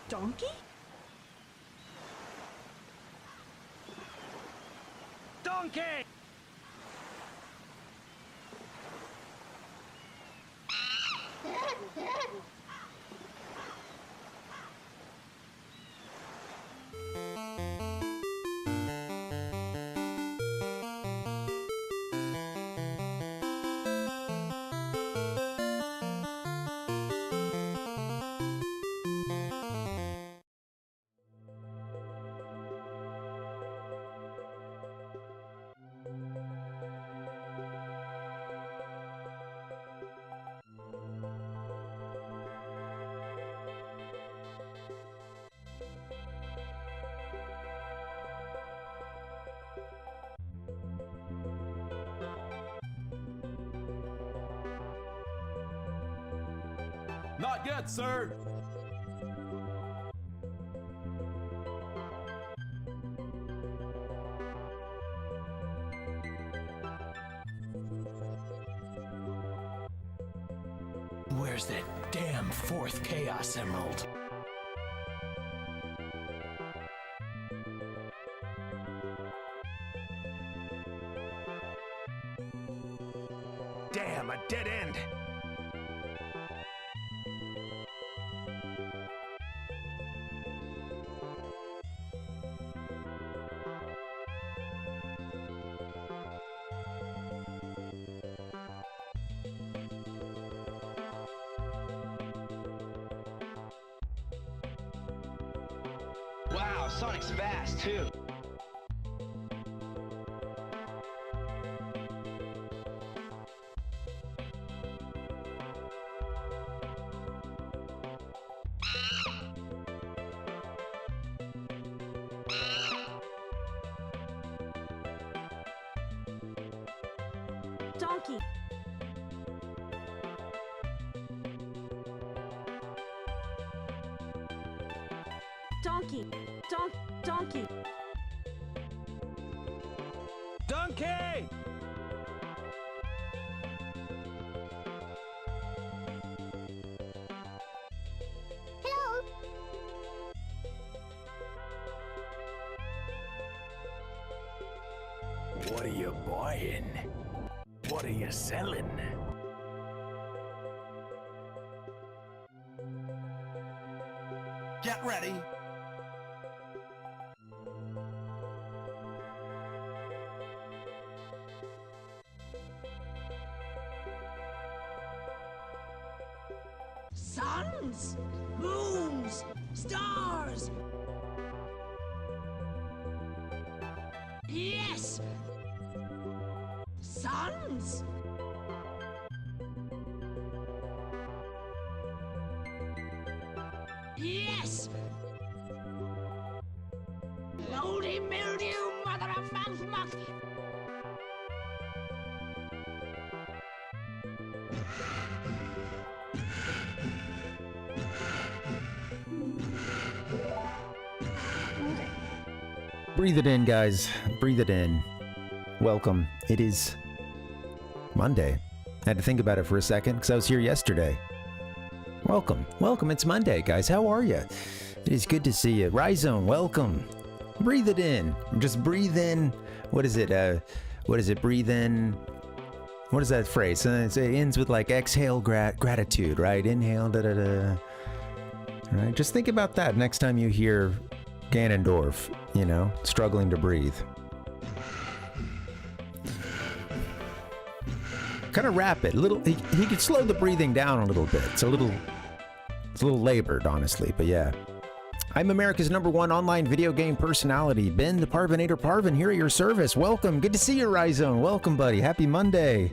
Donkey? Donkey! Not yet, sir! Where's that damn fourth Chaos Emerald? Damn, a dead end! Wow, Sonic's fast too. Donkey. Donkey. Donkey. Donkey! Hello. What are you buying? What are you selling? Get ready! Suns, moons, stars. Yes. Suns. Yes. Moldy mildew, mother of mouse muck. Breathe it in, guys. Breathe it in. Welcome. It is Monday. I had to think about it for a second because I was here yesterday. Welcome. Welcome. It's Monday, guys. How are you? It is good to see you. Rhizome, welcome. Breathe it in. Just breathe in. What is it? Breathe in. What is that phrase? It ends with like exhale gratitude, right? Inhale, da-da-da. Right? Just think about that next time you hear Ganondorf, you know, struggling to breathe. Kind of rapid. He could slow the breathing down a little bit. It's a little labored, honestly, but yeah. I'm America's #1 online video game personality, Ben the Parvinator Parvin, here at your service. Welcome. Good to see you, Rhizome. Welcome, buddy. Happy Monday.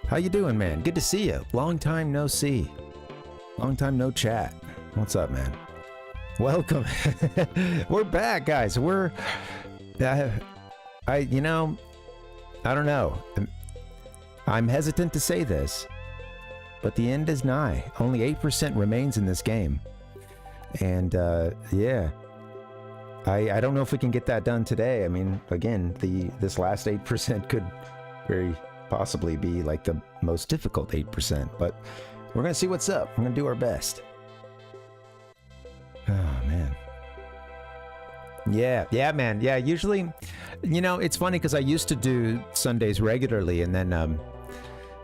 How you doing, man? Good to see you. Long time no see. Long time no chat. What's up, man? Welcome. We're back, guys. We're I don't know. I'm hesitant to say this, but the end is nigh. Only 8% remains in this game. And yeah. I don't know if we can get that done today. I mean, again, this last 8% could very possibly be like the most difficult 8%, but we're going to see what's up. We're going to do our best. Oh, Yeah, man. Yeah, usually, you know, it's funny because I used to do Sundays regularly, and then,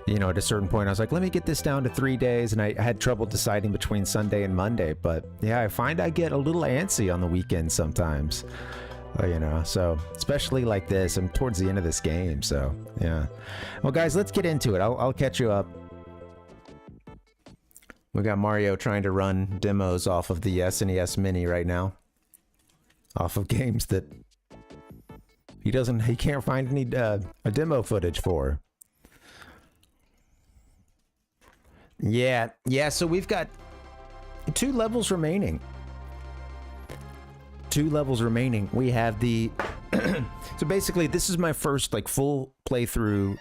you know, at a certain point, I was like, let me get this down to 3 days, and I had trouble deciding between Sunday and Monday. But yeah, I find I get a little antsy on the weekends sometimes, you know, so especially like this. I'm towards the end of this game, so yeah. Well, guys, let's get into it. I'll catch you up. We got Mario trying to run demos off of the SNES Mini right now. Off of games that he can't find any a demo footage for. Yeah, so we've got 2 levels remaining. 2 levels remaining. We have the so basically this is my first like full playthrough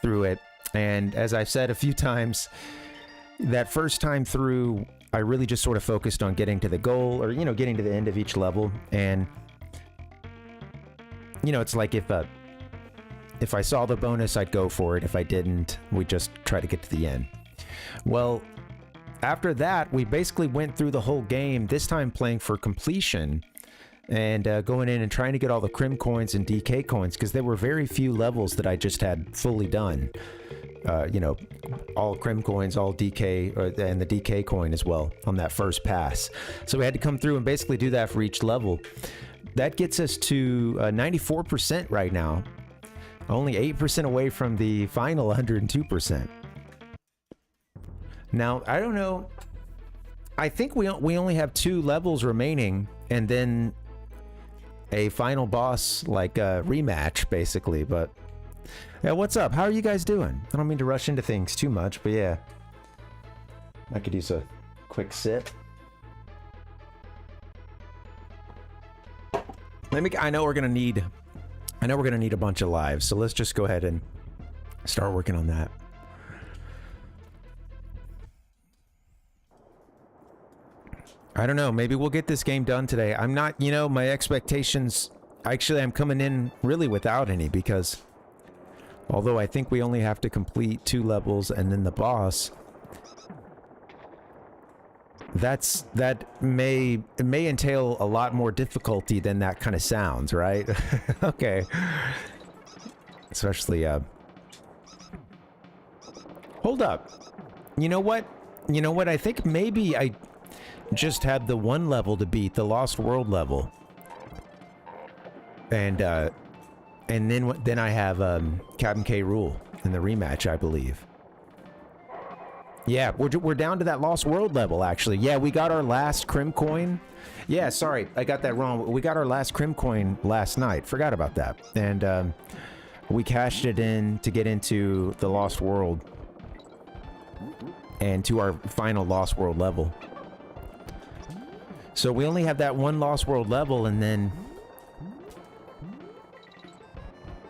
through it, and as I've said a few times, that first time through, I really just sort of focused on getting to the goal, or, you know, getting to the end of each level. And, you know, it's like if I saw the bonus, I'd go for it. If I didn't, we'd just try to get to the end. Well, after that, we basically went through the whole game, this time playing for completion, and going in and trying to get all the Crim coins and DK coins, because there were very few levels that I just had fully done. You know, all Crim coins, all DK, and the DK coin as well on that first pass. So we had to come through and basically do that for each level. That gets us to 94% right now. Only 8% away from the final 102%. Now, I don't know. I think we only have 2 levels remaining, and then a final boss, like rematch, basically, but... Yeah, what's up? How are you guys doing? I don't mean to rush into things too much, but yeah. I could use a quick sip. I know we're gonna need a bunch of lives, so let's just go ahead and start working on that. I don't know, maybe we'll get this game done today. I'm not, you know, my expectations, actually I'm coming in really without any, because although I think we only have to complete 2 levels and then the boss, that may entail a lot more difficulty than that kind of sounds, right? Okay. Especially, hold up. You know what? I think maybe I just have the 1 level to beat, the Lost World level. And then I have Captain K. Rool in the rematch, I believe. Yeah, we're down to that Lost World level, actually. Yeah, we got our last Crim coin. Yeah, sorry, I got that wrong. We got our last Crim coin last night. Forgot about that. And we cashed it in to get into the Lost World and to our final Lost World level. So we only have that 1 Lost World level, and then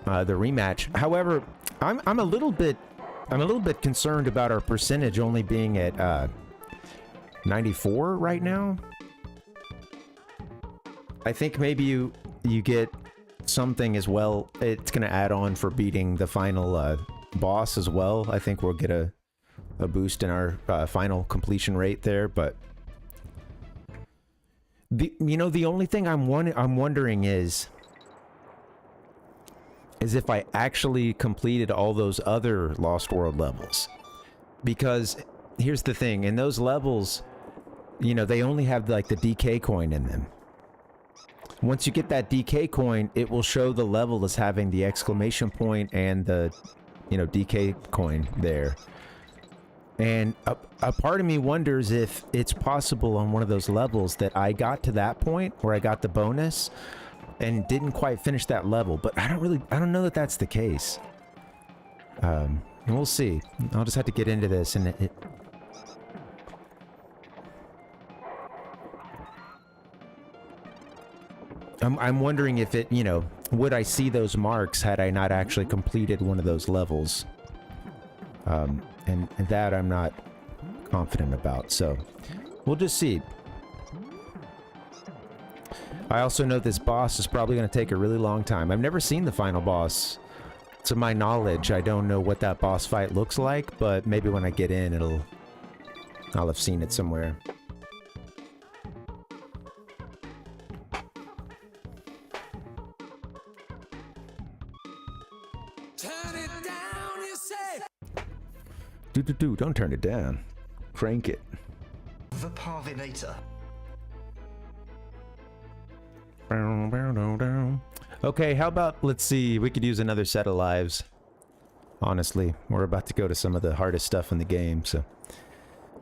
the rematch. However, I'm a little bit concerned about our percentage only being at 94 right now. I think maybe you get something as well. It's gonna add on for beating the final boss as well. I think we'll get a boost in our final completion rate there. But the only thing I'm wondering is if I actually completed all those other Lost World levels. Because here's the thing, in those levels, you know, they only have like the DK coin in them. Once you get that DK coin, it will show the level as having the exclamation point and the, you know, DK coin there. And a part of me wonders if it's possible on one of those levels that I got to that point where I got the bonus and didn't quite finish that level, but I don't know that that's the case. And we'll see. I'll just have to get into this, and I'm wondering if it, you know, would I see those marks had I not actually completed one of those levels? And that I'm not confident about, so we'll just see. I also know this boss is probably going to take a really long time. I've never seen the final boss. To my knowledge, I don't know what that boss fight looks like, but maybe when I get in, I'll have seen it somewhere. Don't turn it down. Crank it. The Parvinator. Okay, how about, let's see, we could use another set of lives. Honestly, we're about to go to some of the hardest stuff in the game, so.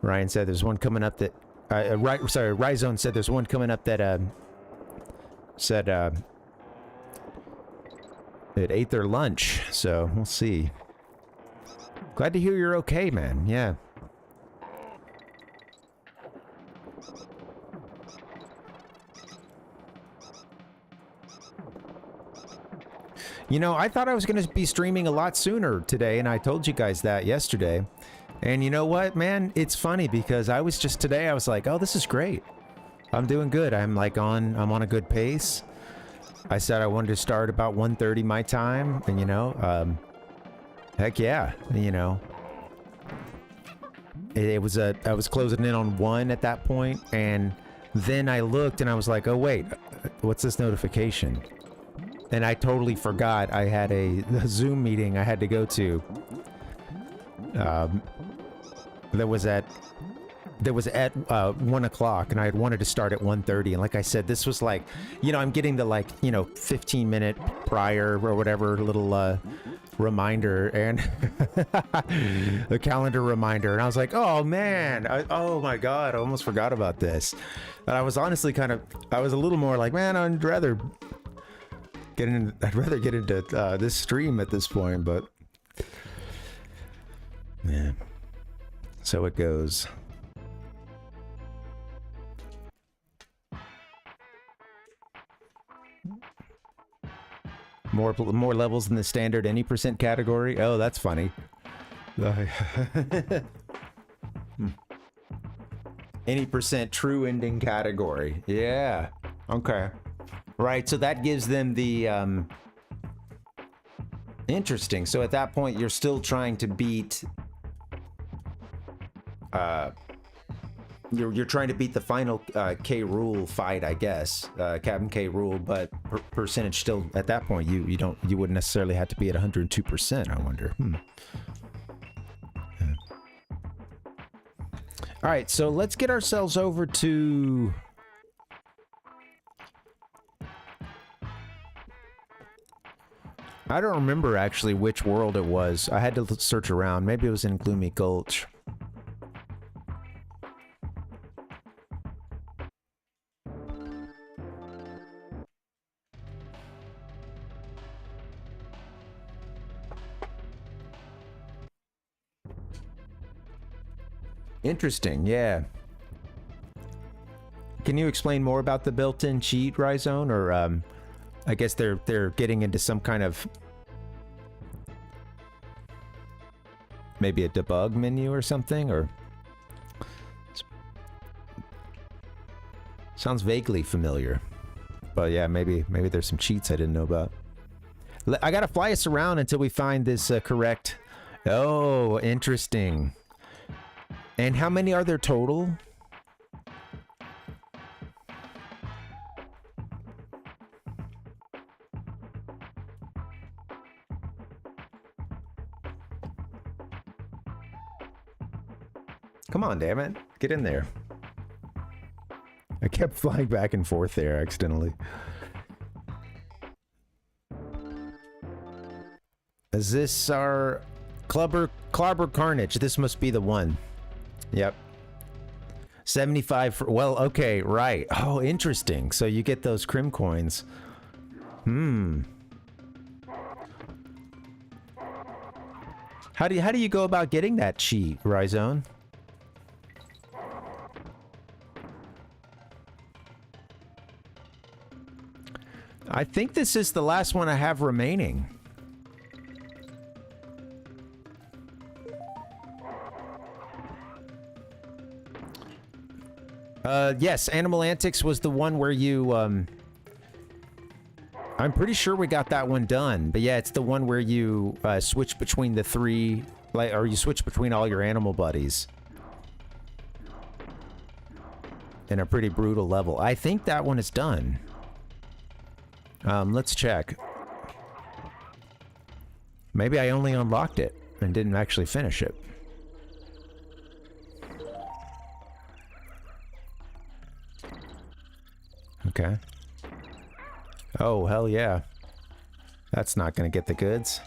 Ryan said there's one coming up that, Ryzone said there's one coming up that, it ate their lunch, so we'll see. Glad to hear you're okay, man, yeah. You know, I thought I was going to be streaming a lot sooner today, and I told you guys that yesterday. And you know what, man? It's funny because I was just today, I was like, oh, this is great. I'm doing good. I'm on a good pace. I said I wanted to start about 1:30 my time, and you know, heck yeah, you know. I was closing in on 1 at that point, and then I looked and I was like, oh wait, what's this notification? And I totally forgot I had a Zoom meeting I had to go to. That was at 1 o'clock, and I had wanted to start at 1:30. And like I said, this was like, you know, I'm getting the 15-minute prior or whatever little reminder, and the calendar reminder, and I was like, oh man, oh my god, I almost forgot about this. And I was honestly I was a little more like, man, I'd rather get into this stream at this point, but yeah, so it goes. More levels than the standard any percent category. Oh, that's funny. Any percent true ending category. Yeah. Okay. Right, so that gives them the, interesting. So at that point, you're still trying to beat, you're trying to beat the final K. Rool fight, I guess, Captain K. Rool, but percentage still, at that point, you wouldn't necessarily have to be at 102%, I wonder. Yeah. All right, so let's get ourselves over to... I don't remember actually which world it was. I had to search around. Maybe it was in Gloomy Gulch. Interesting, yeah. Can you explain more about the built-in cheat, Ryzone? Or, I guess they're getting into some kind of maybe a debug menu or something, or sounds vaguely familiar. But yeah, maybe there's some cheats I didn't know about. I gotta fly us around until we find this correct. Oh, interesting. And how many are there total? Come on, damn it. Get in there. I kept flying back and forth there accidentally. Is this our Clobber Carnage? This must be the one. Yep. 75 for, well, okay, right. Oh, interesting. So you get those crim coins. How do you go about getting that cheat, Ryzone? I think this is the last one I have remaining. Yes, Animal Antics was the one where you, I'm pretty sure we got that one done. But yeah, it's the one where you, switch between the three, or you switch between all your animal buddies. In a pretty brutal level. I think that one is done. Let's check. Maybe I only unlocked it and didn't actually finish it. Okay. Oh, hell yeah. That's not gonna get the goods.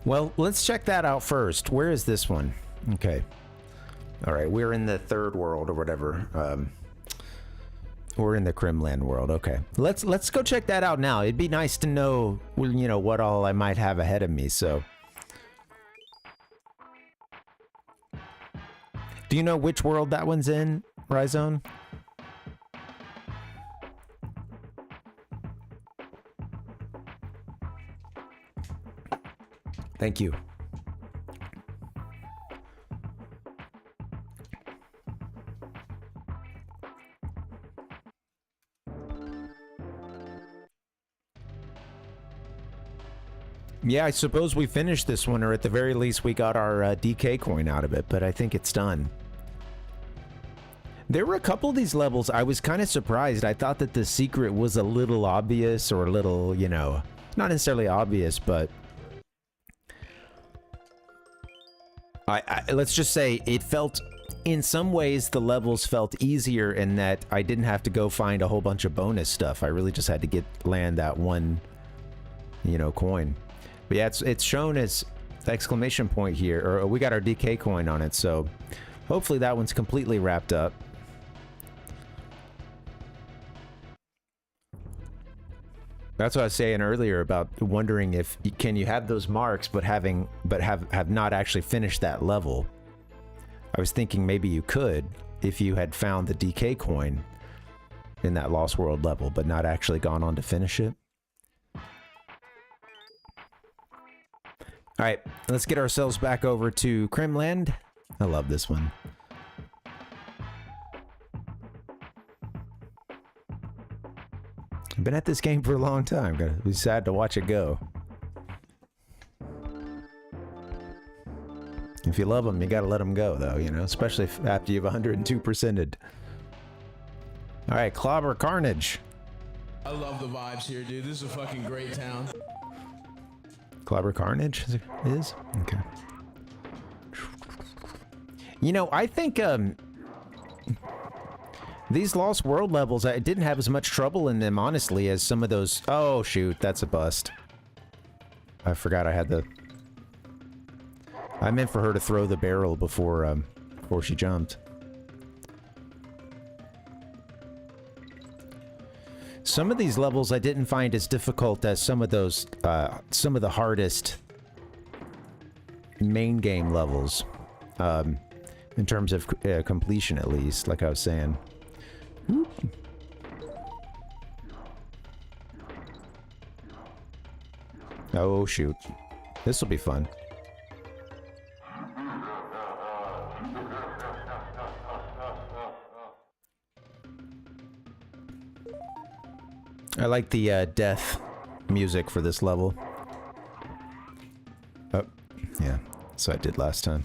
Well, let's check that out first. Where is this one? Okay. All right, we're in the third world or whatever. We're in the Crimland world. Okay. Let's go check that out now. It'd be nice to know, you know, what all I might have ahead of me, so. Do you know which world that one's in, Rhizone? Thank you. Yeah, I suppose we finished this one, or at the very least we got our DK coin out of it, but I think it's done. There were a couple of these levels I was kind of surprised. I thought that the secret was a little obvious, or a little, you know, not necessarily obvious, but let's just say it felt, in some ways, the levels felt easier in that I didn't have to go find a whole bunch of bonus stuff. I really just had to land that one, you know, coin. But yeah, it's shown as exclamation point here, or we got our DK coin on it, so hopefully that one's completely wrapped up. That's what I was saying earlier about wondering if can you have those marks but have not actually finished that level. I was thinking maybe you could if you had found the DK coin in that Lost World level but not actually gone on to finish it. All right, let's get ourselves back over to Crimland. I love this one. I've been at this game for a long time. Gotta be sad to watch it go. If you love them, you gotta let them go, though, you know, especially after you've 102%ed. All right, Clobber Carnage. I love the vibes here, dude. This is a fucking great town. Clobber Carnage is? Okay. You know, I think, these Lost World levels, I didn't have as much trouble in them, honestly, as some of those... Oh, shoot, that's a bust. I forgot I had the... I meant for her to throw the barrel before she jumped. Some of these levels I didn't find as difficult as some of those, some of the hardest main game levels, in terms of completion, at least, like I was saying. Whoop. Oh, shoot. This will be fun. I like the death music for this level. Oh, yeah. So I did last time.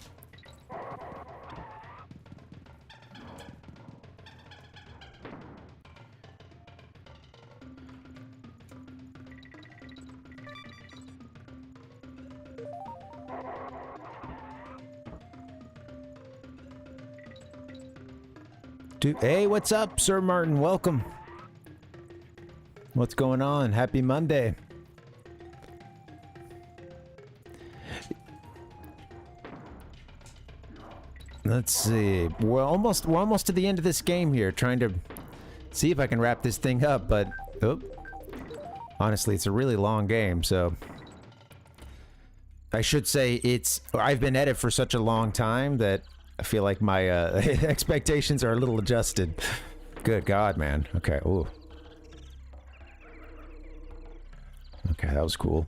Hey, what's up, Sir Martin? Welcome. What's going on? Happy Monday. Let's see. We're almost to the end of this game here, trying to see if I can wrap this thing up, but oh, honestly, it's a really long game, so I should say I've been at it for such a long time that I feel like my expectations are a little adjusted. Good God, man. Okay. Ooh. Okay, that was cool.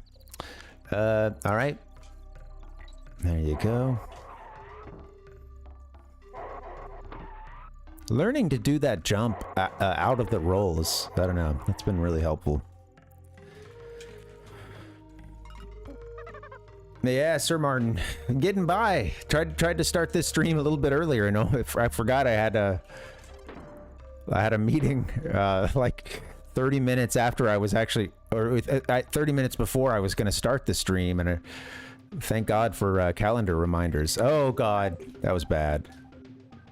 All right. There you go. Learning to do that jump out of the rolls, I don't know. That's been really helpful. Yeah, Sir Martin, getting by. Tried to start this stream a little bit earlier. I forgot I had a meeting like 30 minutes after I was actually, or 30 minutes before I was going to start the stream, and thank God for calendar reminders. Oh God, that was bad.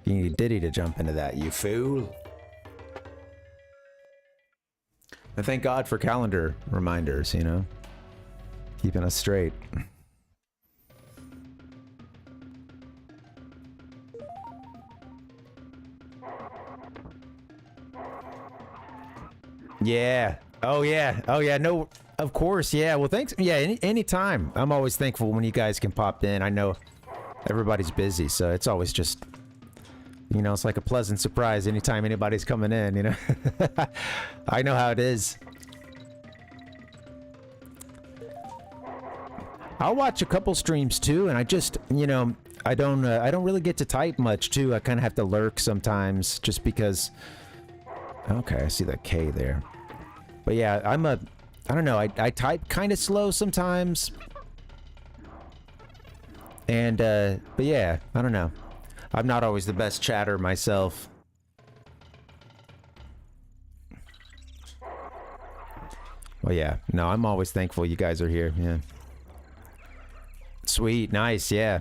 You need Diddy to jump into that, you fool. And thank God for calendar reminders, you know, keeping us straight. Yeah. Oh yeah. Oh yeah. No, of course. Yeah. Well, thanks. Yeah. Anytime. I'm always thankful when you guys can pop in. I know everybody's busy, so it's always just, you know, it's like a pleasant surprise anytime anybody's coming in, you know. I know how it is. I'll watch a couple streams too, and I just, you know, I don't really get to type much too. I kind of have to lurk sometimes just because. Okay, I see that K there. But yeah, I don't know, I type kind of slow sometimes. And, but yeah, I don't know. I'm not always the best chatter myself. Well, yeah, no, I'm always thankful you guys are here, yeah. Sweet, nice, yeah.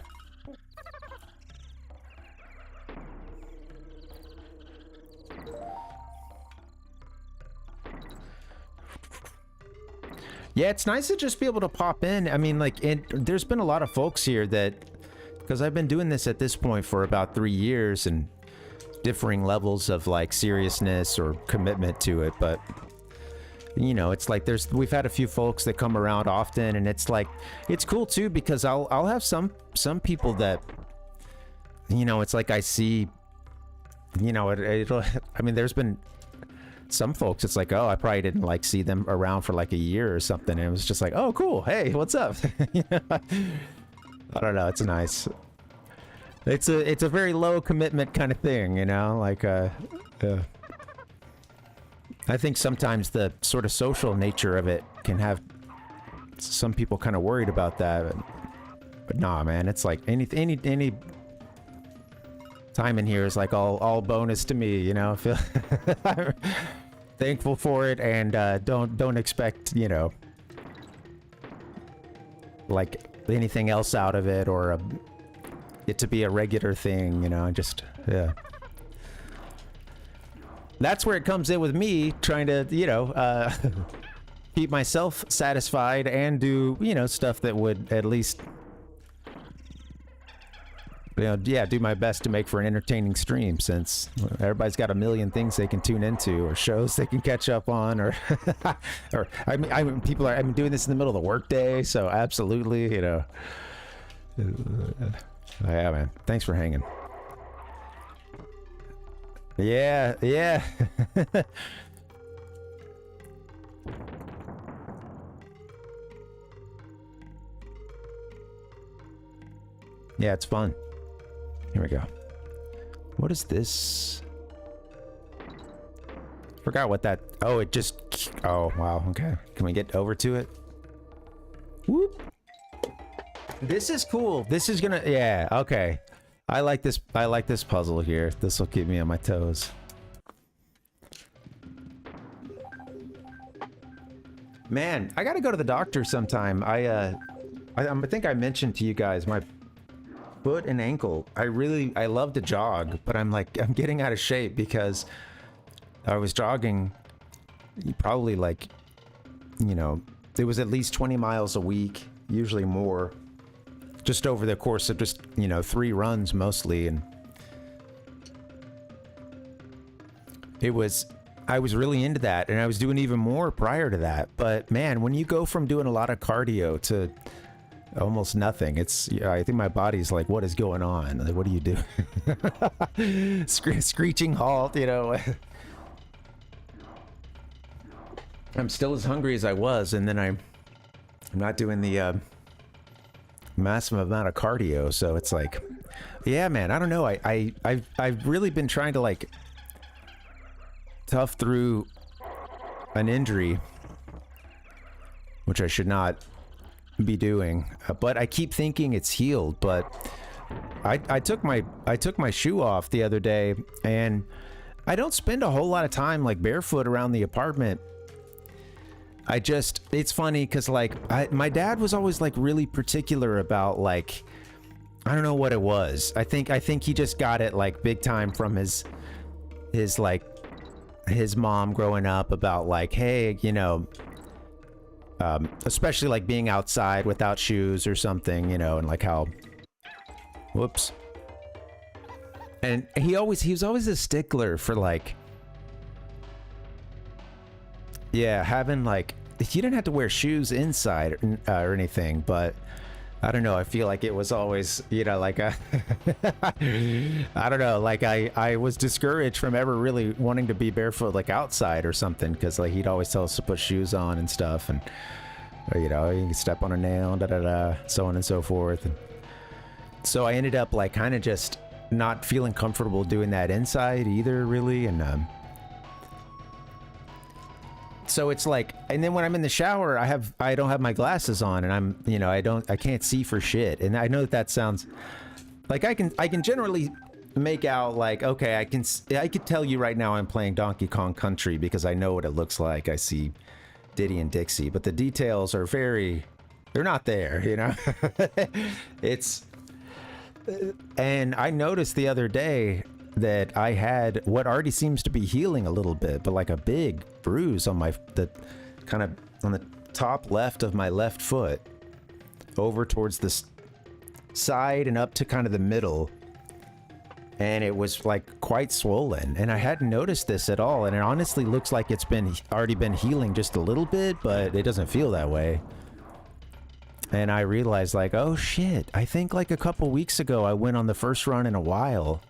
Yeah, it's nice to just be able to pop in. I mean, like, there's been a lot of folks here that, because I've been doing this at this point for about 3 years and differing levels of like seriousness or commitment to it, but you know, it's like we've had a few folks that come around often, and it's like, it's cool too, because I'll have some people that, you know, it's like I see, you know, it'll, I mean, there's been some folks, it's like, oh, I probably didn't like see them around for like a year or something, and it was just like, oh, cool, hey, what's up? I don't know, it's nice. It's a very low commitment kind of thing, you know, like I think sometimes the sort of social nature of it can have some people kind of worried about that, but nah, man, it's like any time in here is like all bonus to me, you know. I feel I'm thankful for it, and don't expect, you know, like anything else out of it, or it to be a regular thing, you know. Just yeah. That's where it comes in with me trying to, you know, keep myself satisfied and do, you know, stuff that would at least, you know, yeah, do my best to make for an entertaining stream, since everybody's got a million things they can tune into, or shows they can catch up on, or or I mean people are, I'm doing this in the middle of the workday, so absolutely, you know. Yeah, man, thanks for hanging. Yeah, yeah. Yeah, it's fun. Here we go. What is this? Forgot what that... Oh, it just... Oh, wow, okay. Can we get over to it? Whoop. This is cool. This is gonna... Yeah, okay. I like this puzzle here. This will keep me on my toes. Man, I gotta go to the doctor sometime. I think I mentioned to you guys my foot and ankle. I love to jog, but I'm getting out of shape because I was jogging probably like, you know, it was at least 20 miles a week, usually more. Just over the course of just, you know, 3 runs mostly, and I was really into that, and I was doing even more prior to that. But man, when you go from doing a lot of cardio to almost nothing, it's, I think my body's like, what is going on? Like, what do you do? Screeching halt, you know. I'm still as hungry as I was, and then I'm not doing the massive amount of cardio, so it's like, yeah, man, I don't know. I've really been trying to like tough through an injury, which I should not be doing, but I keep thinking it's healed. But I took my shoe off the other day, and I don't spend a whole lot of time like barefoot around the apartment it's funny because like my dad was always like really particular about like, I don't know what it was. I think he just got it like big time from his like his mom growing up about like, hey, you know, especially like being outside without shoes or something, you know, and like how, whoops. And he was always a stickler for like, yeah, having like, you didn't have to wear shoes inside or anything, but I don't know. I feel like it was always, you know, like I don't know, like I was discouraged from ever really wanting to be barefoot like outside or something, because like he'd always tell us to put shoes on and stuff, and you know, you can step on a nail, so on and so forth. And so I ended up like kind of just not feeling comfortable doing that inside either, really, and so it's like, and then when I'm in the shower, I don't have my glasses on, and I'm, you know, I can't see for shit. And I know that sounds like I can generally make out like, okay, I could tell you right now I'm playing Donkey Kong Country because I know what it looks like. I see Diddy and Dixie, but the details are they're not there, you know. And I noticed the other day that I had what already seems to be healing a little bit, but like a big bruise on the kind of on the top left of my left foot, over towards the side and up to kind of the middle, and it was like quite swollen, and I hadn't noticed this at all, and it honestly looks like it's already been healing just a little bit, but it doesn't feel that way. And I realized like, oh shit, I think like a couple weeks ago I went on the first run in a while,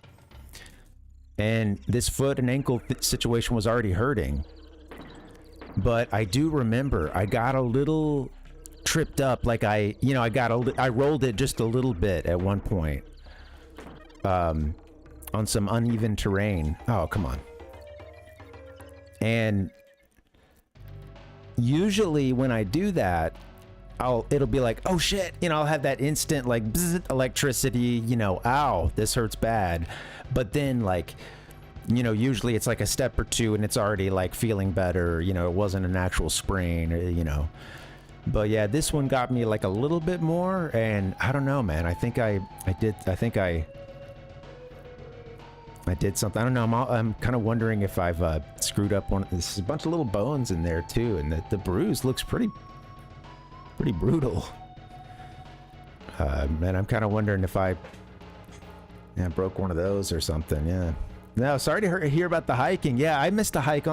and this foot and ankle situation was already hurting. But I do remember I got a little tripped up, like I rolled it just a little bit at one point on some uneven terrain. Oh, come on. And usually when I do that, it'll be like, oh shit, you know, I'll have that instant like bzzz, electricity, you know, ow, this hurts bad. But then like, you know, usually it's like a step or two and it's already like feeling better, you know, it wasn't an actual sprain, or, you know. But yeah, this one got me like a little bit more, and I don't know, man. I think I did something. I don't know. I'm kind of wondering if I've screwed up one. There's a bunch of little bones in there too, and the bruise looks pretty brutal. And I'm kind of wondering if I broke one of those or something. Yeah. No, sorry to hear about the hiking. Yeah, I missed a hike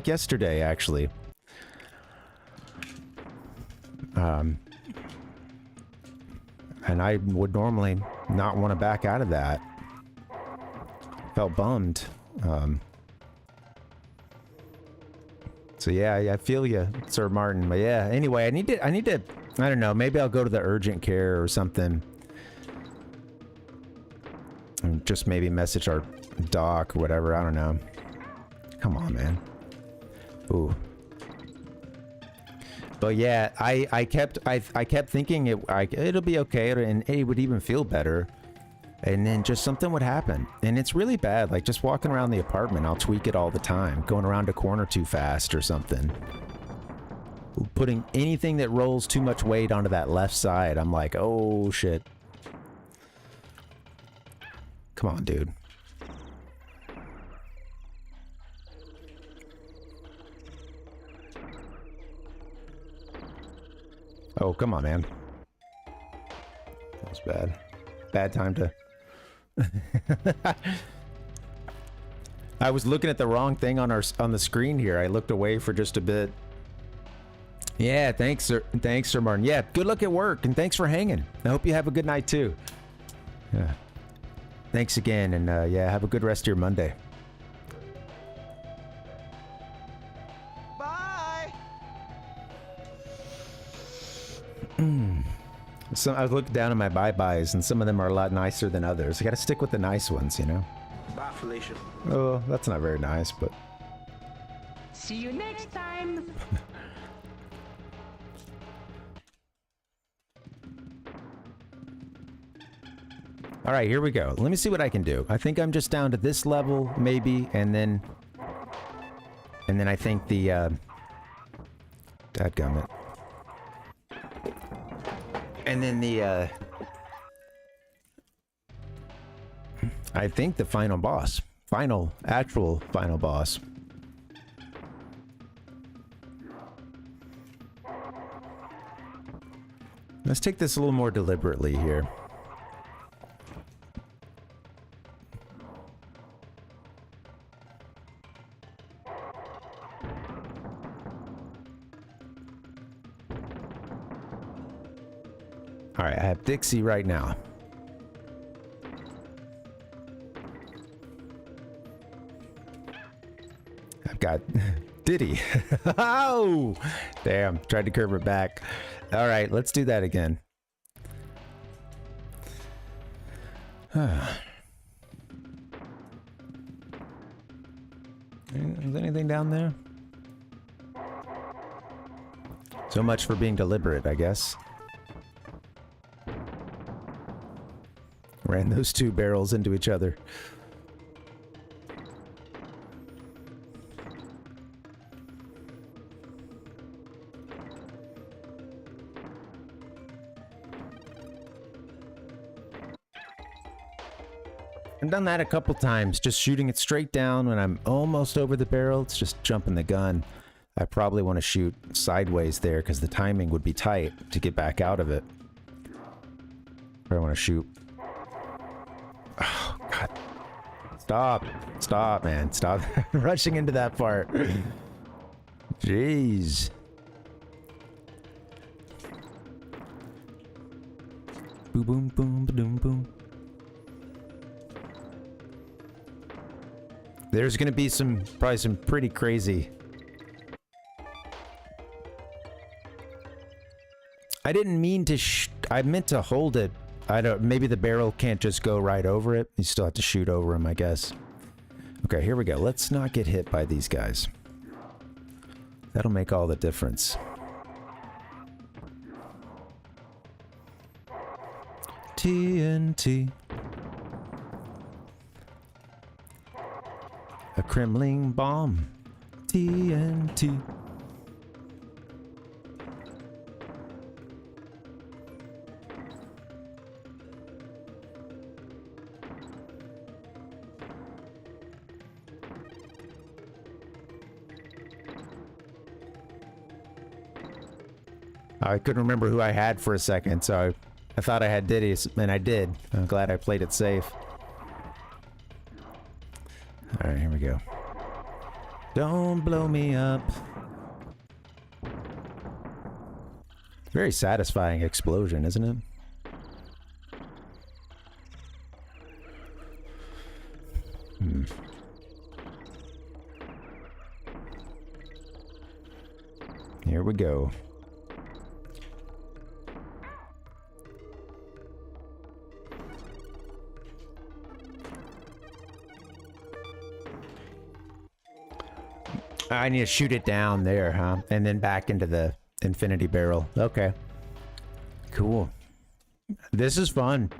yesterday, actually. And I would normally not want to back out of that. Felt bummed. So yeah, I feel you, Sir Martin. But yeah, anyway, I need to, I don't know, maybe I'll go to the urgent care or something. And just maybe message our doc or whatever, I don't know. Come on, man. Ooh. But yeah, I kept thinking it'll be okay, and it would even feel better. And then just something would happen. And it's really bad. Like just walking around the apartment, I'll tweak it all the time. Going around a corner too fast or something. Putting anything that rolls too much weight onto that left side, I'm like, oh shit. Come on, dude. Oh, come on, man. That was bad. Bad time to... I was looking at the wrong thing on the screen here. I looked away for just a bit. Yeah, thanks, sir. Thanks, Sir Martin. Yeah, good luck at work, and thanks for hanging. I hope you have a good night too. Yeah. Thanks again, and yeah, have a good rest of your Monday. Bye. So I looked down at my bye-byes, and some of them are a lot nicer than others. I gotta stick with the nice ones, you know? Bye, Felicia. Oh, that's not very nice, but... See you next time. All right, here we go. Let me see what I can do. I think I'm just down to this level, maybe, and then I think the Dadgummit. And then the, I think the final boss. Actual final boss. Let's take this a little more deliberately here. All right, I have Dixie right now. I've got Diddy. Oh, damn, tried to curve it back. All right, let's do that again. Is anything down there? So much for being deliberate, I guess. Ran those two barrels into each other. I've done that a couple times, just shooting it straight down when I'm almost over the barrel. It's just jumping the gun. I probably want to shoot sideways there because the timing would be tight to get back out of it. Or I want to shoot. Oh, God. Stop. Stop, man. Stop rushing into that part. Jeez. Boom, boom, boom, boom, boom. There's gonna be probably some pretty crazy. I didn't mean to I meant to hold it. Maybe the barrel can't just go right over it. You still have to shoot over him, I guess. Okay, here we go. Let's not get hit by these guys. That'll make all the difference. TNT. A Kremling bomb. TNT. I couldn't remember who I had for a second, so I thought I had Diddy, and I did. I'm glad I played it safe. Alright, here we go. Don't blow me up. Very satisfying explosion, isn't it? Here we go. I need to shoot it down there, huh? And then back into the infinity barrel. Okay. Cool. This is fun.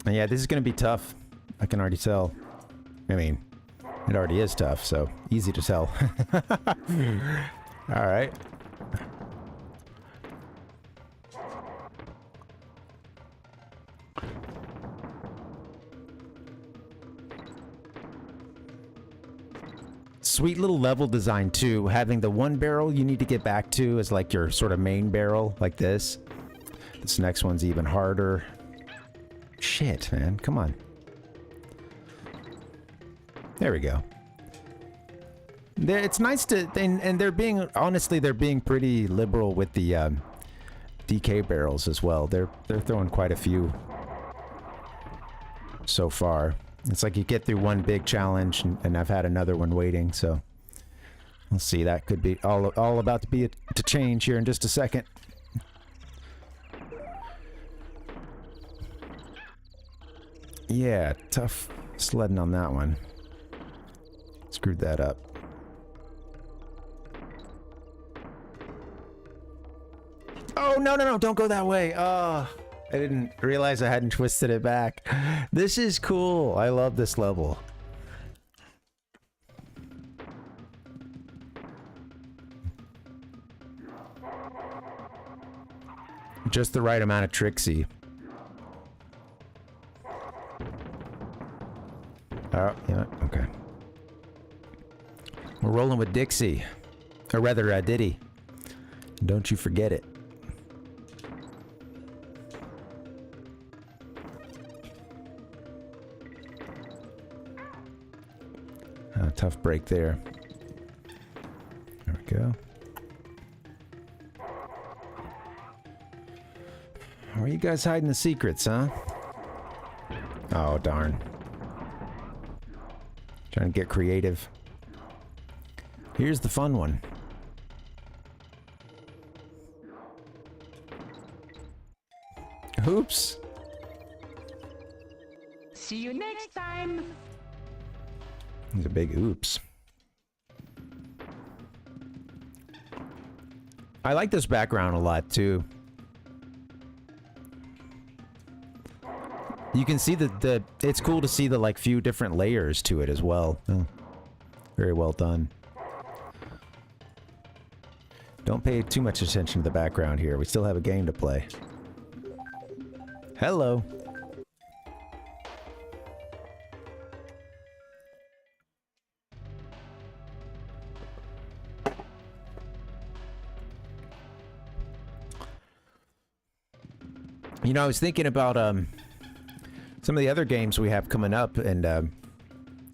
And yeah, this is going to be tough. I can already tell. I mean, it already is tough, so easy to tell. All right. Sweet little level design too. Having the one barrel you need to get back to is like your sort of main barrel, like this. This next one's even harder. Shit, man. Come on. There we go. It's nice to... And they're being... Honestly, they're being pretty liberal with the DK barrels as well. They're throwing quite a few so far. It's like you get through one big challenge, and I've had another one waiting, so... We'll see. That could be all about to change here in just a second. Yeah, tough sledding on that one. Screwed that up. Oh, no, no, no, don't go that way. Oh, I didn't realize I hadn't twisted it back. This is cool. I love this level. Just the right amount of tricksy. Oh, yeah, okay. We're rolling with Dixie. Or rather, Diddy. Don't you forget it. Tough break there. There we go. Where are you guys hiding the secrets, huh? Oh, darn. Trying to get creative. Here's the fun one. Oops. See you next time. It's a big oops. I like this background a lot, too. You can see the it's cool to see the, like, few different layers to it as well. Oh, very well done. Don't pay too much attention to the background here. We still have a game to play. Hello. You know, I was thinking about some of the other games we have coming up, and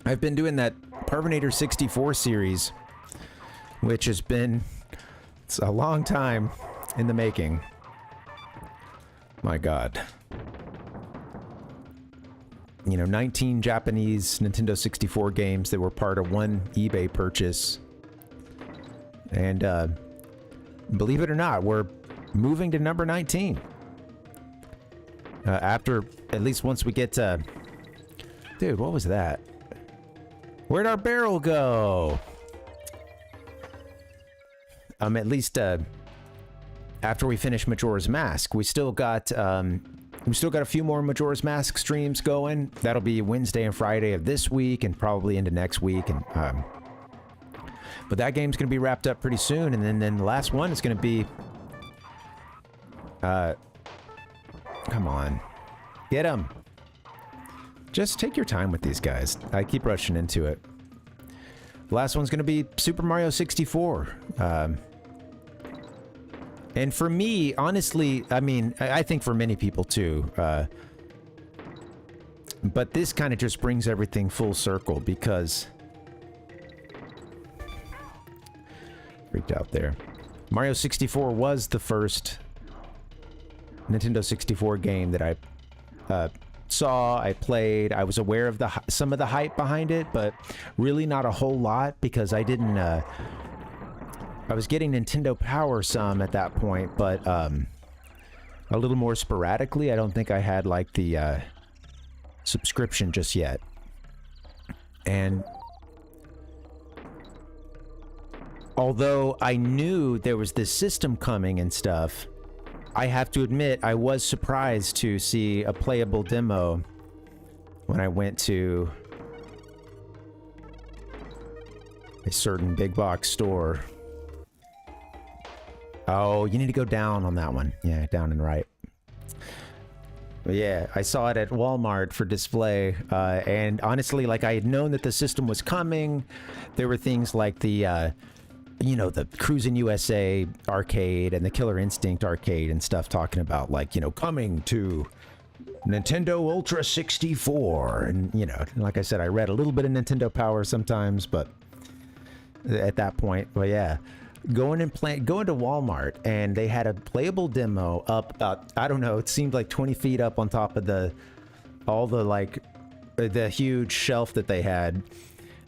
I've been doing that Parvinator 64 series, which has been it's a long time in the making. My God. You know, 19 Japanese Nintendo 64 games that were part of one eBay purchase. And believe it or not, we're moving to number 19. After, at least once we get to... Dude, what was that? Where'd our barrel go? At least, after we finish Majora's Mask, we still got a few more Majora's Mask streams going. That'll be Wednesday and Friday of this week, and probably into next week. And but that game's gonna be wrapped up pretty soon, and then the last one is gonna be... Come on. Get him. Just take your time with these guys. I keep rushing into it. The last one's going to be Super Mario 64. And for me, honestly, I mean, I think for many people too. But this kind of just brings everything full circle because... Freaked out there. Mario 64 was the first Nintendo 64 game that I saw, I played. I was aware of some of the hype behind it, but really not a whole lot because I didn't... I was getting Nintendo Power some at that point, but a little more sporadically. I don't think I had, like, the subscription just yet. And although I knew there was this system coming and stuff, I have to admit, I was surprised to see a playable demo when I went to a certain big box store. Oh, you need to go down on that one. Yeah, down and right. But yeah, I saw it at Walmart for display, and honestly, like, I had known that the system was coming. There were things like the... you know, the Cruisin' USA arcade and the Killer Instinct arcade and stuff talking about, like, you know, coming to Nintendo Ultra 64. And, you know, like I said, I read a little bit of Nintendo Power sometimes, but at that point, well, yeah. Going to Walmart, and they had a playable demo up about, I don't know, it seemed like 20 feet up on top of the huge shelf that they had.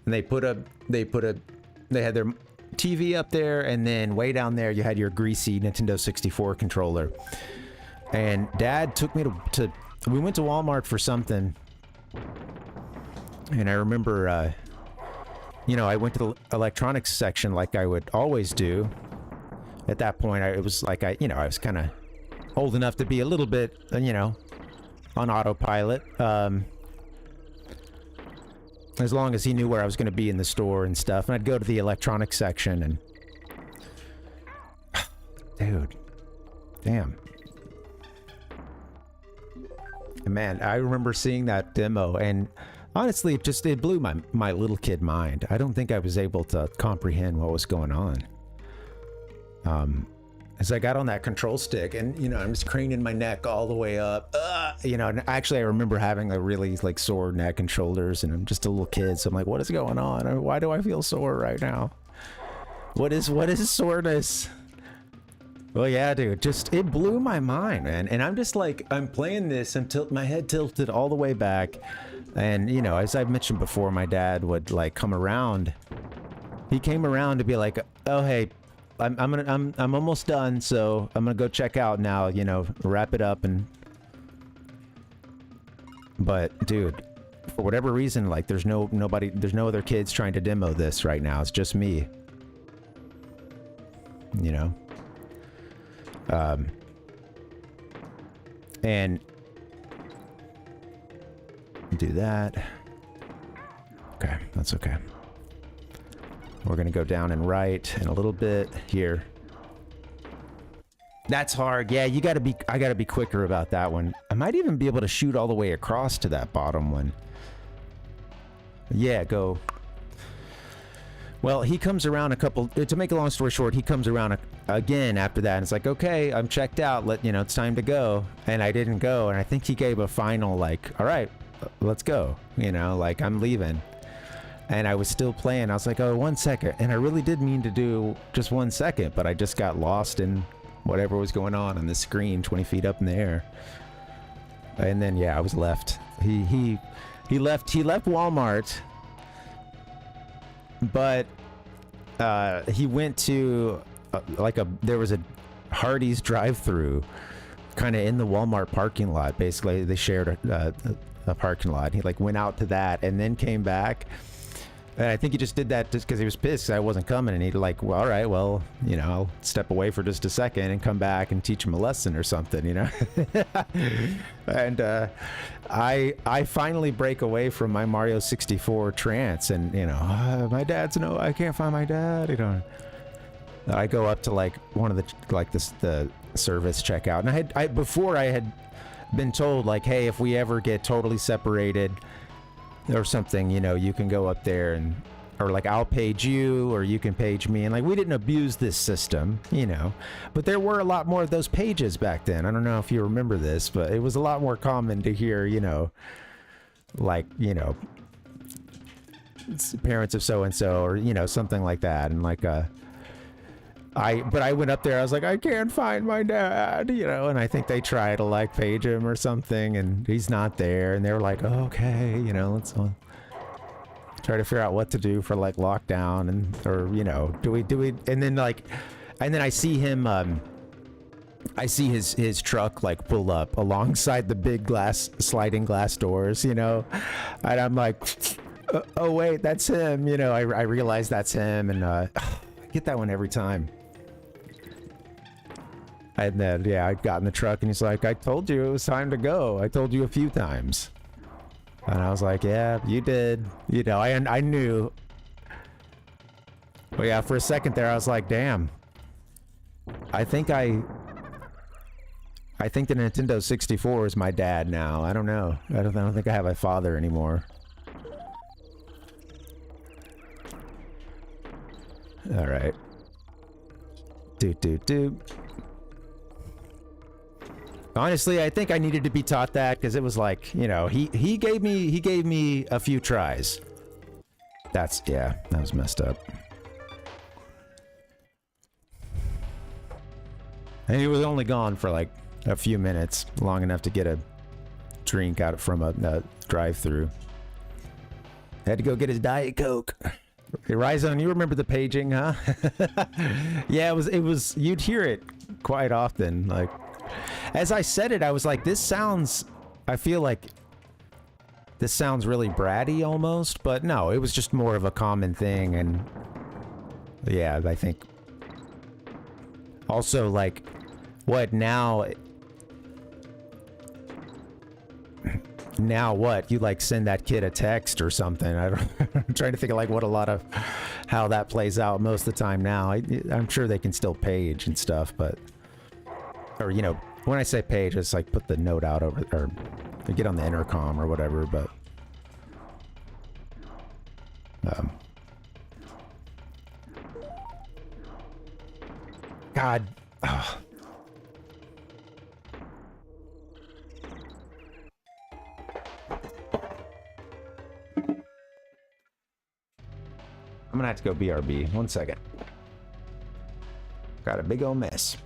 And they had their TV up there, and then way down there you had your greasy Nintendo 64 controller. And Dad took me to we went to Walmart for something, and I remember you know, I went to the electronics section like I would always do. At that point, it was like I was kind of old enough to be a little bit, you know, on autopilot. As long as he knew where I was going to be in the store and stuff. And I'd go to the electronics section and... Dude. Damn. man, I remember seeing that demo, and honestly, it blew my little kid mind. I don't think I was able to comprehend what was going on. As I got on that control stick, and you know, I'm just craning my neck all the way up. You know, and actually, I remember having a really like sore neck and shoulders, and I'm just a little kid, so I'm like, what is going on? Why do I feel sore right now? What is soreness? Well, yeah, dude, it blew my mind, man. And I'm just like, I'm playing this, my head tilted all the way back, and you know, as I've mentioned before, my dad would like come around. He came around to be like, oh hey, I'm almost done, so I'm gonna go check out now, you know, wrap it up. And but dude, for whatever reason, like there's no other kids trying to demo this right now. It's just me, you know. And do that. Okay, that's okay. We're gonna go down and right in a little bit here. That's hard. Yeah, I gotta be quicker about that one. I might even be able to shoot all the way across to that bottom one. Yeah, go. Well, he comes around to make a long story short, he comes around again after that, and it's like, okay, I'm checked out, it's time to go. And I didn't go, and I think he gave a final like, all right, let's go, you know, like I'm leaving. And I was still playing. I was like, oh, 1 second. And I really did mean to do just 1 second, but I just got lost in whatever was going on the screen 20 feet up in the air. And then, yeah, I was left. He left Walmart, but he went to there was a Hardee's drive-through kind of in the Walmart parking lot. Basically, they shared a parking lot. He like went out to that and then came back. And I think he just did that just because he was pissed I wasn't coming, and he'd like, well, all right, well, you know, I'll step away for just a second and come back and teach him a lesson or something, you know. And I finally break away from my Mario 64 trance, and you know, my dad's I can't find my dad, you know. I go up to like one of the service checkout, and before I had been told like, hey, if we ever get totally separated or something, you know, you can go up there or like I'll page you or you can page me. And like, we didn't abuse this system, you know, but there were a lot more of those pages back then. I don't know if you remember this, but it was a lot more common to hear, you know, like, you know, parents of so-and-so or, you know, something like that. And like, but I went up there, I was like, I can't find my dad, you know, and I think they try to like page him or something, and he's not there, and they were like, oh, okay, you know, let's try to figure out what to do for like lockdown, or you know, do we, and then I see him, I see his truck like pull up alongside the big sliding glass doors, you know, and I'm like, oh wait, that's him, you know, I realize that's him, and I get that one every time. And then, yeah, I got in the truck and he's like, I told you it was time to go. I told you a few times. And I was like, yeah, you did. You know, I knew. But yeah, for a second there, I was like, damn. I think the Nintendo 64 is my dad now. I don't know. I don't think I have a father anymore. All right. Do. Honestly, I think I needed to be taught that because it was like, you know, he gave me a few tries. That was messed up. And he was only gone for like a few minutes, long enough to get a drink out from a drive-through. Had to go get his Diet Coke. Hey, Ryzone, you remember the paging, huh? Yeah, it was, you'd hear it quite often. Like, as I said it, I was like, I feel like this sounds really bratty almost, but no, it was just more of a common thing. And yeah, I think also like, what now? Now what? You like send that kid a text or something? I'm trying to think of like how that plays out most of the time now. I'm sure they can still page and stuff, but, or you know, when I say page, it's like put the note out over, or I get on the intercom or whatever, but God. Ugh. I'm gonna have to go BRB. 1 second. Got a big old mess.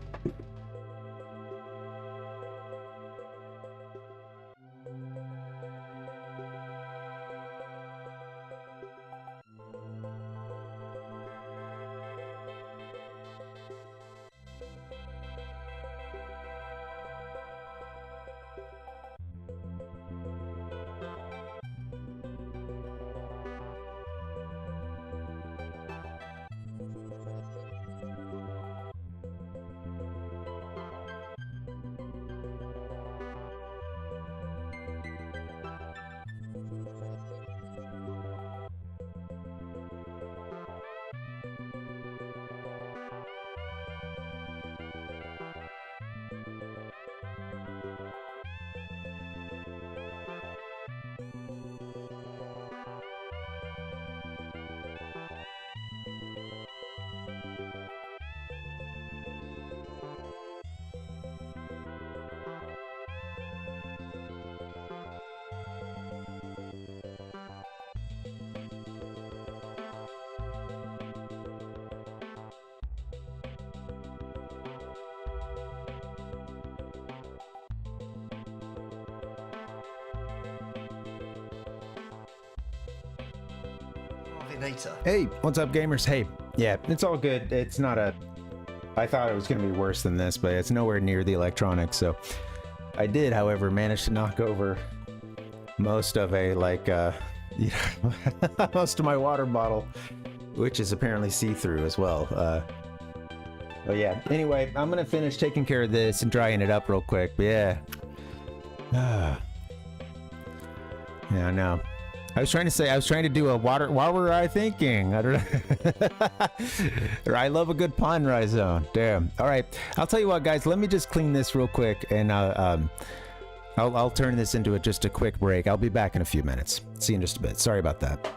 Parvinator. Hey, what's up, gamers? Hey, yeah, it's all good. It's not a... I thought it was going to be worse than this, but it's nowhere near the electronics, so... I did, however, manage to knock over most of a, like, most of my water bottle, which is apparently see-through as well. But yeah, anyway, I'm going to finish taking care of this and drying it up real quick, but yeah. Yeah, I know. I was trying to do a water. What were I thinking? I don't know. I love a good pun, Rhizone. Damn. All right. I'll tell you what, guys. Let me just clean this real quick, and I'll turn this into just a quick break. I'll be back in a few minutes. See you in just a bit. Sorry about that.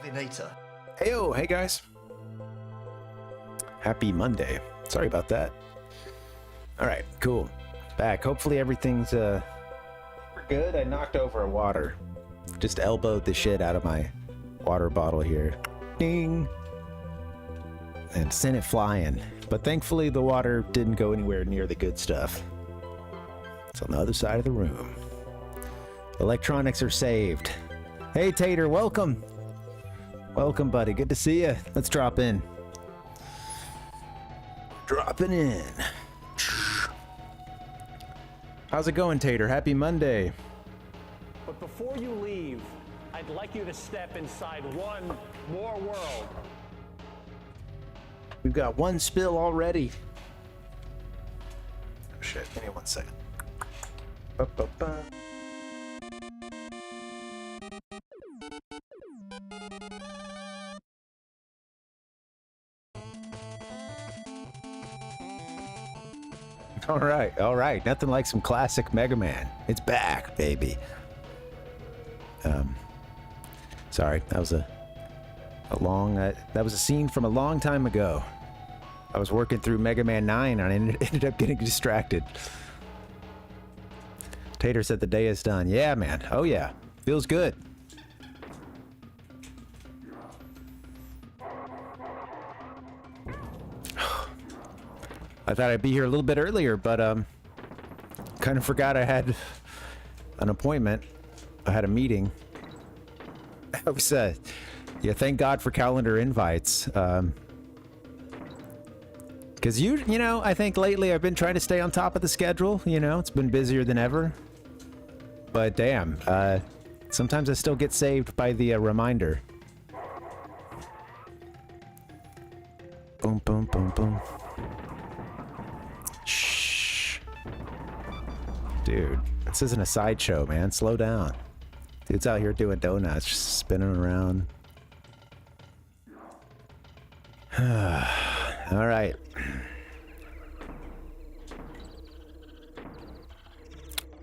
Parvinator. Heyo, hey guys. Happy Monday. Sorry about that. All right, cool. Back. Hopefully everything's good. I knocked over a water. Just elbowed the shit out of my water bottle here. Ding. And sent it flying. But thankfully the water didn't go anywhere near the good stuff. It's on the other side of the room. Electronics are saved. Hey Tater, welcome. Welcome, buddy. Good to see you. Let's drop in. Dropping in. How's it going, Tater? Happy Monday. But before you leave, I'd like you to step inside one more world. We've got one spill already. Oh shit, give me 1 second. Ba-ba-ba. All right. Nothing like some classic Mega Man. It's back, baby. Sorry, that was a long. That was a scene from a long time ago. I was working through Mega Man 9 and I ended up getting distracted. Tater said the day is done. Yeah, man. Oh yeah, feels good. I thought I'd be here a little bit earlier, but kind of forgot I had an appointment. I had a meeting. I was yeah, thank God for calendar invites. Because you know, I think lately I've been trying to stay on top of the schedule. You know, it's been busier than ever. But damn, sometimes I still get saved by the reminder. Boom, boom, boom, boom. Shh. Dude, this isn't a sideshow, man. Slow down. Dude's out here doing donuts, just spinning around. All right.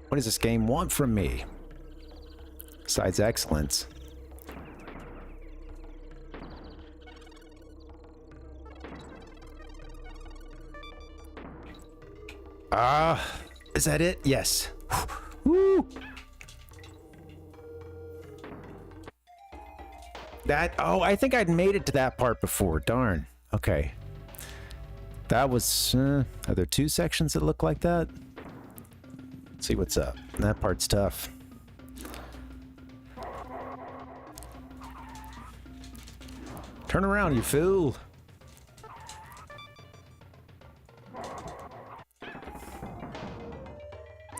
What does this game want from me? Besides excellence. Is that it? Yes. Woo! Oh, I think I'd made it to that part before. Darn. Okay. That was, are there 2 sections that look like that? Let's see what's up. That part's tough. Turn around, you fool.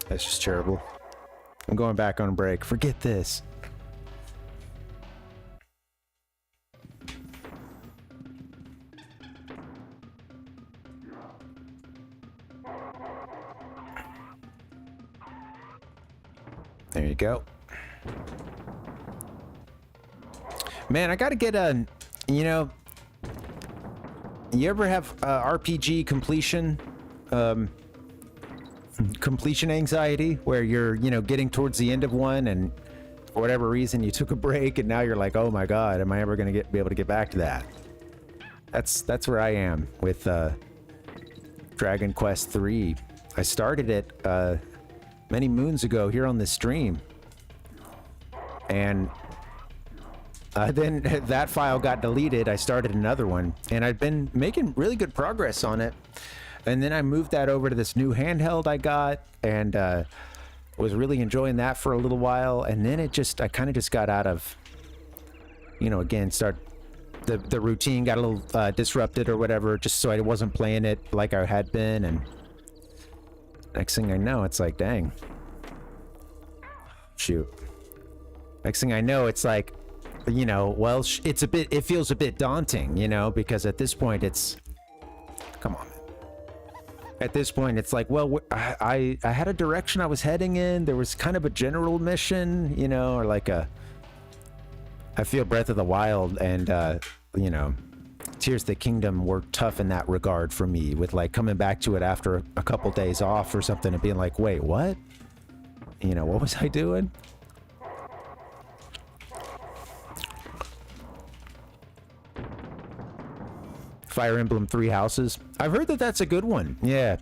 That's just terrible. I'm going back on break. Forget this. There you go. Man, I gotta get a, you know, you ever have RPG completion anxiety where you're, you know, getting towards the end of one and for whatever reason you took a break and now you're like, oh my god, am I ever gonna be able to get back to that? That's where I am with Dragon Quest III. I started it many moons ago here on this stream, and then that file got deleted. I started another one and I'd been making really good progress on it, and then I moved that over to this new handheld I got and was really enjoying that for a little while, and then I kind of just got out of, you know, again, the routine got a little disrupted or whatever, just so I wasn't playing it like I had been, and next thing I know, it's like, dang. Shoot. Next thing I know, it's like, you know, well, it feels a bit daunting, you know, because at this point come on, man. At this point, it's like, well, I had a direction I was heading in. There was kind of a general mission, you know, or like I feel Breath of the Wild and, you know, Tears of the Kingdom worked tough in that regard for me, with like coming back to it after a couple days off or something and being like, wait, what? You know, what was I doing? Fire Emblem Three Houses. I've heard that that's a good one. Yeah.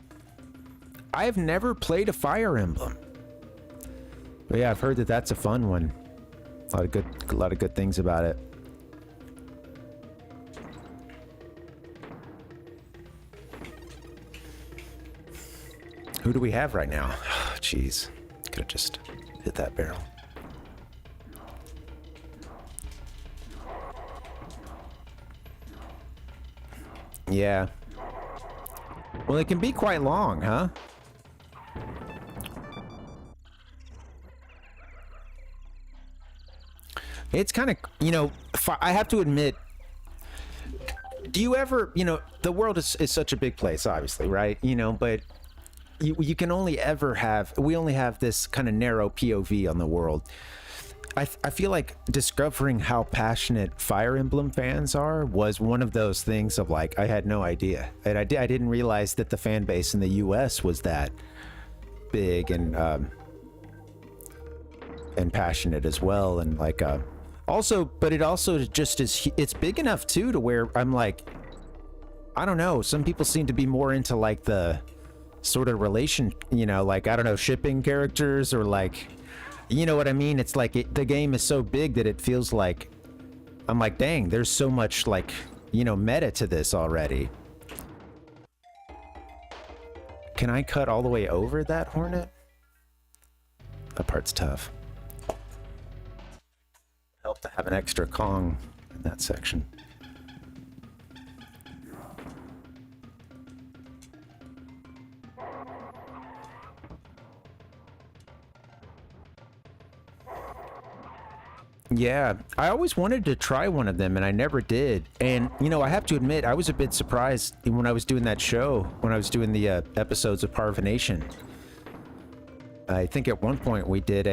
I've never played a Fire Emblem. But yeah, I've heard that that's a fun one. A lot of good things about it. Who do we have right now? Jeez. Could have just hit that barrel. Yeah. Well, it can be quite long, huh? It's kind of, you know, I have to admit, do you ever, you know, the world is such a big place, obviously, right? You know, but you can only ever have, we only have this kind of narrow POV on the world. I feel like discovering how passionate Fire Emblem fans are was one of those things of like, I had no idea. And I didn't realize that the fan base in the US was that big and passionate as well. And like, also, but it also just is, it's big enough too to where I'm like, I don't know, some people seem to be more into like the sort of relation, you know, like, I don't know, shipping characters or like, you know what I mean? It's like the game is so big that it feels like, I'm like, dang, there's so much like, you know, meta to this already. Can I cut all the way over that Hornet? That part's tough. Help to have an extra Kong in that section. Yeah, I always wanted to try one of them and I never did. And, you know, I have to admit, I was a bit surprised when I was doing that show, when I was doing the episodes of Parvination. I think at one point we did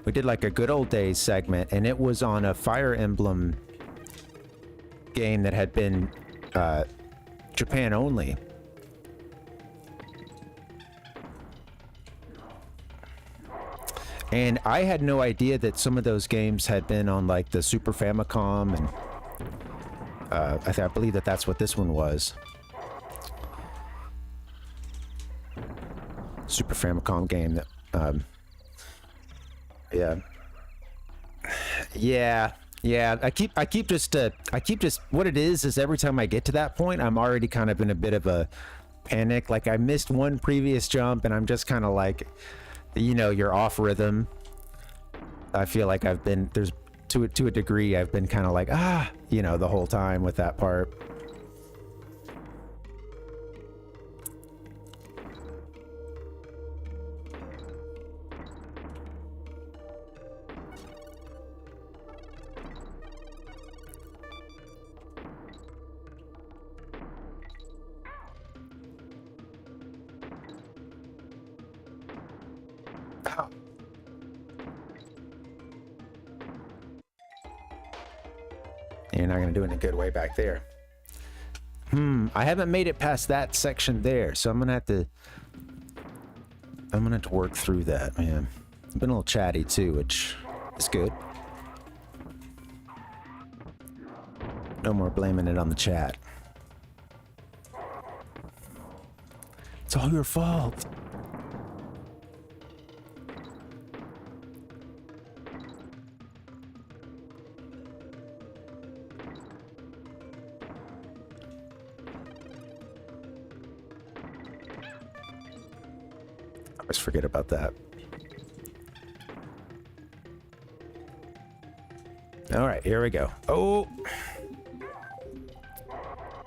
like a good old days segment, and it was on a Fire Emblem game that had been Japan only. And I had no idea that some of those games had been on like the Super Famicom, and I believe that that's what this one was. Super Famicom game that, yeah. I keep just what it is every time I get to that point, I'm already kind of in a bit of a panic. Like I missed one previous jump, and I'm just kind of like, you know, you're off rhythm. I feel like I've been, there's to a degree, I've been kind of like, you know, the whole time with that part. You're not gonna do it in a good way back there. I haven't made it past that section there, so I'm gonna have to work through that, man. I've been a little chatty too, which is good. No more blaming it on the chat. It's all your fault. Forget about that. All right, here we go. Oh,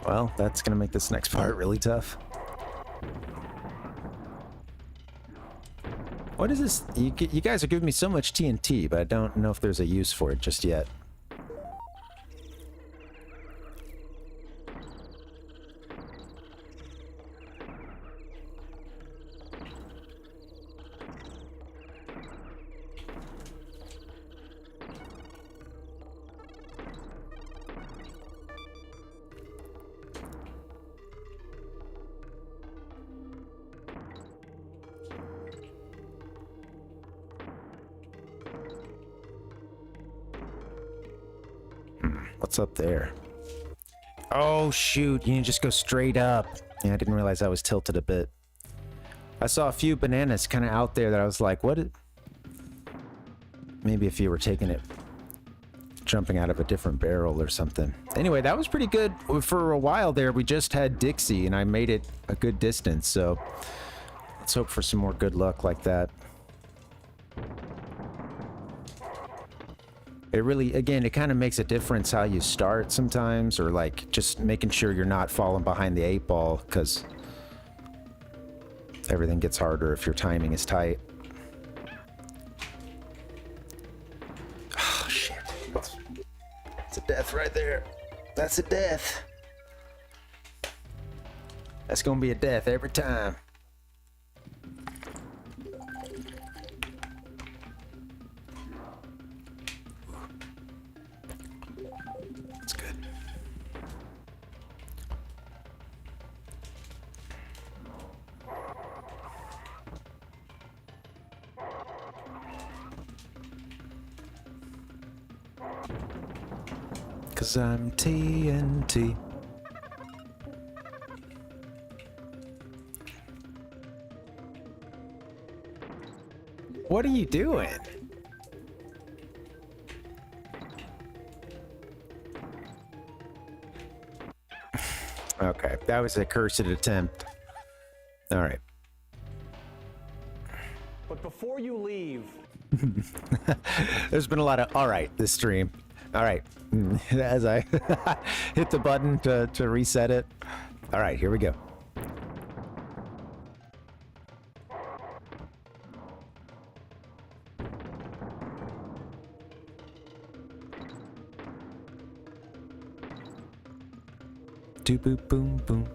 well, that's gonna make this next part really tough. What is this? You guys are giving me so much TNT, but I don't know if there's a use for it just yet. What's up there? Oh, shoot. You can just go straight up. Yeah, I didn't realize I was tilted a bit. I saw a few bananas kind of out there that I was like, what? Maybe if you were taking it, jumping out of a different barrel or something. Anyway, that was pretty good. For a while there, we just had Dixie, and I made it a good distance. So let's hope for some more good luck like that. It really, again, it kind of makes a difference how you start sometimes, or like just making sure you're not falling behind the 8-ball, because everything gets harder if your timing is tight. Oh, shit. That's a death right there. That's a death. That's gonna be a death every time. That's good. Cause I'm TNT. What are you doing? Okay, that was a cursed attempt. All right. But before you leave, There's been a lot of all right this stream. All right, as I hit the button to reset it. All right, here we go. Do boom boom boom.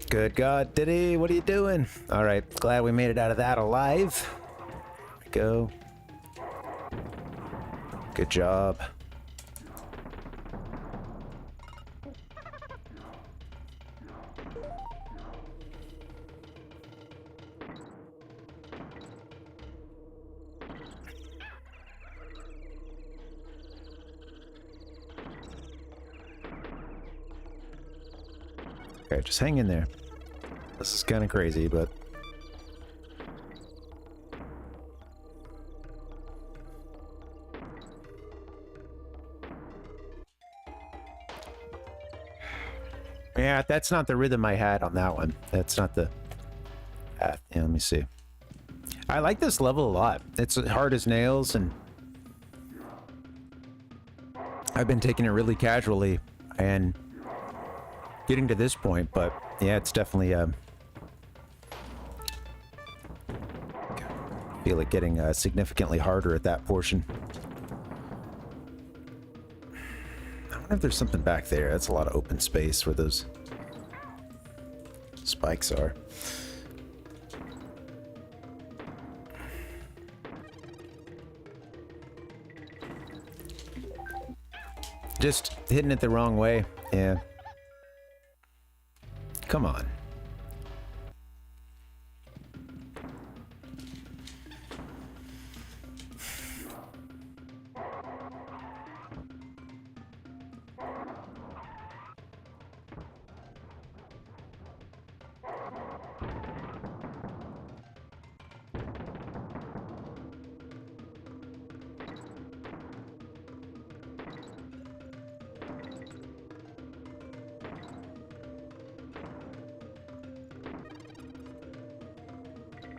Good God, Diddy, what are you doing? All right, glad we made it out of that alive. There we go. Good job. Okay, just hang in there. This is kind of crazy, but... yeah, that's not the rhythm I had on that one. That's not the... yeah, let me see. I like this level a lot. It's hard as nails, and... I've been taking it really casually, and... getting to this point, but yeah, it's definitely feel it getting significantly harder at that portion. I wonder if there's something back there. That's a lot of open space where those spikes are. Just hitting it the wrong way. Yeah. Come on.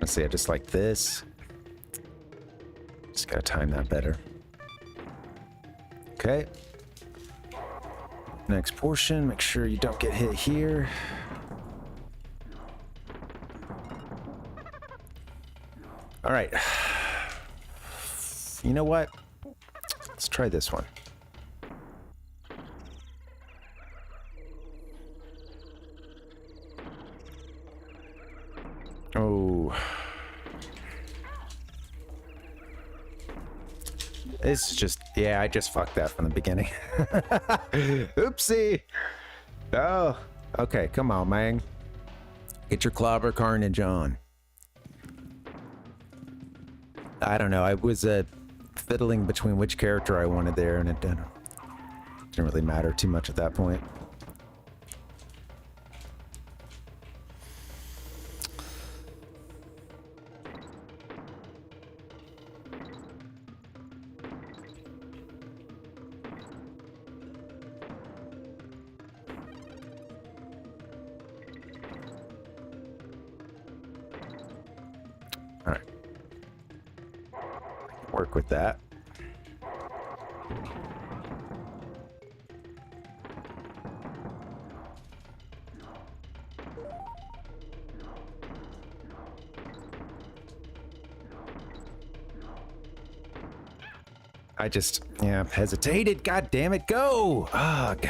Let's see, I just like this. Just gotta time that better. Okay. Next portion, make sure you don't get hit here. All right. You know what? Let's try this one. Oh. It's just, yeah, I just fucked that from the beginning. Oopsie. Oh, okay, come on, man. Get your clobber carnage on. I don't know. I was fiddling between which character I wanted there, and it didn't really matter too much at that point. All right. Work with that. I just, hesitated. God damn it, go! Ugh.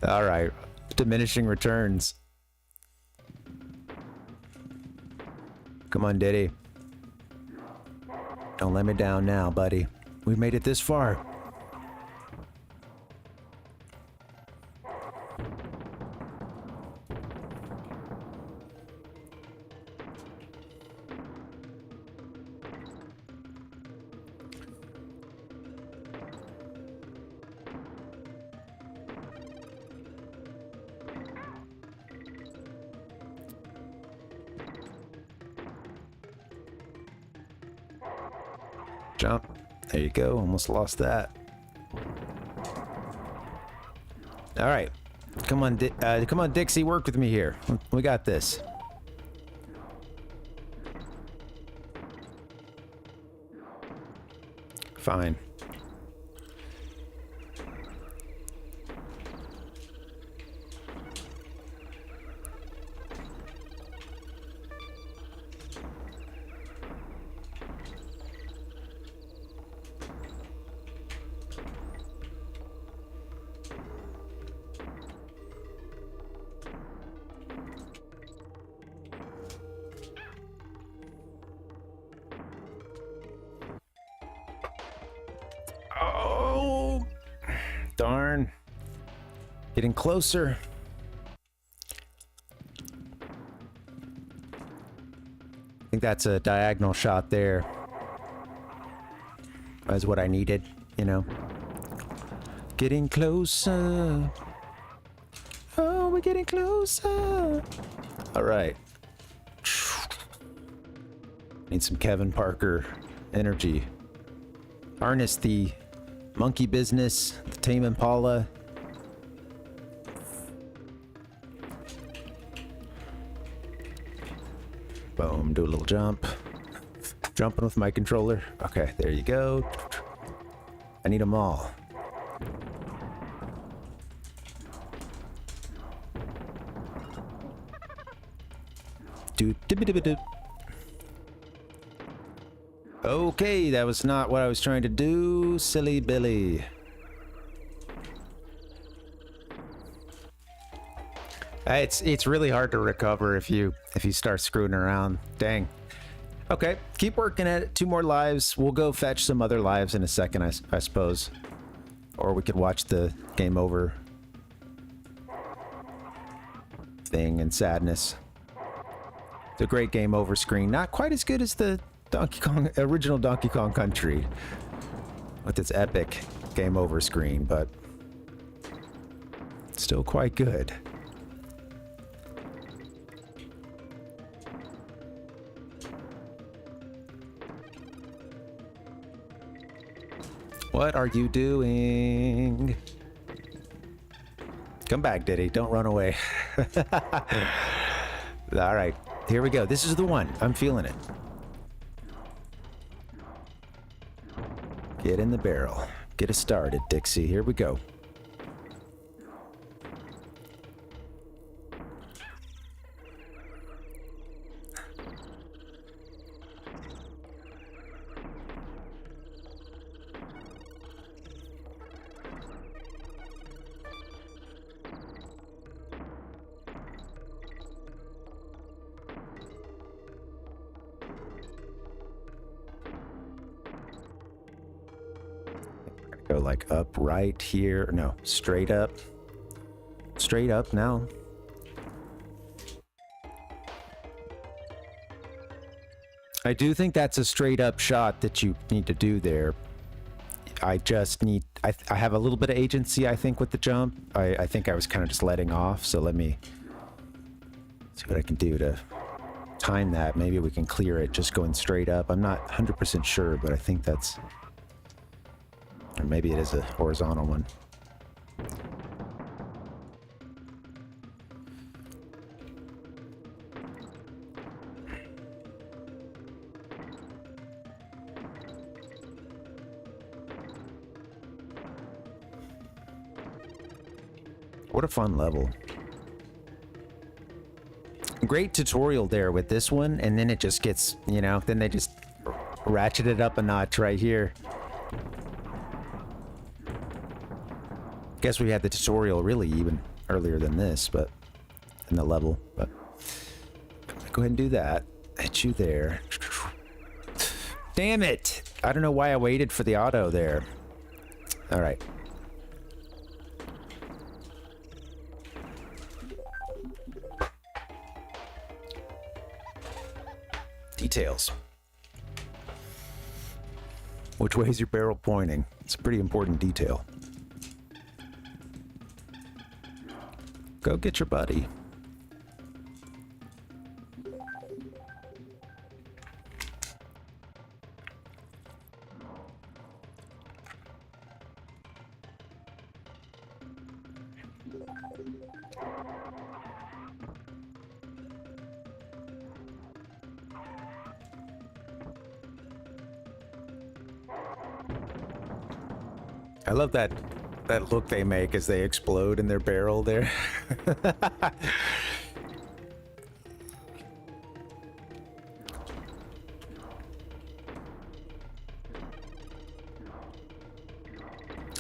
All right, diminishing returns. Come on, Diddy. Don't let me down now, buddy. We've made it this far. Jump. There you go. Almost lost that. All right. Come on, come on, Dixie. Work with me here. We got this. Fine. Oh, darn. Getting closer. I think that's a diagonal shot there. That's what I needed, you know. Getting closer. Oh, we're getting closer. All right. Need some Kevin Parker energy. Harness the monkey business, the Tame Impala. Boom, do a little jump. Jumping with my controller. Okay, there you go. I need them all. Do. Okay, that was not what I was trying to do, silly Billy. It's really hard to recover if you start screwing around. Dang. Okay, keep working at it. 2 more lives. We'll go fetch some other lives in a second, I suppose. Or we could watch the game over thing in sadness. It's a great game over screen. Not quite as good as the original Donkey Kong Country with its epic game over screen, but still quite good. What are you doing? Come back, Diddy. Don't run away. All right, here we go. This is the one. I'm feeling it. Get in the barrel. Get us started, Dixie. Here we go. Go like up right here. No, straight up. Straight up now. I do think that's a straight up shot that you need to do there. I just need, I have a little bit of agency, I think, with the jump. I think I was kind of just letting off, so let me see what I can do to time that. Maybe we can clear it just going straight up. I'm not 100% sure, but I think that's, or maybe it is a horizontal one. What a fun level. Great tutorial there with this one, and then it just gets, you know, then they just ratchet it up a notch right here. Guess we had the tutorial really even earlier than this, but in the level, but go ahead and do that. Hit you there. Damn it! I don't know why I waited for the auto there. All right. Details. Which way is your barrel pointing? It's a pretty important detail. Go get your buddy. I love that look they make as they explode in their barrel there. I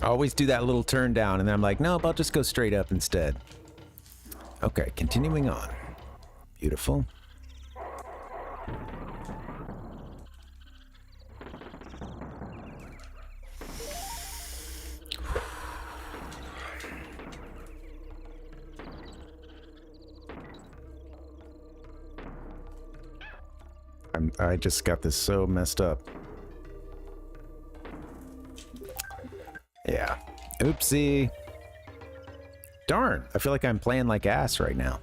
always do that little turn down, and then I'm like, nope, I'll just go straight up instead. Okay, continuing on. Beautiful. I just got this so messed up. Yeah. Oopsie. Darn. I feel like I'm playing like ass right now.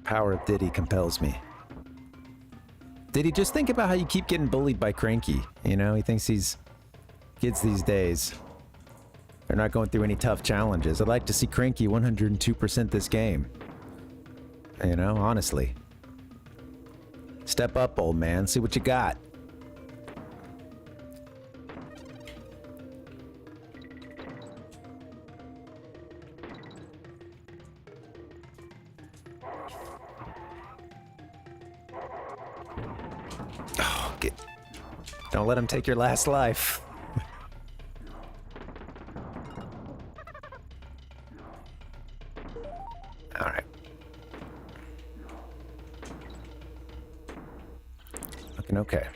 Power of Diddy compels me. Diddy, just think about how you keep getting bullied by Cranky. You know, he thinks he's kids these days. They're not going through any tough challenges. I'd like to see Cranky 102% this game. You know, honestly. Step up, old man. See what you got. Oh, don't let him take your last life. Okay.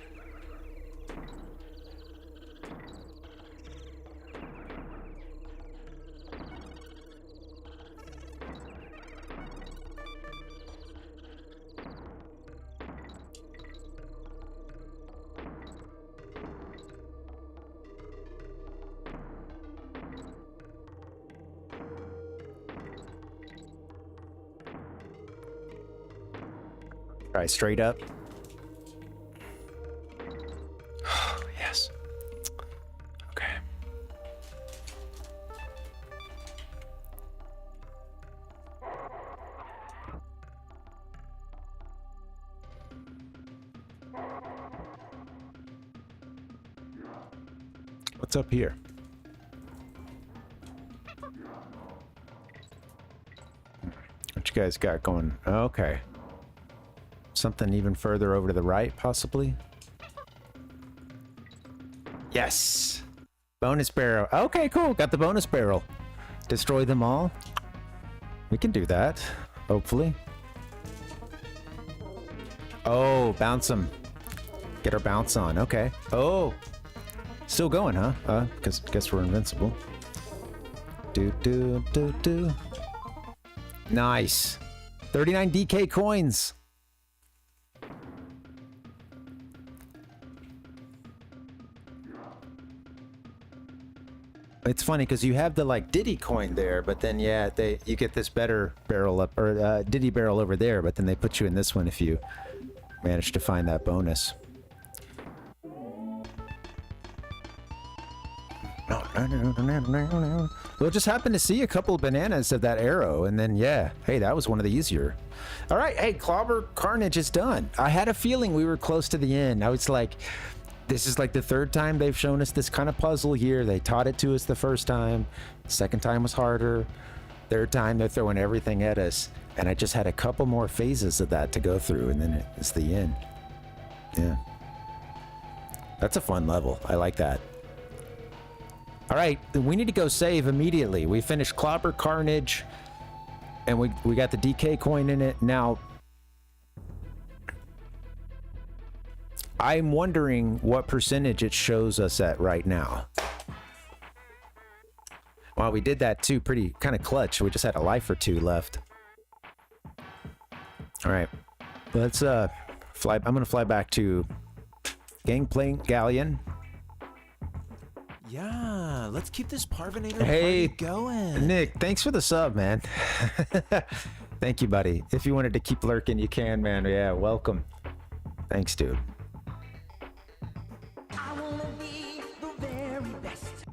Try straight up. What's up here? What you guys got going? Okay. Something even further over to the right, possibly? Yes! Bonus barrel. Okay, cool. Got the bonus barrel. Destroy them all. We can do that, hopefully. Oh, bounce them. Get our bounce on. Okay. Oh! Still going, huh? Guess we're invincible. Do. Nice. 39 DK coins. It's funny because you have the like Diddy coin there, but then yeah, you get this better barrel up or Diddy barrel over there, but then they put you in this one if you manage to find that bonus. We'll just happen to see a couple of bananas of that arrow, and then yeah, hey, that was one of the easier. All right, hey, Clobber Carnage is done. I had a feeling we were close to the end. I was like, this is like the third time they've shown us this kind of puzzle here. They taught it to us the first time. Second time was harder. Third time they're throwing everything at us. And I just had a couple more phases of that to go through, and then it's the end. Yeah. That's a fun level. I like that. All right, we need to go save immediately. We finished Clobber Carnage, and we got the DK coin in it. Now, I'm wondering what percentage it shows us at right now. Well, we did that too, pretty kind of clutch. We just had a life or two left. All right, let's fly. I'm gonna fly back to Gangplank Galleon. Yeah, let's keep this Parvinator Hey, party going. Nick, thanks for the sub, man. Thank you, buddy. If you wanted to keep lurking, you can, man. Yeah, welcome. Thanks, dude. I wanna be the very best.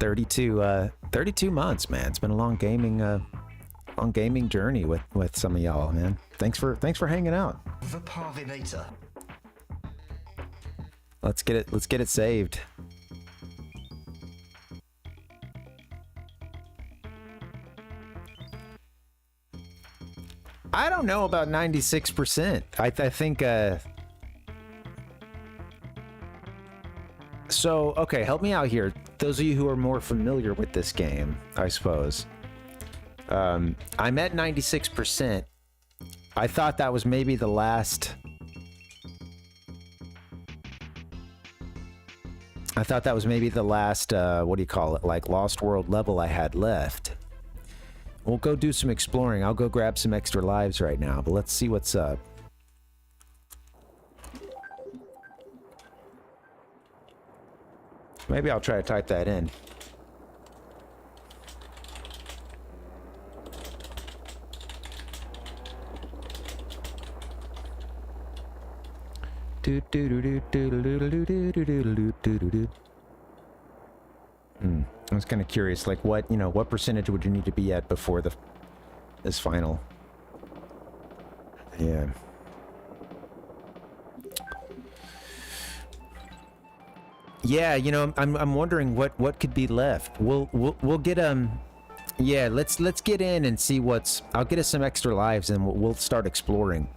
32 months, man. It's been a long gaming journey with some of y'all, man. Thanks for hanging out. The Parvinator. Let's get it saved. I don't know about 96%. I think so okay, help me out here. Those of you who are more familiar with this game, I suppose. I'm at 96%. I thought that was maybe the last. What do you call it? Like Lost World level I had left. We'll go do some exploring. I'll go grab some extra lives right now, but let's see what's up. Maybe I'll try to type that in. I was kind of curious, like what percentage would you need to be at before this final? Yeah. Yeah, I'm wondering what could be left. We'll get yeah, let's get in and see I'll get us some extra lives and we'll start exploring.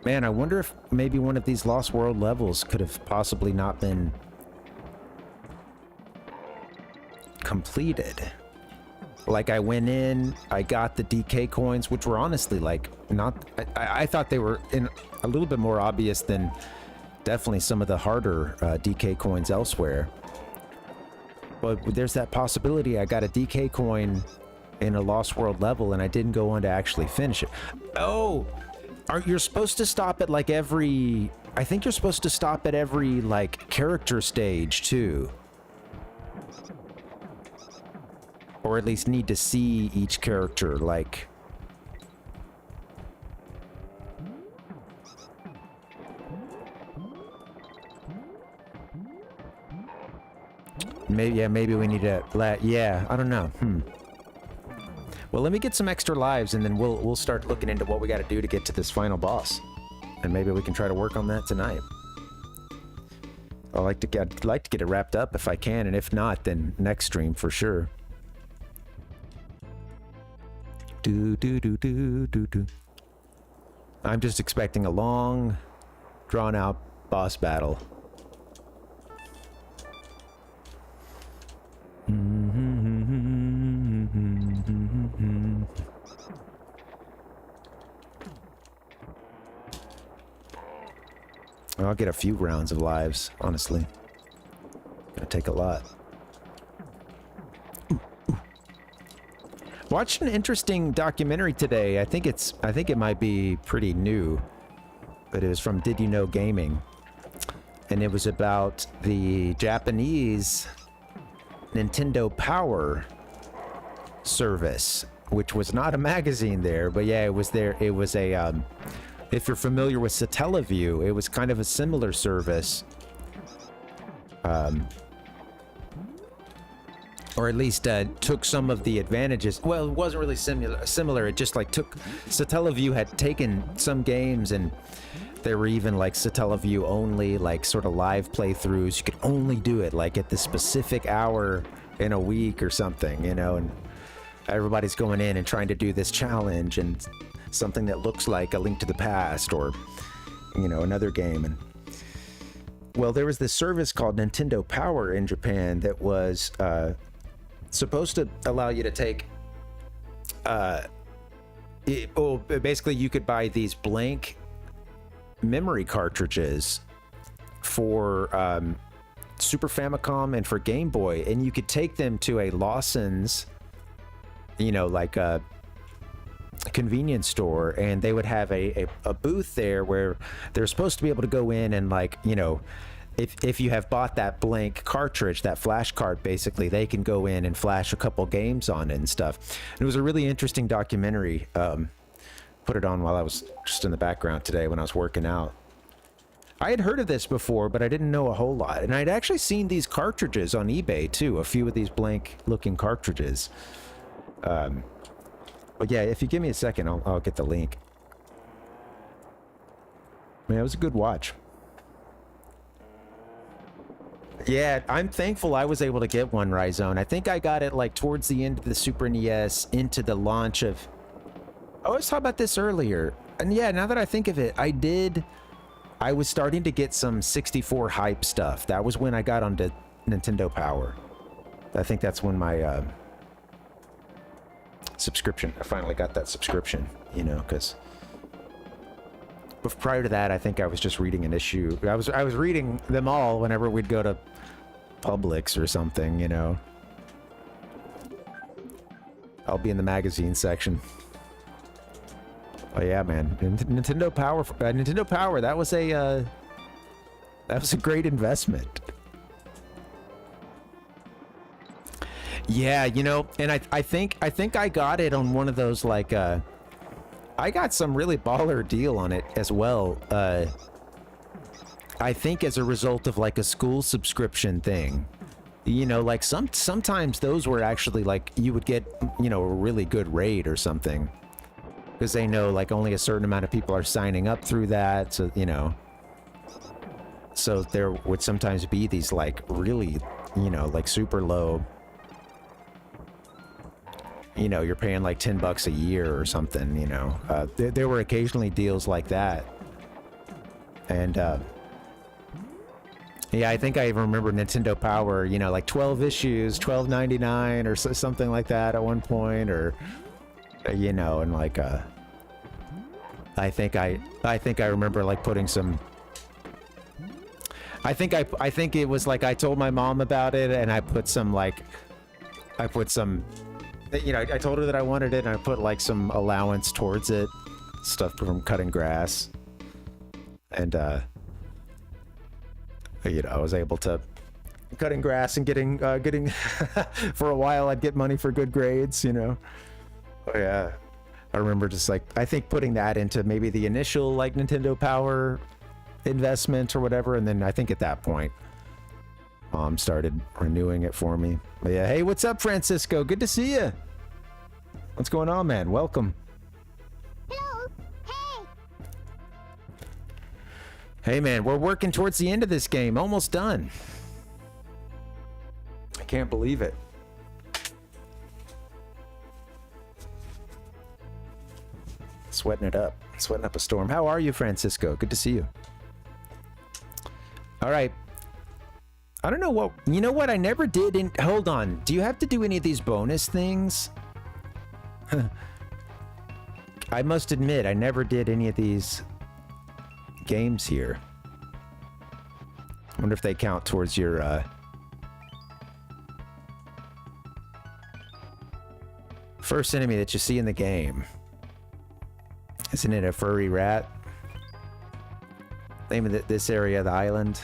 Man, I wonder if maybe one of these Lost World levels could have possibly not been completed. Like I went in, I got the DK coins, which were honestly like not. I thought they were in a little bit more obvious than definitely some of the harder DK coins elsewhere. But there's that possibility I got a DK coin in a Lost World level and I didn't go on to actually finish it. Oh, you're supposed to stop at like every. I think you're supposed to stop at every like character stage too. Or at least need to see each character, like... Maybe we need to... Yeah, I don't know. Well, let me get some extra lives, and then we'll start looking into what we got to do to get to this final boss. And maybe we can try to work on that tonight. I'd like to get it wrapped up if I can, and if not, then next stream for sure. I'm just expecting a long, drawn-out boss battle. I'll get a few rounds of lives, honestly. Gonna take a lot. Watched an interesting documentary today. I think it might be pretty new, but it was from Did You Know Gaming, and it was about the Japanese Nintendo Power service, which was not a magazine there, but yeah, it was there. It was a if you're familiar with Satellaview, it was kind of a similar service, or at least took some of the advantages. Well, it wasn't really similar. It just like took, Satellaview had taken some games, and there were even like Satellaview only, like sort of live playthroughs. You could only do it like at the specific hour in a week or something, you know, and everybody's going in and trying to do this challenge and something that looks like A Link to the Past or, you know, another game. And well, there was this service called Nintendo Power in Japan that was supposed to allow you to take basically you could buy these blank memory cartridges for Super Famicom and for Game Boy, and you could take them to a Lawson's, you know, like a convenience store, and they would have a booth there where they're supposed to be able to go in and, like, you know, if you have bought that blank cartridge, that flash card, basically, they can go in and flash a couple games on it and stuff. And it was a really interesting documentary. Put it on while I was just in the background today when I was working out. I had heard of this before, but I didn't know a whole lot. And I'd actually seen these cartridges on eBay too, a few of these blank looking cartridges. But yeah, if you give me a second, I'll get the link. Man, it was a good watch. Yeah, I'm thankful I was able to get one, Ryzone. I think I got it like towards the end of the Super NES, into the launch of... Oh, I was talking about this earlier. And yeah, now that I think of it, I was starting to get some 64 hype stuff. That was when I got onto Nintendo Power. I think that's when my subscription, I finally got that subscription, you know, because prior to that, I think I was just reading an issue. I was reading them all whenever we'd go to Publix or something, you know. I'll be in the magazine section. Oh yeah, man, Nintendo Power, that was a great investment. Yeah, you know, and I think I got it on one of those, like, I got some really baller deal on it as well. I think as a result of like a school subscription thing, you know, like sometimes those were actually like, you would get, you know, a really good rate or something, because they know like only a certain amount of people are signing up through that. So, you know, so there would sometimes be these like really, you know, like super low, you know, you're paying like $10 a year or something, you know. There were occasionally deals like that. And yeah, I think I even remember Nintendo Power, you know, like 12 issues, $12.99 or something like that at one point, or, you know, and like I think I remember like putting some, I think it was like I told my mom about it, and I put some, you know, I told her that I wanted it, and I put like some allowance towards it, stuff from cutting grass, and you know, I was able to cutting grass and getting for a while I'd get money for good grades, you know. Oh yeah, I remember just like, I think putting that into maybe the initial like Nintendo Power investment or whatever, and then I think at that point Mom started renewing it for me. But yeah, hey, what's up, Francisco? Good to see you. What's going on, man? Welcome. Hello. Hey. Hey, man, we're working towards the end of this game. Almost done. I can't believe it. Sweating it up. Sweating up a storm. How are you, Francisco? Good to see you. All right. I don't know what... You know what? I never did... Hold on. Do you have to do any of these bonus things? I must admit, I never did any of these games here. I wonder if they count towards your First enemy that you see in the game. Isn't it a furry rat? Name of this area, the island.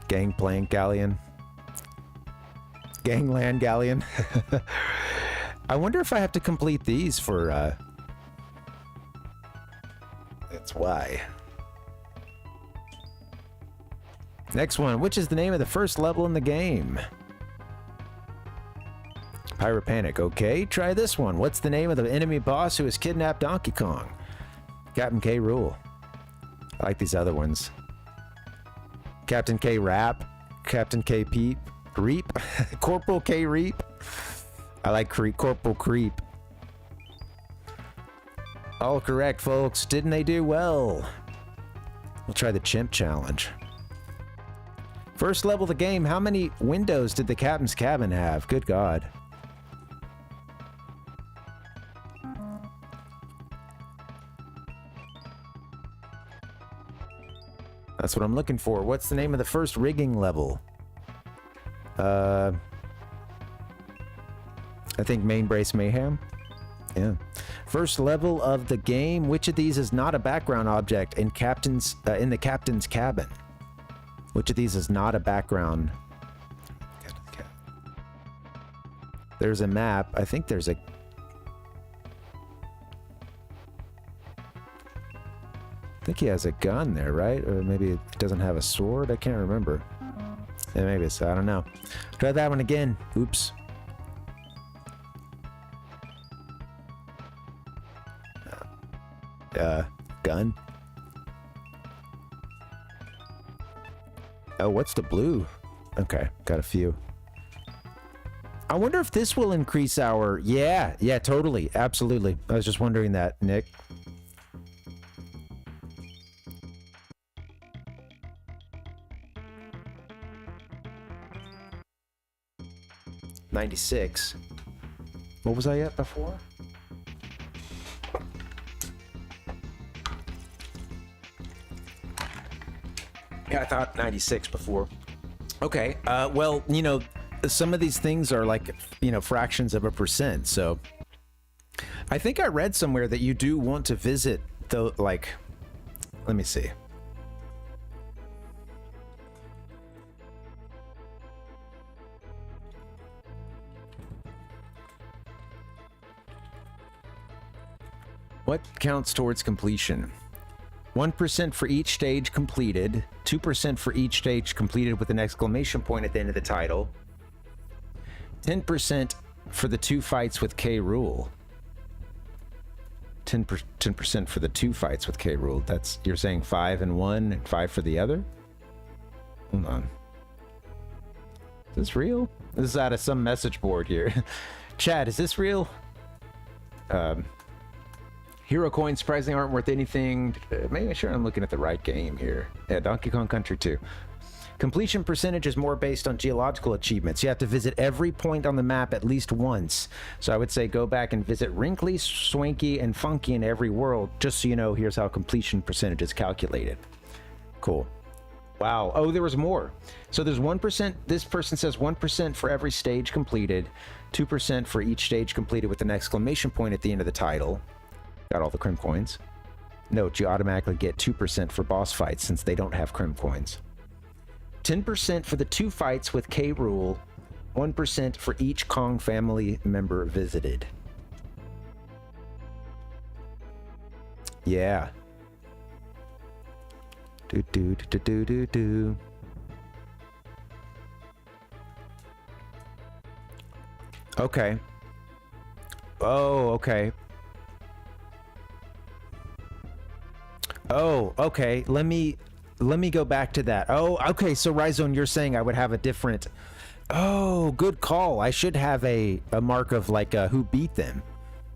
Gangplank Galleon. Gangland Galleon. I wonder if I have to complete these for, That's why. Next one, which is the name of the first level in the game? Pirate Panic. Okay, try this one. What's the name of the enemy boss who has kidnapped Donkey Kong? Captain K. Rool. I like these other ones. Captain K. Rap. Captain K. Peep. Reap. Corporal K. Reap. I like Corporal Creep. All correct, folks. Didn't they do well? We'll try the chimp challenge. First level of the game, how many windows did the captain's cabin have? Good God. That's what I'm looking for. What's the name of the first rigging level? I think Main Brace Mayhem. Yeah. First level of the game. Which of these is not a background object in the captain's cabin? Which of these is not a background? There's a map. I think there's a... I think he has a gun there, right? Or maybe it doesn't have a sword? I can't remember. Yeah, maybe it's... I don't know. Try that one again. Oops. Gun? Oh, what's the blue? Okay, got a few. I wonder if this will increase our... Yeah, totally. Absolutely. I was just wondering that, Nick. $96. What was I at before? Yeah, I thought 96 before. Okay, well, you know, some of these things are like, you know, fractions of a percent, so... I think I read somewhere that you do want to visit, the like... Let me see. What counts towards completion? 1% for each stage completed, 2% for each stage completed with an exclamation point at the end of the title, 10% for the 2 fights with K. Rool. 10% for the 2 fights with K. Rool. That's, you're saying 5 and 1 and 5 for the other? Hold on. Is this real? This is out of some message board here. Chad, is this real? Hero coins surprisingly aren't worth anything. Maybe sure I'm looking at the right game here. Yeah, Donkey Kong Country 2. Completion percentage is more based on geological achievements. You have to visit every point on the map at least once. So I would say go back and visit Wrinkly, Swanky, and Funky in every world. Just so you know, here's how completion percentage is calculated. Cool. Wow. Oh, there was more. So there's 1%. This person says 1% for every stage completed, 2% for each stage completed with an exclamation point at the end of the title. Got all the crim coins. Note, you automatically get 2% for boss fights since they don't have crim coins. 10% for the 2 fights with K. Rool. 1% for each Kong family member visited. Yeah. Do. Okay. Oh, okay. Oh, okay. Let me go back to that. Oh, okay. So Rhizone, you're saying I would have a different... Oh, good call. I should have a mark of like who beat them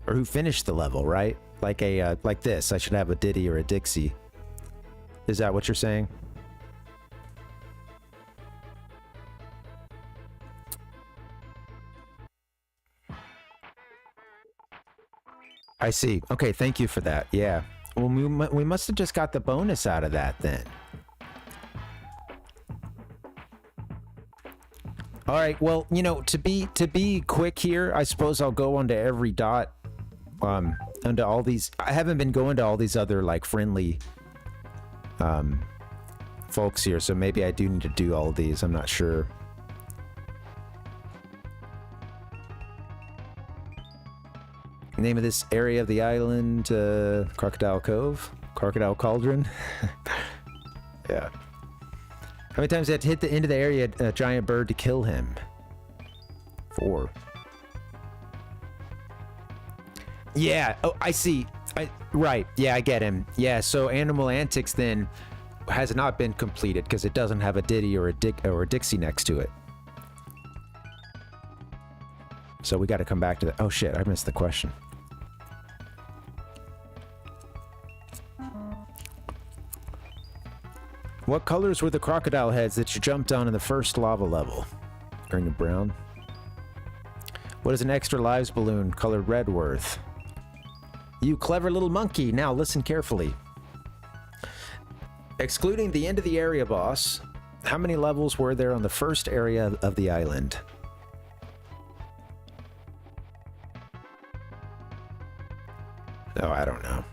or who finished the level, right? Like a like this. I should have a Diddy or a Dixie. Is that what you're saying? I see. Okay, thank you for that. Yeah. Well, we must have just got the bonus out of that then. All right. Well, you know, to be quick here, I suppose I'll go onto every dot. Onto all these. I haven't been going to all these other like friendly folks here, so maybe I do need to do all of these. I'm not sure. Name of this area of the island, Crocodile Cove? Crocodile Cauldron? Yeah. How many times do I have to hit the end of the area, a giant bird, to kill him? 4. Yeah. Oh, I see. Right. Yeah, I get him. Yeah, so Animal Antics then has not been completed because it doesn't have a Diddy or a Dixie next to it. So we got to come back to that. Oh shit, I missed the question. What colors were the crocodile heads that you jumped on in the first lava level? Green and brown. What is an extra lives balloon colored red worth? You clever little monkey. Now listen carefully. Excluding the end of the area boss, how many levels were there on the first area of the island? Oh, I don't know.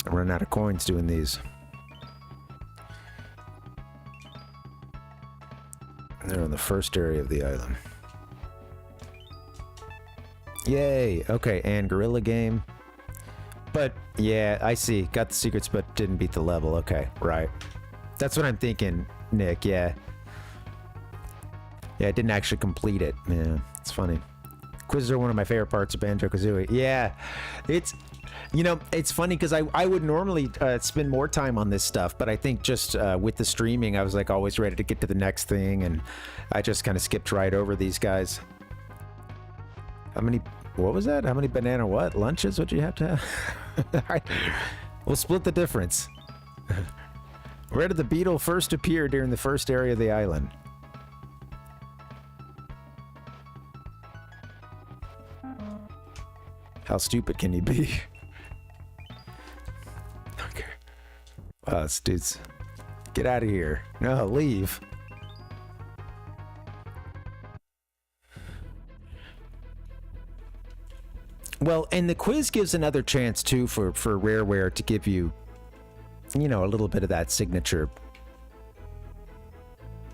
I'm running out of coins doing these. They're on the first area of the island. Yay! Okay, and Gorilla Game. But, yeah, I see. Got the secrets, but didn't beat the level. Okay, right. That's what I'm thinking, Nick, yeah. Yeah, I didn't actually complete it. Yeah, it's funny. Quizzes are one of my favorite parts of Banjo-Kazooie. Yeah, it's... You know, it's funny because I would normally spend more time on this stuff, but I think just with the streaming, I was like always ready to get to the next thing, and I just kind of skipped right over these guys. How many... What was that? How many banana what? Lunches would you have to have? Right. We'll split the difference. Where did the beetle first appear during the first area of the island? How stupid can you be? Okay. Wow, this dude's... Get out of here. No, leave. Well, and the quiz gives another chance, too, for Rareware to give you, you know, a little bit of that signature,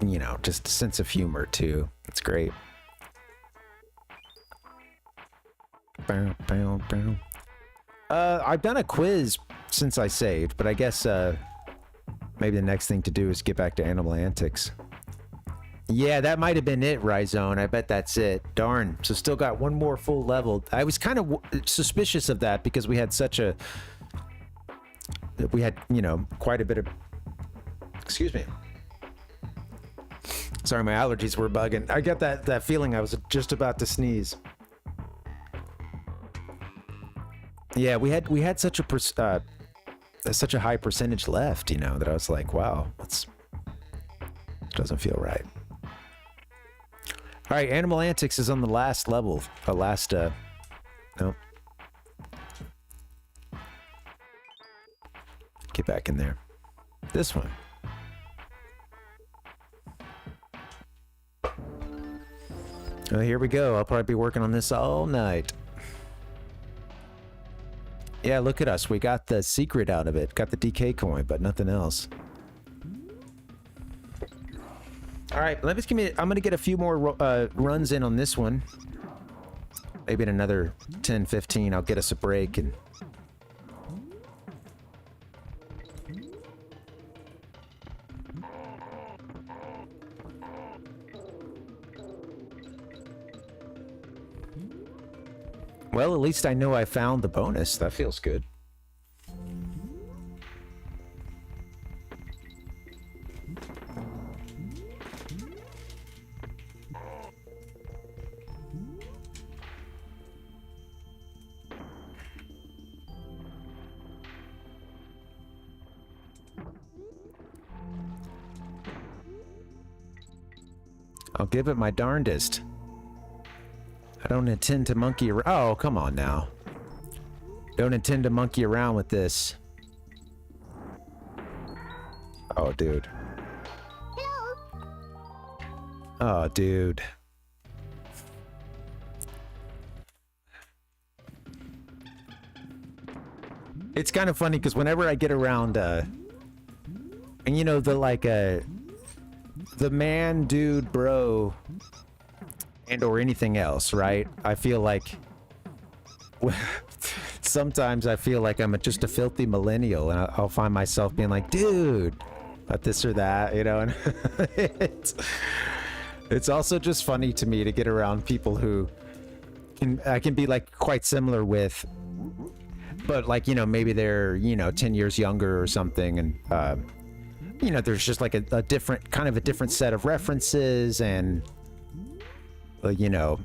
you know, just a sense of humor, too. It's great. Bow, bow, bow. I've done a quiz since I saved, but I guess maybe the next thing to do is get back to Animal Antics. Yeah, that might have been it, Rhizone. I bet that's it. Darn. So still got one more full level. I was kind of suspicious of that because we had such a... We had, you know, quite a bit of... Excuse me. Sorry, my allergies were bugging. I got that feeling I was just about to sneeze. Yeah, we had such a high percentage left, you know, that I was like, wow, it doesn't feel right. All right, Animal Antics is on the last level. No. Get back in there. This one. Oh, here we go. I'll probably be working on this all night. Yeah, look at us. We got the secret out of it. Got the DK coin, but nothing else. All right, I'm going to get a few more runs in on this one. Maybe in another 10, 15, I'll get us a break and... Well, at least I know I found the bonus. That feels good. I'll give it my darndest. I don't intend to monkey around. Oh, come on now. Don't intend to monkey around with this. Oh, dude. Oh, dude. It's kind of funny because whenever I get around, and you know, the like, the man, dude, bro, and or anything else, right? I feel like sometimes I feel like I'm just a filthy millennial, and I'll find myself being like, dude, about this or that, you know, and it's also just funny to me to get around people who I can be like quite similar with, but like, you know, maybe they're, you know, 10 years younger or something, and you know, there's just like a different kind of a different set of references, and you know,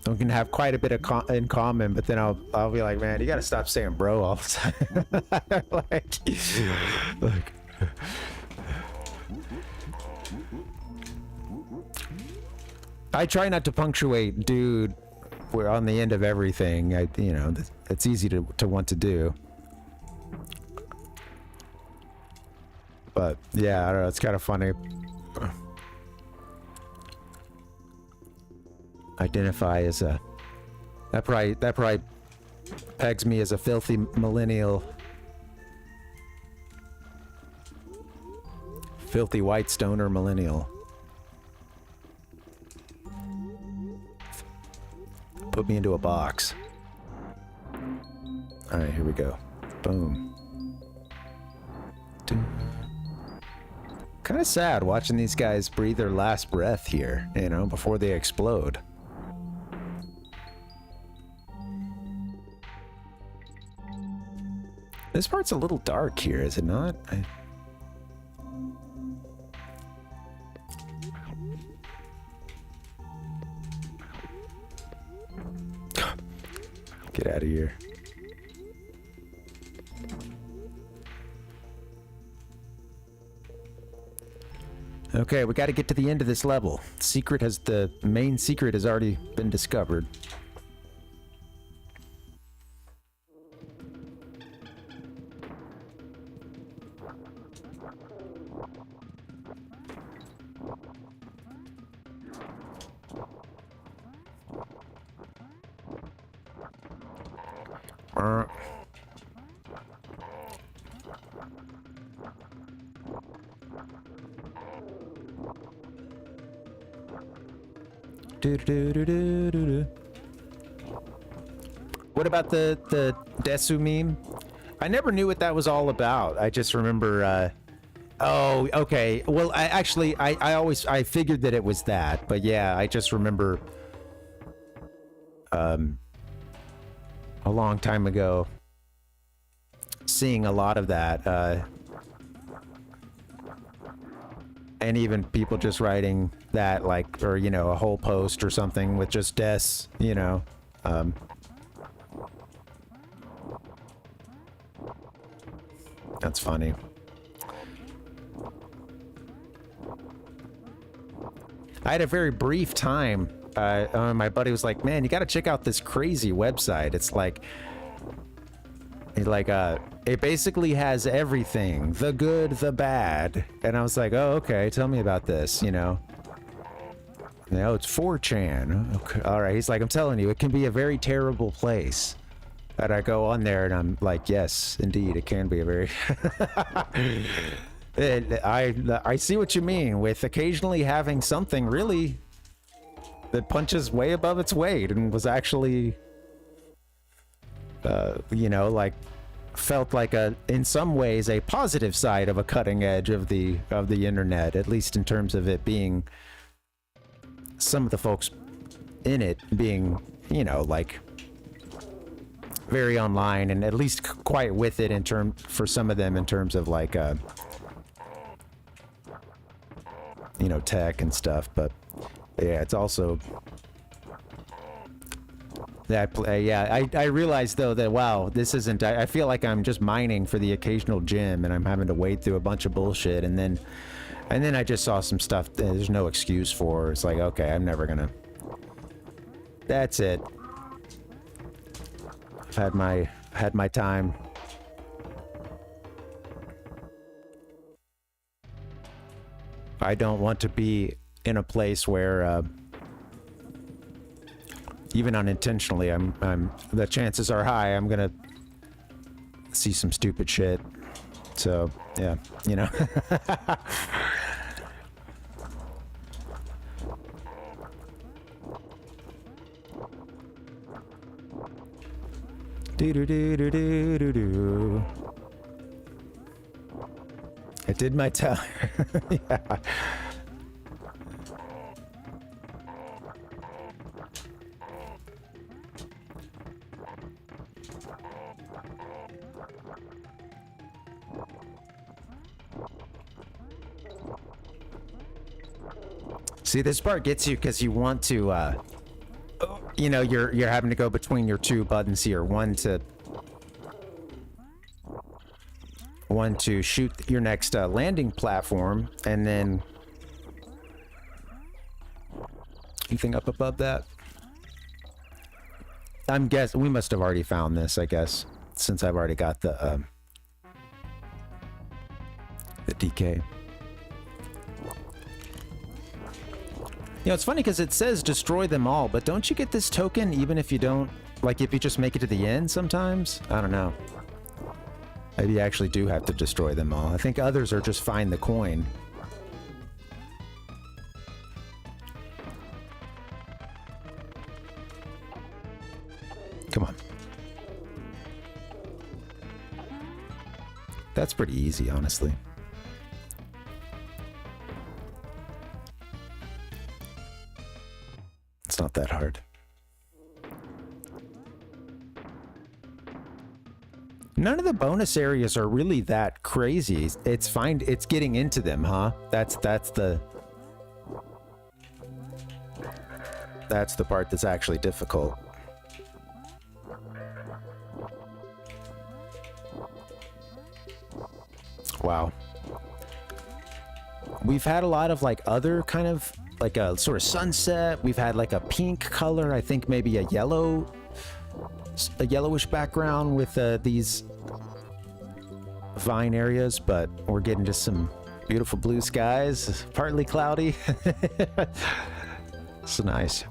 we can have quite a bit of in common, but then I'll be like, man, you gotta stop saying bro all the time. like I try not to punctuate dude we're on the end of everything. You know, it's easy to want to do. But yeah, I don't know, it's kind of funny. Identify as a... That probably pegs me as a filthy millennial. Filthy white stoner millennial. Put me into a box. Alright, here we go. Boom. Kind of sad watching these guys breathe their last breath here, you know, before they explode. This part's a little dark here, is it not? Get out of here. Okay, we got to get to the end of this level. The main secret has already been discovered. What about the Desu meme? I never knew what that was all about. I just remember, oh, okay. Well, I figured that it was that, but yeah, I just remember, a long time ago, seeing a lot of that, and even people just writing that, like, or, you know, a whole post or something with just Des, you know, that's funny. I had a very brief time, my buddy was like, man, you gotta check out this crazy website. It's like, it basically has everything, the good, the bad. And I was like, oh, okay, tell me about this, you know. You know, it's 4chan. Okay, all right, he's like, I'm telling you, it can be a very terrible place. And I go on there and I'm like, yes, indeed, it can be a very... I see what you mean with occasionally having something really that punches way above its weight and was actually... you know, like, felt like in some ways a positive side of a cutting edge of the internet, at least in terms of it being some of the folks in it being, you know, like very online and at least quite with it for some of them in terms of like you know, tech and stuff. But yeah, it's also I realized though that, wow, this isn't, I feel like I'm just mining for the occasional gym and I'm having to wade through a bunch of bullshit, and then I just saw some stuff that there's no excuse for. It's like, okay, I'm never gonna, that's it. I've had my time. I don't want to be in a place where, even unintentionally, the chances are high I'm gonna see some stupid shit. So, yeah, you know. Do-do-do-do-do-do-do. I did my time. Yeah. See, this part gets you because you want to, you know, you're having to go between your two buttons here. One to shoot your next landing platform, and then anything up above that. I'm guessing we must have already found this, I guess, since I've already got the DK. You know, it's funny because it says destroy them all, but don't you get this token even if you don't, like if you just make it to the end sometimes? I don't know. Maybe you actually do have to destroy them all. I think others are just find the coin. Come on. That's pretty easy, honestly. It's not that hard. None of the bonus areas are really that crazy. It's getting into them, huh? That's the part that's actually difficult. Wow. We've had a lot of like other kind of like a sort of sunset. We've had like a pink color. I think maybe a yellowish background with these vine areas, but we're getting just some beautiful blue skies, partly cloudy. It's nice.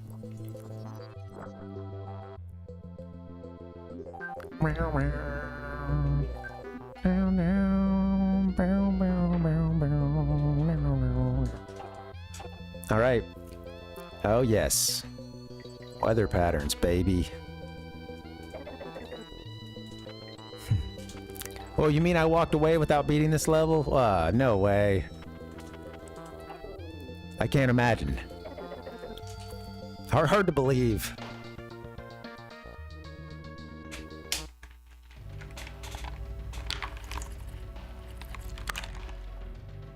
All right. Oh, yes. Weather patterns, baby. Oh, you mean I walked away without beating this level? No way. I can't imagine. Hard to believe.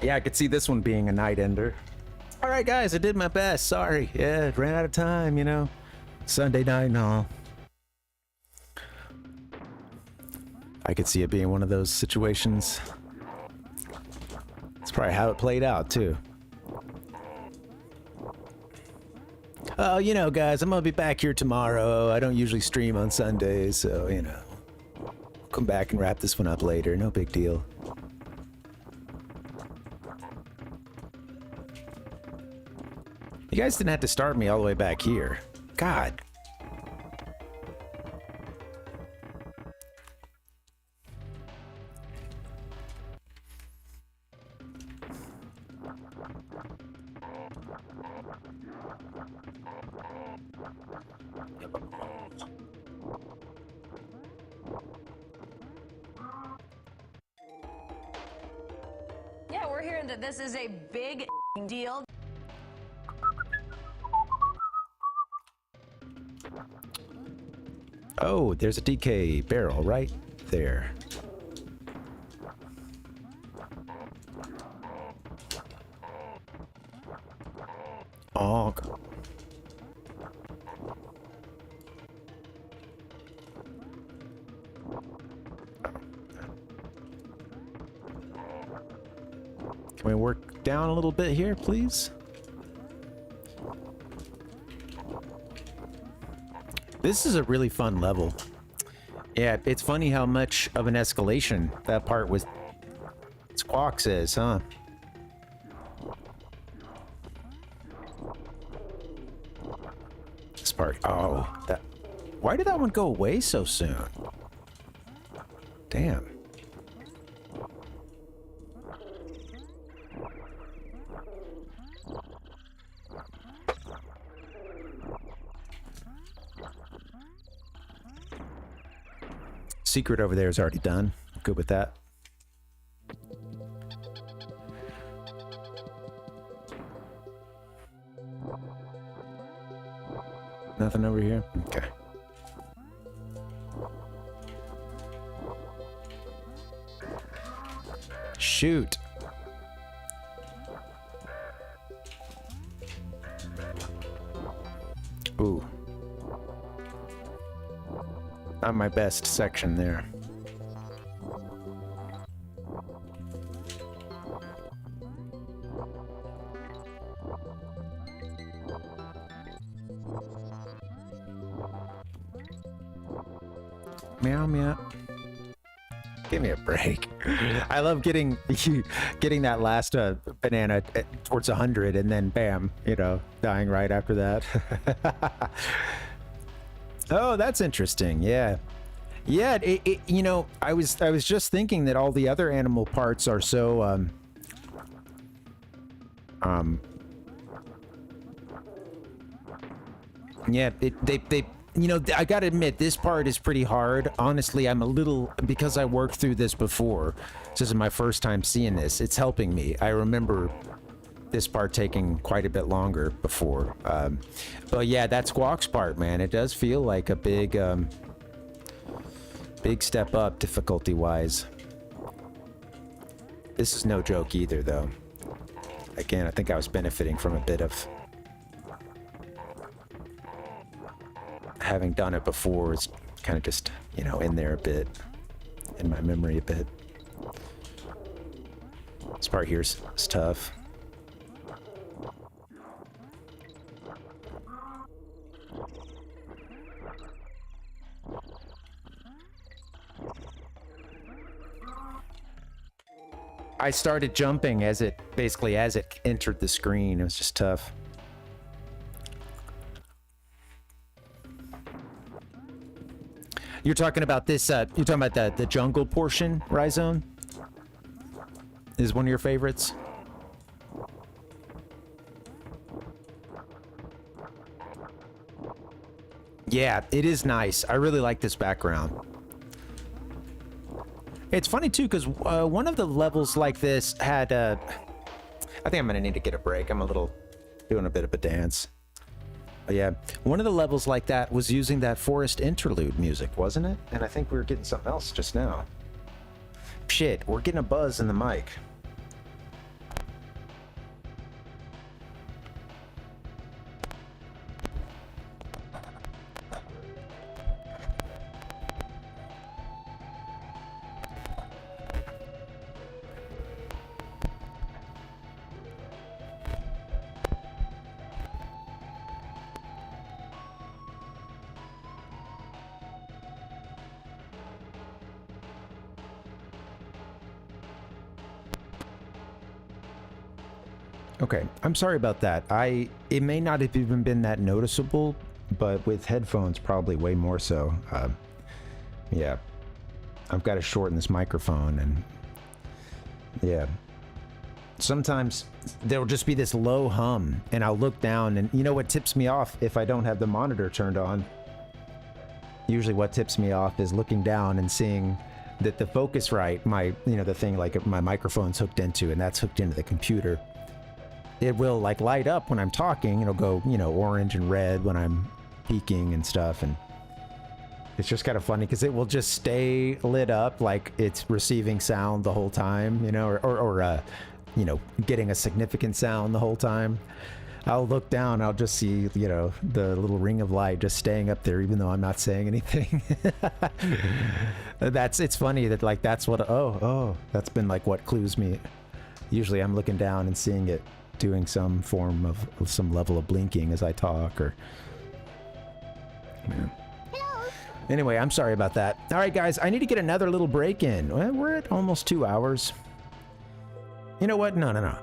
Yeah, I could see this one being a night ender. All right, guys, I did my best. Sorry. Yeah, ran out of time, you know. Sunday night and all. I could see it being one of those situations. It's probably how it played out, too. Oh, you know, guys, I'm gonna be back here tomorrow. I don't usually stream on Sundays, so, you know. Come back and wrap this one up later. No big deal. You guys didn't have to start me all the way back here. God. Yeah, we're hearing that this is a big deal. Oh, there's a DK barrel right there. Oh. Can we work down a little bit here, please? This is a really fun level. Yeah, it's funny how much of an escalation that part was. Squawk says, huh? part. Oh, that. Why did that one go away so soon? Damn. Secret over there is already done. Good with that. Nothing over here? Okay. Shoot. Ooh. Not my best section there. Meow meow. Give me a break. I love getting that last banana towards 100 and then bam, you know, dying right after that. Oh, that's interesting. Yeah. Yeah, you know, I was just thinking that all the other animal parts are so yeah, they you know, I gotta admit, this part is pretty hard. Honestly, I'm a little, because I worked through this before, this is my first time seeing this, it's helping me. I remember this part taking quite a bit longer before. But yeah, that Squawks part, man, it does feel like a big, big step up difficulty-wise. This is no joke either, though. Again, I think I was benefiting from a bit of having done it before. It's kind of just, you know, in there a bit, in my memory a bit. This part here is tough. I started jumping as it entered the screen. It was just tough. You're talking about this, you're talking about the jungle portion, Rhizome? Is one of your favorites? Yeah, it is nice. I really like this background. It's funny too, because one of the levels like this had, I think I'm gonna need to get a break. I'm doing a bit of a dance. But yeah, one of the levels like that was using that forest interlude music, wasn't it? And I think we were getting something else just now. Shit, we're getting a buzz in the mic. Okay, I'm sorry about that. It may not have even been that noticeable, but with headphones, probably way more so. Yeah, I've got to shorten this microphone, and yeah. Sometimes there'll just be this low hum, and I'll look down, and you know what tips me off if I don't have the monitor turned on? Usually what tips me off is looking down and seeing that the Focusrite, the thing like my microphone's hooked into, and that's hooked into the computer. It will like light up when I'm talking. It'll go, orange and red when I'm speaking and stuff. And it's just kind of funny because it will just stay lit up like it's receiving sound the whole time, or getting a significant sound the whole time. I'll look down, I'll just see, the little ring of light just staying up there, even though I'm not saying anything. It's funny that like, that's what, that's been like what clues me. Usually I'm looking down and seeing it doing some form of some level of blinking as I talk, or anyway, I'm sorry about that. All right, guys, I need to get another little break in. Well, we're at almost 2 hours. You know what? No.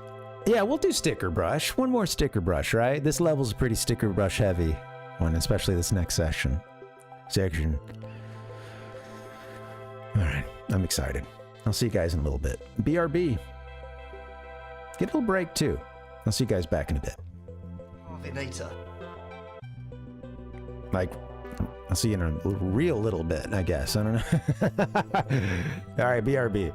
Yeah, we'll do sticker brush. One more sticker brush, right? This level's pretty sticker brush heavy. one, especially this next section. All right, I'm excited. I'll see you guys in a little bit. BRB. Get a little break too. I'll see you guys back in a bit. Parvinator. Like, I'll see you in a real little bit, I guess. I don't know. All right, BRB.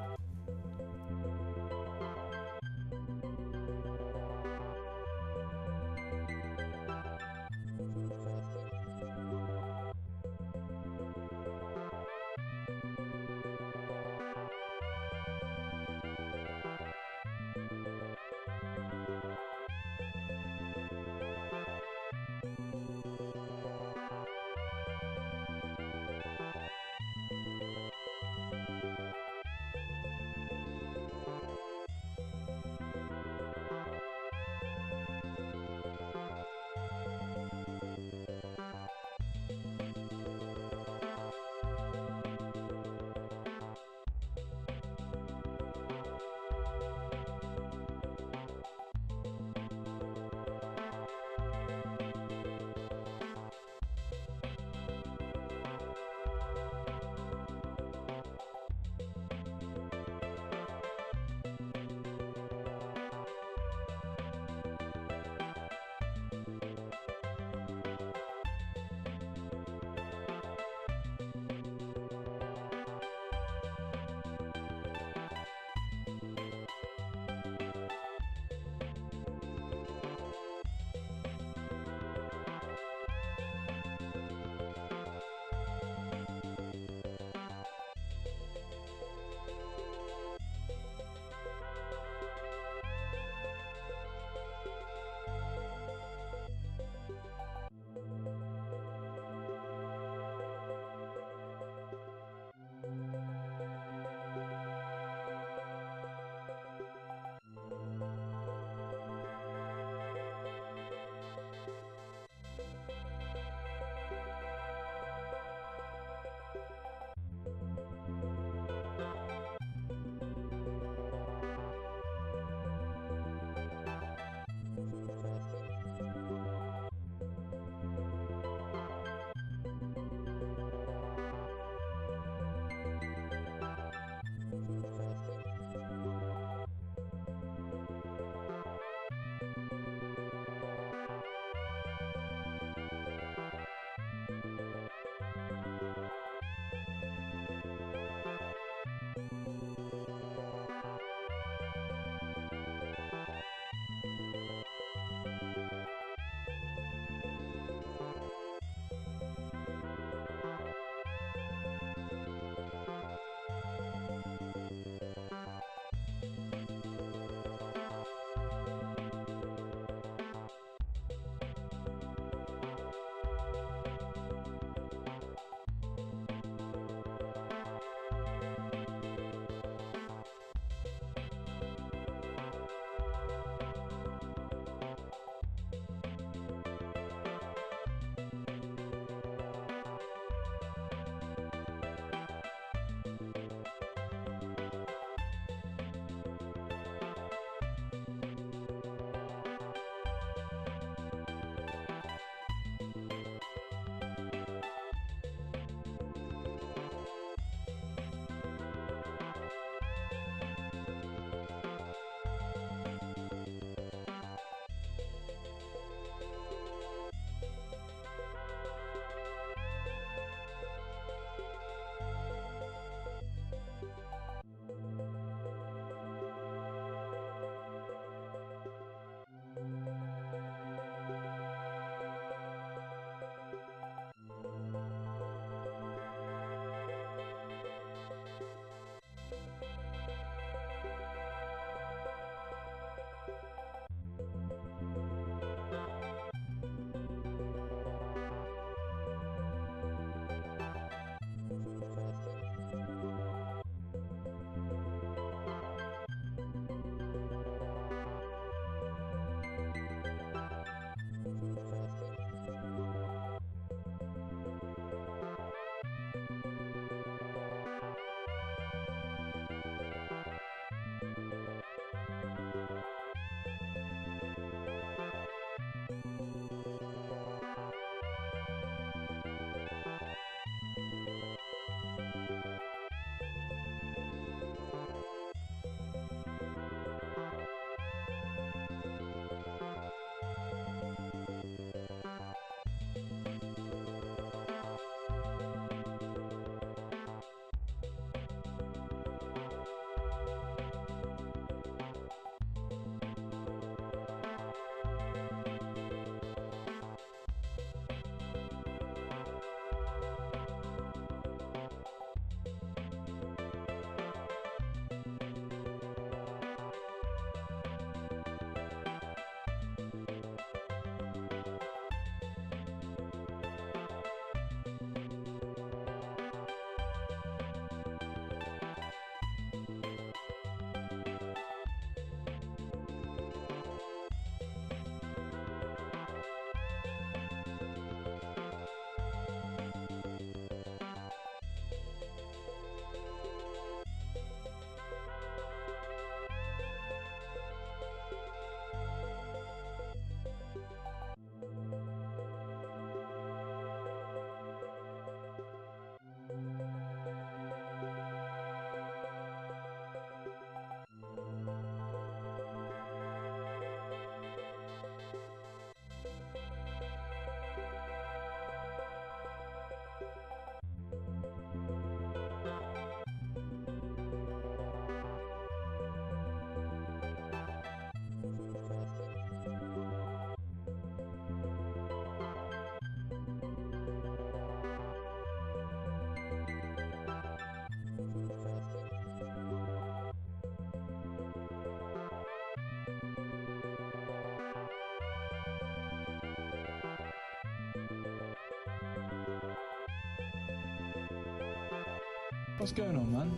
What's going on, man?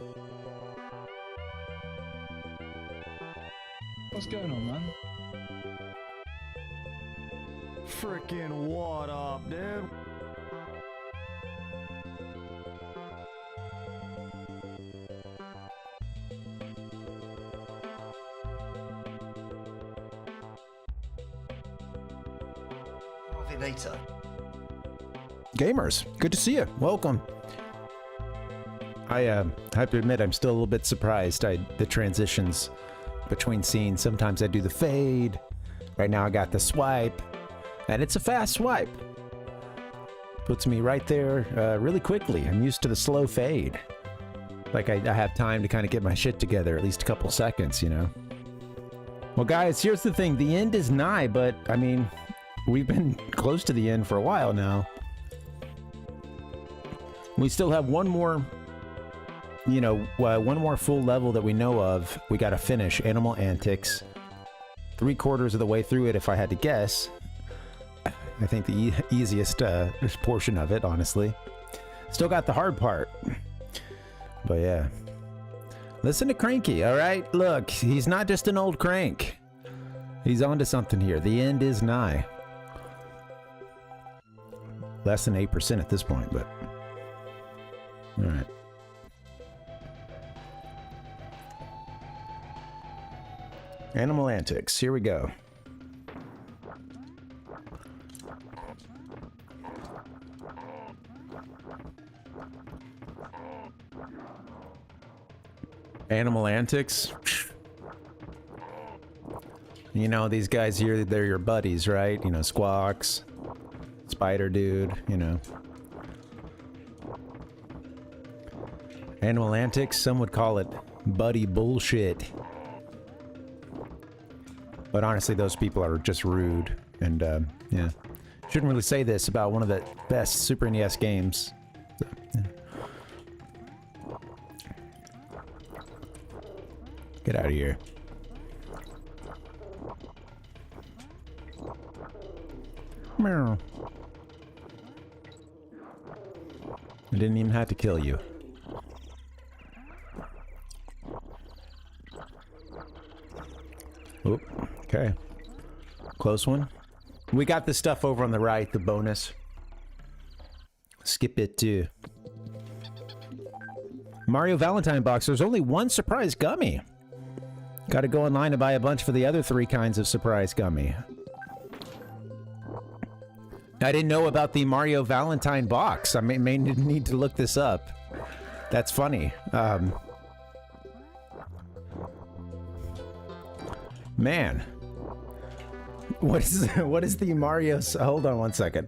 What's going on, man? Freaking what up, dude? Parvinator. Gamers, good to see you. Welcome. I have to admit, I'm still a little bit surprised. The transitions between scenes. Sometimes I do the fade. Right now I got the swipe, and it's a fast swipe. Puts me right there really quickly. I'm used to the slow fade. Like I have time to kind of get my shit together, at least a couple seconds, you know? Well, guys, here's the thing. The end is nigh, but, I mean, we've been close to the end for a while now. We still have one more... You know, one more full level that we know of. We got to finish Animal Antics. 3/4 of the way through it, if I had to guess. I think the easiest portion of it, honestly. Still got the hard part. But yeah. Listen to Cranky, all right? Look, he's not just an old crank. He's onto something here. The end is nigh. Less than 8% at this point, but... All right. Animal Antics, here we go. Animal Antics? You know, these guys here, they're your buddies, right? You know, Squawks, Spider Dude, you know. Animal Antics, some would call it buddy bullshit. But honestly, those people are just rude, and yeah, shouldn't really say this about one of the best Super NES games. So, yeah. Get out of here. Meow. I didn't even have to kill you. Oop. Okay. Close one. We got the stuff over on the right, the bonus. Skip it too. Mario Valentine box. There's only one surprise gummy. Got to go online and buy a bunch for the other 3 kinds of surprise gummy. I didn't know about the Mario Valentine box. I may need to look this up. That's funny. Man. What is the Mario... Hold on one second.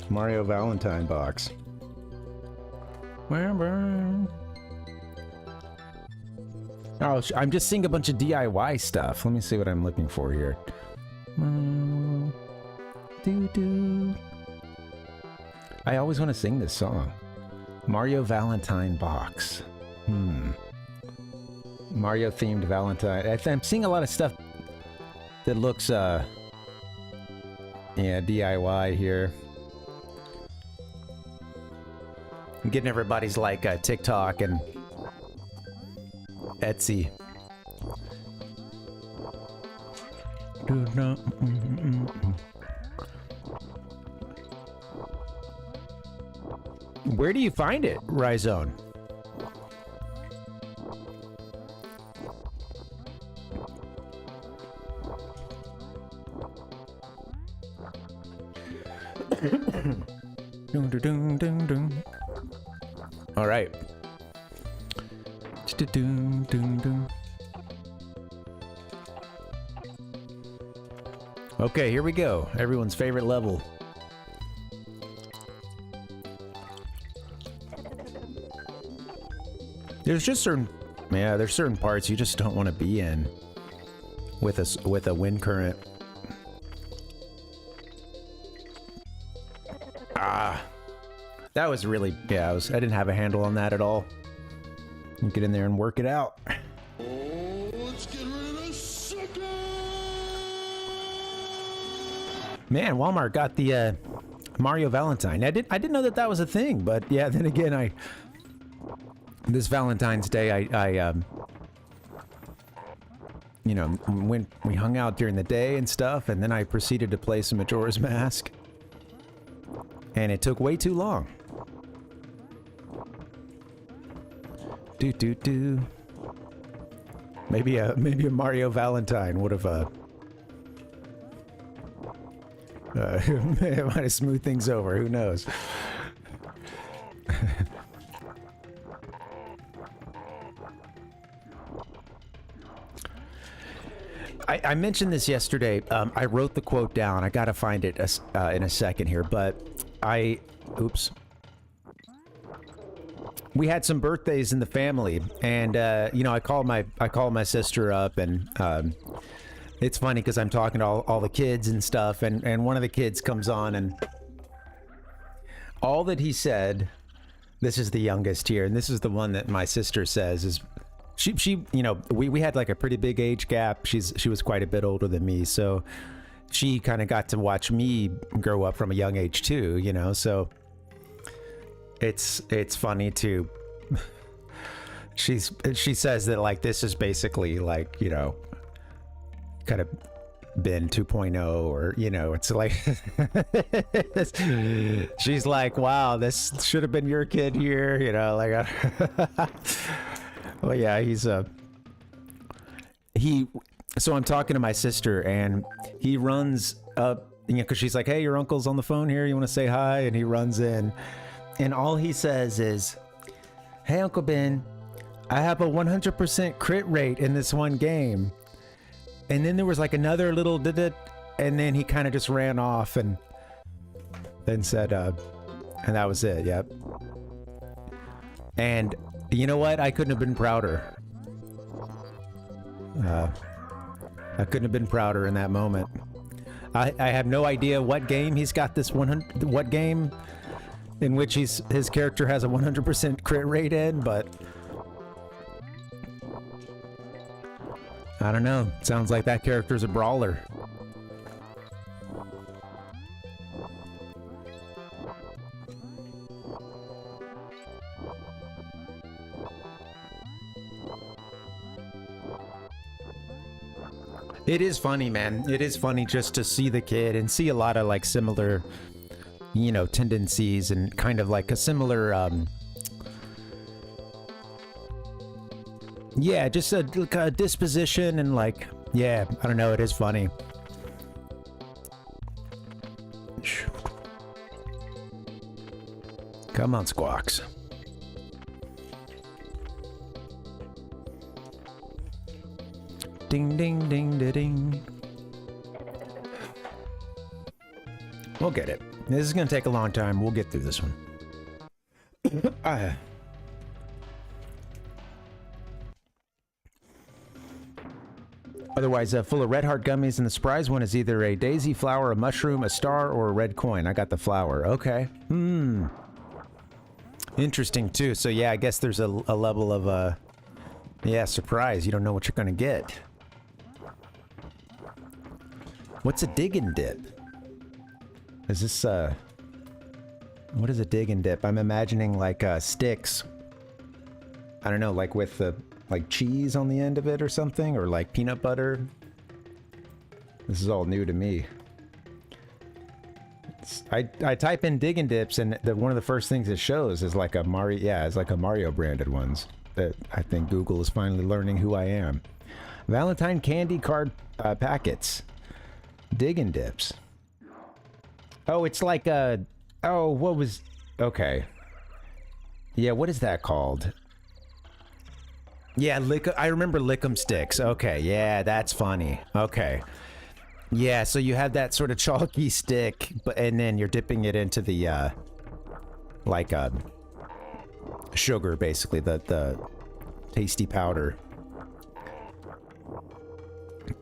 Mario Valentine box. Oh, I'm just seeing a bunch of DIY stuff. Let me see what I'm looking for here. I always want to sing this song. Mario Valentine box. Mario themed Valentine. I'm seeing a lot of stuff that looks yeah, DIY here. I'm getting everybody's like TikTok and Etsy. Where do you find it, Rhizone? All right. Okay, here we go. Everyone's favorite level. There's just certain, yeah, there's certain parts you just don't want to be in with a wind current. Ah, that was really, yeah, I didn't have a handle on that at all. You get in there and work it out. Let's get rid of this sucker! Man, Walmart got the Mario Valentine. I didn't know that was a thing, but yeah, then again, this Valentine's Day, I you know, when we hung out during the day and stuff, and then I proceeded to play some Majora's Mask, and it took way too long. Maybe a Mario Valentine would have might have smoothed things over. Who knows? I mentioned this yesterday. I wrote the quote down. I gotta find it in a second here, but oops. We had some birthdays in the family, and you know, I called my sister up, and it's funny because I'm talking to all the kids and stuff, and one of the kids comes on, and all that he said, this is the youngest here, and this is the one that my sister says is, she you know, we had like a pretty big age gap. She was quite a bit older than me, so she kind of got to watch me grow up from a young age too, you know, so it's funny to she says that like this is basically like, you know, kind of been 2.0, or you know, it's like she's like, wow, this should have been your kid here, you know, like well, yeah, so I'm talking to my sister, and he runs up, you know, because she's like, hey, your uncle's on the phone here, you want to say hi? And he runs in, and all he says is, hey, Uncle Ben, I have a 100% crit rate in this one game. And then there was like another little and then he kind of just ran off and then said, and that was it, yep. And you know what? I couldn't have been prouder. I couldn't have been prouder in that moment. I have no idea what game he's got this 100, what game in which his character has a 100% crit rate in, but I don't know. Sounds like that character's a brawler. It is funny, man. It is funny just to see the kid and see a lot of like similar, you know, tendencies and kind of like a similar, yeah, just a disposition and like, yeah, I don't know. It is funny. Come on, Squawks. Ding, ding, ding, da, ding. We'll get it. This is gonna take a long time. We'll get through this one. Otherwise, full of red heart gummies, and the surprise one is either a daisy flower, a mushroom, a star, or a red coin. I got the flower. Okay. Interesting, too. So, yeah, I guess there's a level of, yeah, surprise. You don't know what you're gonna get. What's a dig and dip? Is this, what is a dig and dip? I'm imagining, like, sticks. I don't know, like with the, like, cheese on the end of it or something, or like peanut butter. This is all new to me. I type in dig and dips, and one of the first things it shows is like a Mario, yeah, it's like a Mario branded ones. That I think Google is finally learning who I am. Valentine candy card packets. Dig and dips. Oh, it's like a, oh, what was, okay. Yeah, what is that called? Yeah, I remember Lick'em sticks. Okay, yeah, that's funny. Okay. Yeah, so you have that sort of chalky stick, and then you're dipping it into the, like, sugar, basically, the tasty powder.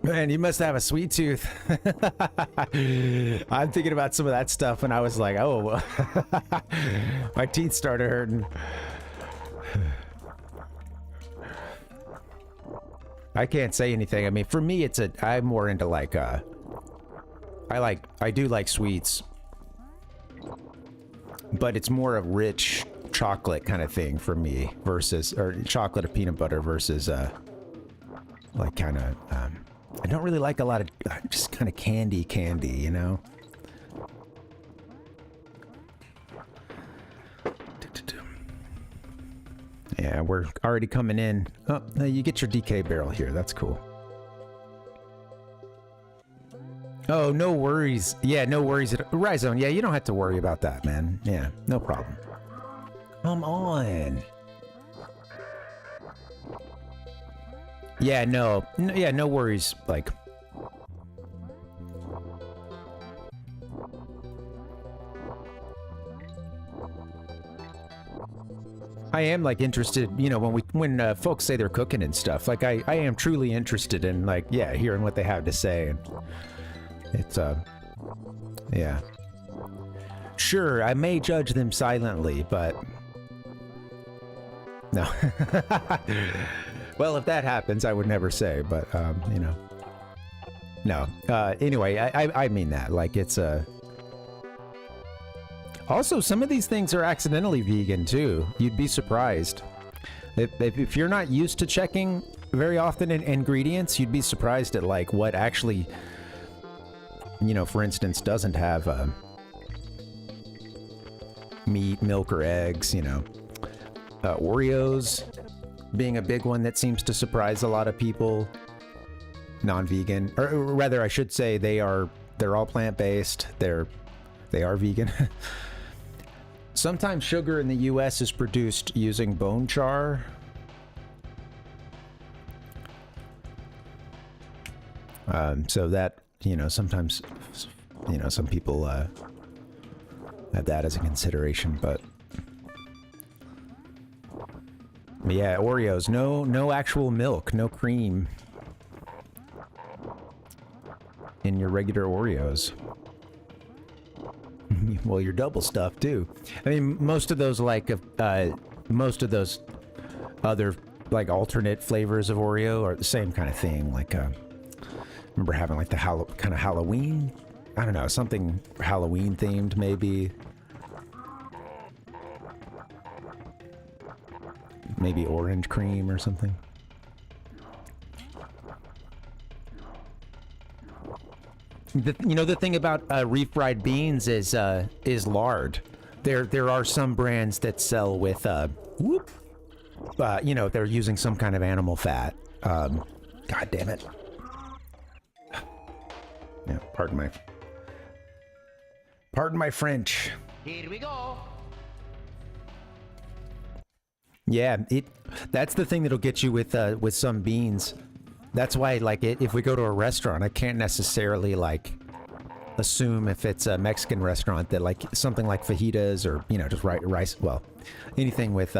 Man, you must have a sweet tooth. I'm thinking about some of that stuff, and I was like, oh, my teeth started hurting. I can't say anything. I mean, for me, I'm more into like, I do like sweets, but it's more a rich chocolate kind of thing for me versus, or chocolate or peanut butter versus, like kind of, I don't really like a lot of just kind of candy, you know? Yeah, we're already coming in. Oh, you get your DK barrel here. That's cool. Oh, no worries. Yeah, no worries. Rhizone, yeah, you don't have to worry about that, man. Yeah, no problem. Come on. Yeah, no, yeah, no worries. Like, I am like interested, you know, when folks say they're cooking and stuff. Like, I am truly interested in, like, yeah, hearing what they have to say. And it's yeah. Sure, I may judge them silently, but no. Well, if that happens, I would never say, but, you know. No. Anyway, I mean that. Like, it's also, some of these things are accidentally vegan, too. You'd be surprised. If you're not used to checking very often in ingredients, you'd be surprised at, like, what actually, you know, for instance, doesn't have meat, milk, or eggs, you know. Oreos being a big one that seems to surprise a lot of people. Non-vegan, or rather, I should say they're all plant-based. They are vegan. Sometimes sugar in the US is produced using bone char. So that, you know, sometimes, you know, some people have that as a consideration, but yeah, Oreos, no actual milk, no cream in your regular Oreos. Well, your double stuff too. I mean, most of those most of those other like alternate flavors of Oreo are the same kind of thing. Like, remember having like the kind of Halloween, I don't know, something Halloween themed maybe. Maybe orange cream or something. You know, the thing about refried beans is lard. There are some brands that sell with you know, they're using some kind of animal fat. God damn it. Yeah, pardon my French. Here we go. Yeah, that's the thing that'll get you with some beans. That's why, like, if we go to a restaurant, I can't necessarily, like, assume if it's a Mexican restaurant that like something like fajitas or, you know, just rice, well, anything with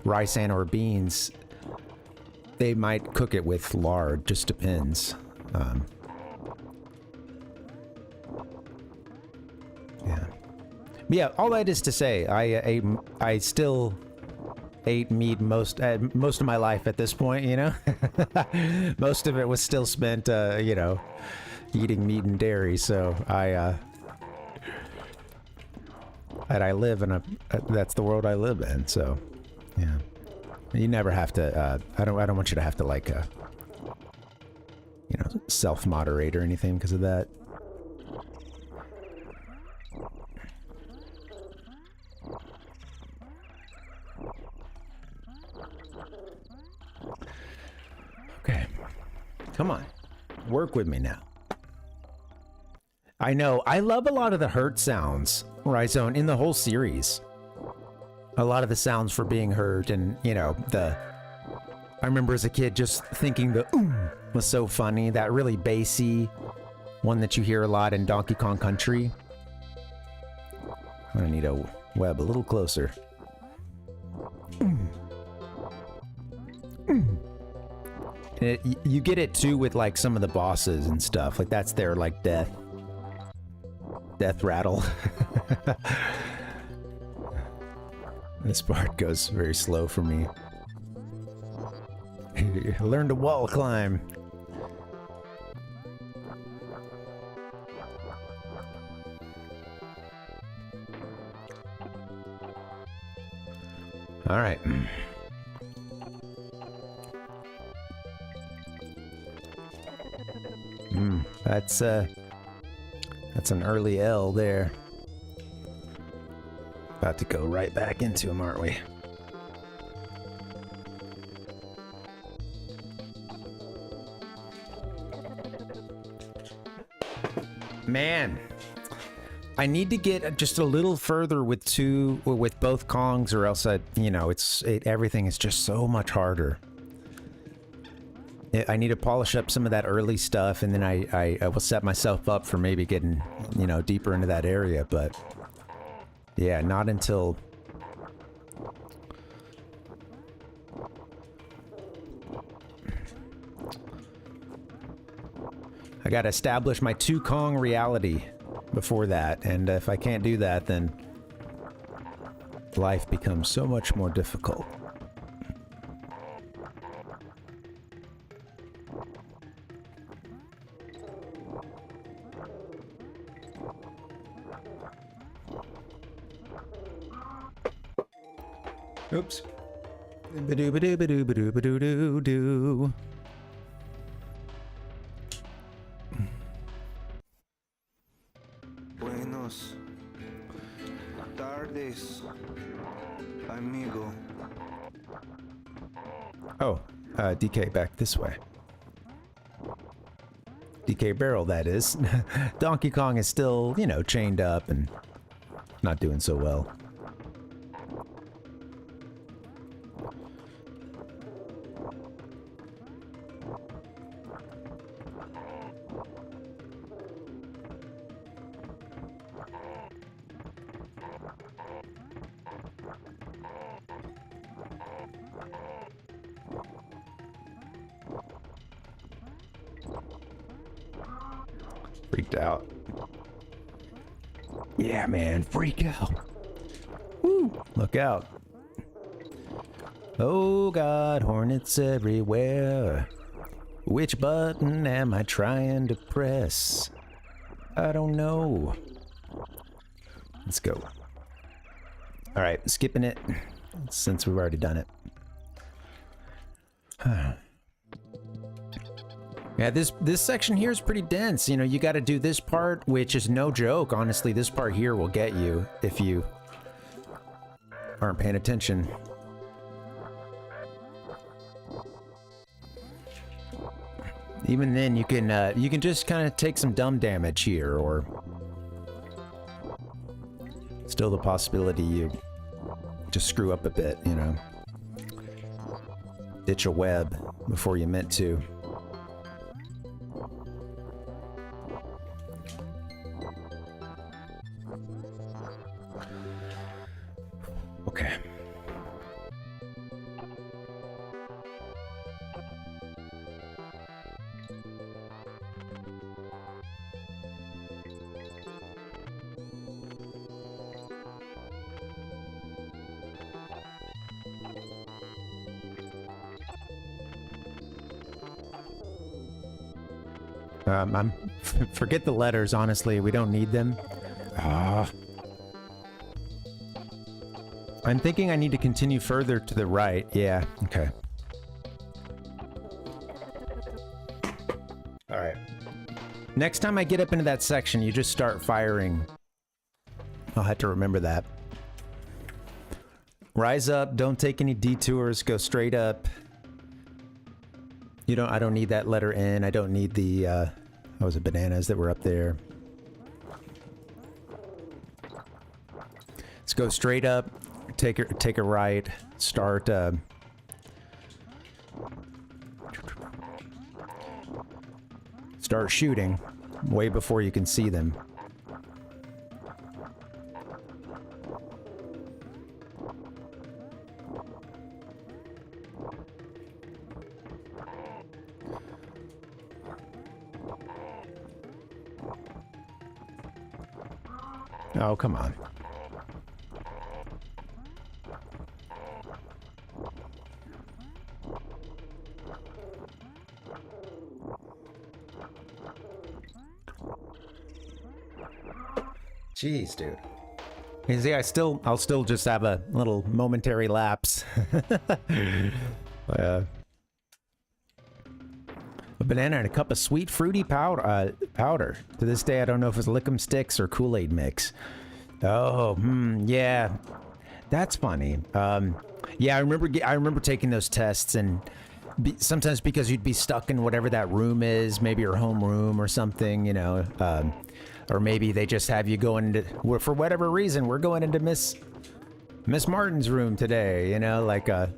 rice and or beans, they might cook it with lard, just depends. Yeah. But yeah, all that is to say, I still ate meat most of my life at this point, you know? Most of it was still spent, you know, eating meat and dairy, so I live in that's the world I live in, so, yeah. You never have to, I don't want you to have to, like, you know, self-moderate or anything because of that. Okay. Come on. Work with me now. I know. I love a lot of the hurt sounds, Rhizone, in the whole series. A lot of the sounds for being hurt and, you know, I remember as a kid just thinking the was so funny. That really bassy one that you hear a lot in Donkey Kong Country. I'm gonna need a web a little closer. You get it too with like some of the bosses and stuff. Like that's their like death rattle. This part goes very slow for me. Learn to wall climb. All right. That's an early L there. About to go right back into him, aren't we? Man, I need to get just a little further with both Kongs, or else you know, everything is just so much harder. I need to polish up some of that early stuff, and then I will set myself up for maybe getting, you know, deeper into that area, but yeah, not until I gotta establish my 2 Kong reality before that, and if I can't do that, then life becomes so much more difficult. Oops. Ba-doo-ba-doo-ba-doo-ba-doo-ba-doo-ba-doo-doo. Buenos tardes, amigo. Oh, DK back this way. DK Barrel, that is. Donkey Kong is still, you know, chained up and not doing so well. Freaked out. Yeah, man, freak out. Woo! Look out. Oh God, hornets everywhere. Which button am I trying to press? I don't know. Let's go. All right, skipping it since we've already done it. Yeah, this section here is pretty dense. You know, you got to do this part, which is no joke. Honestly, this part here will get you if you aren't paying attention. Even then, you can just kind of take some dumb damage here, or still the possibility you just screw up a bit, you know. Ditch a web before you meant to. Forget the letters, honestly. We don't need them. I'm thinking I need to continue further to the right. Yeah, okay. Alright. Next time I get up into that section, you just start firing. I'll have to remember that. Rise up, don't take any detours, go straight up. I don't need that letter N. I don't need the, what was it, bananas that were up there. Let's go straight up, take a right, start, start shooting way before you can see them. Oh, come on. Jeez, dude. You see, I'll still just have a little momentary lapse. A banana and a cup of sweet fruity powder. To this day, I don't know if it's Lick'em Sticks or Kool-Aid mix. Oh, yeah. That's funny. Yeah, I remember taking those tests, and sometimes because you'd be stuck in whatever that room is, maybe your home room or something, you know, or maybe they just have you going into, for whatever reason, we're going into Miss Martin's room today, you know, like, you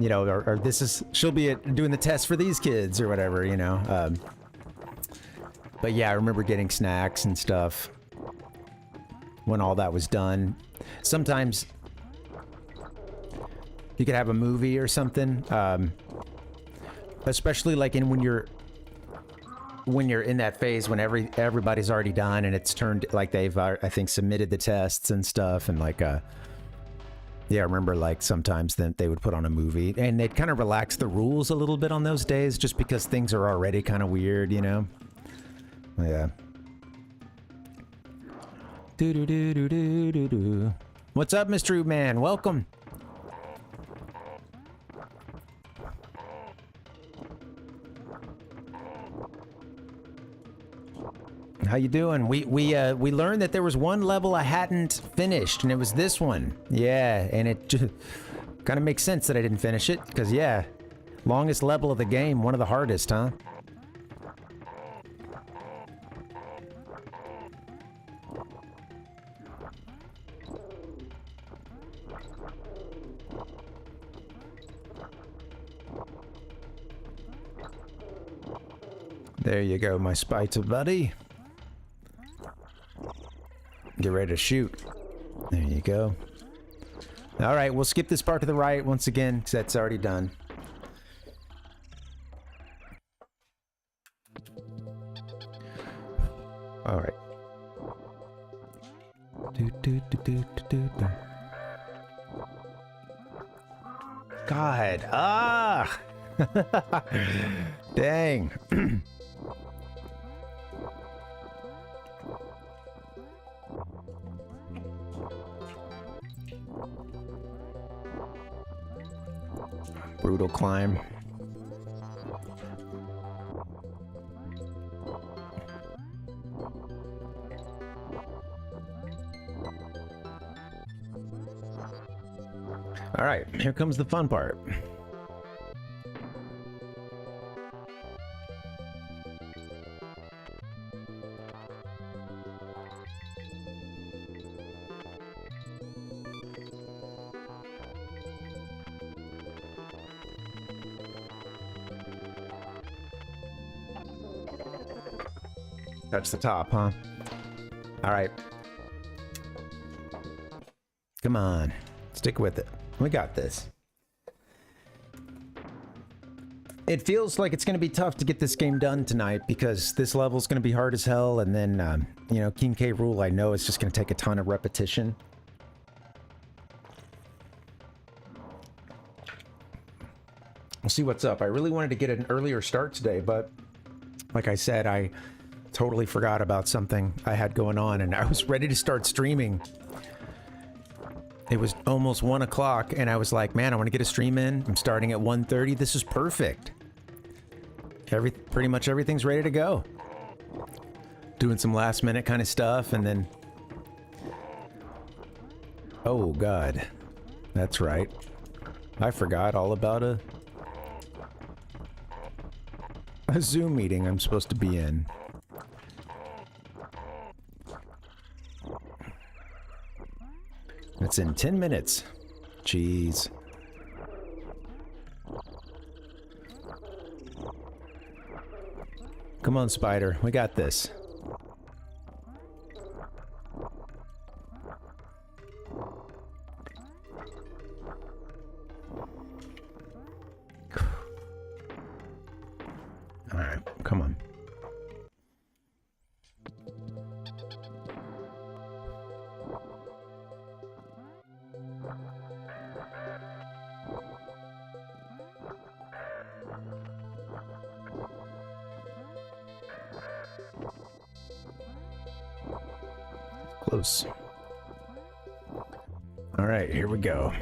know, or she'll be doing the test for these kids or whatever, you know. But yeah, I remember getting snacks and stuff when all that was done. Sometimes you could have a movie or something, especially like when you're in that phase when everybody's already done and it's turned, like they've I think submitted the tests and stuff, and like yeah, I remember like sometimes then they would put on a movie and they'd kind of relax the rules a little bit on those days just because things are already kind of weird, you know. Yeah. Do. What's up, Mr. Man? Welcome. How you doing? We learned that there was one level I hadn't finished, and it was this one. Yeah, and it just kind of makes sense that I didn't finish it, because yeah, longest level of the game, one of the hardest, huh? There you go, my Spitzel buddy. Get ready to shoot. There you go. All right, we'll skip this part to the right once again, because that's already done. All right. God. Ah! Dang. Brutal climb. All right, here comes the fun part. Touch the top, huh? All right. Come on. Stick with it. We got this. It feels like it's going to be tough to get this game done tonight because this level is going to be hard as hell, and then, you know, King K. Rool, I know it's just going to take a ton of repetition. We'll see what's up. I really wanted to get an earlier start today, but like I said, I totally forgot about something I had going on, and I was ready to start streaming. It was almost 1 o'clock, and I was like, man, I want to get a stream in. I'm starting at 1:30. This is perfect. Pretty much everything's ready to go. Doing some last minute kind of stuff, and then... Oh, God. That's right. I forgot all about a Zoom meeting I'm supposed to be in. It's in 10 minutes. Jeez. Come on, Spider. We got this. All right, come on. Close. All right, here we go.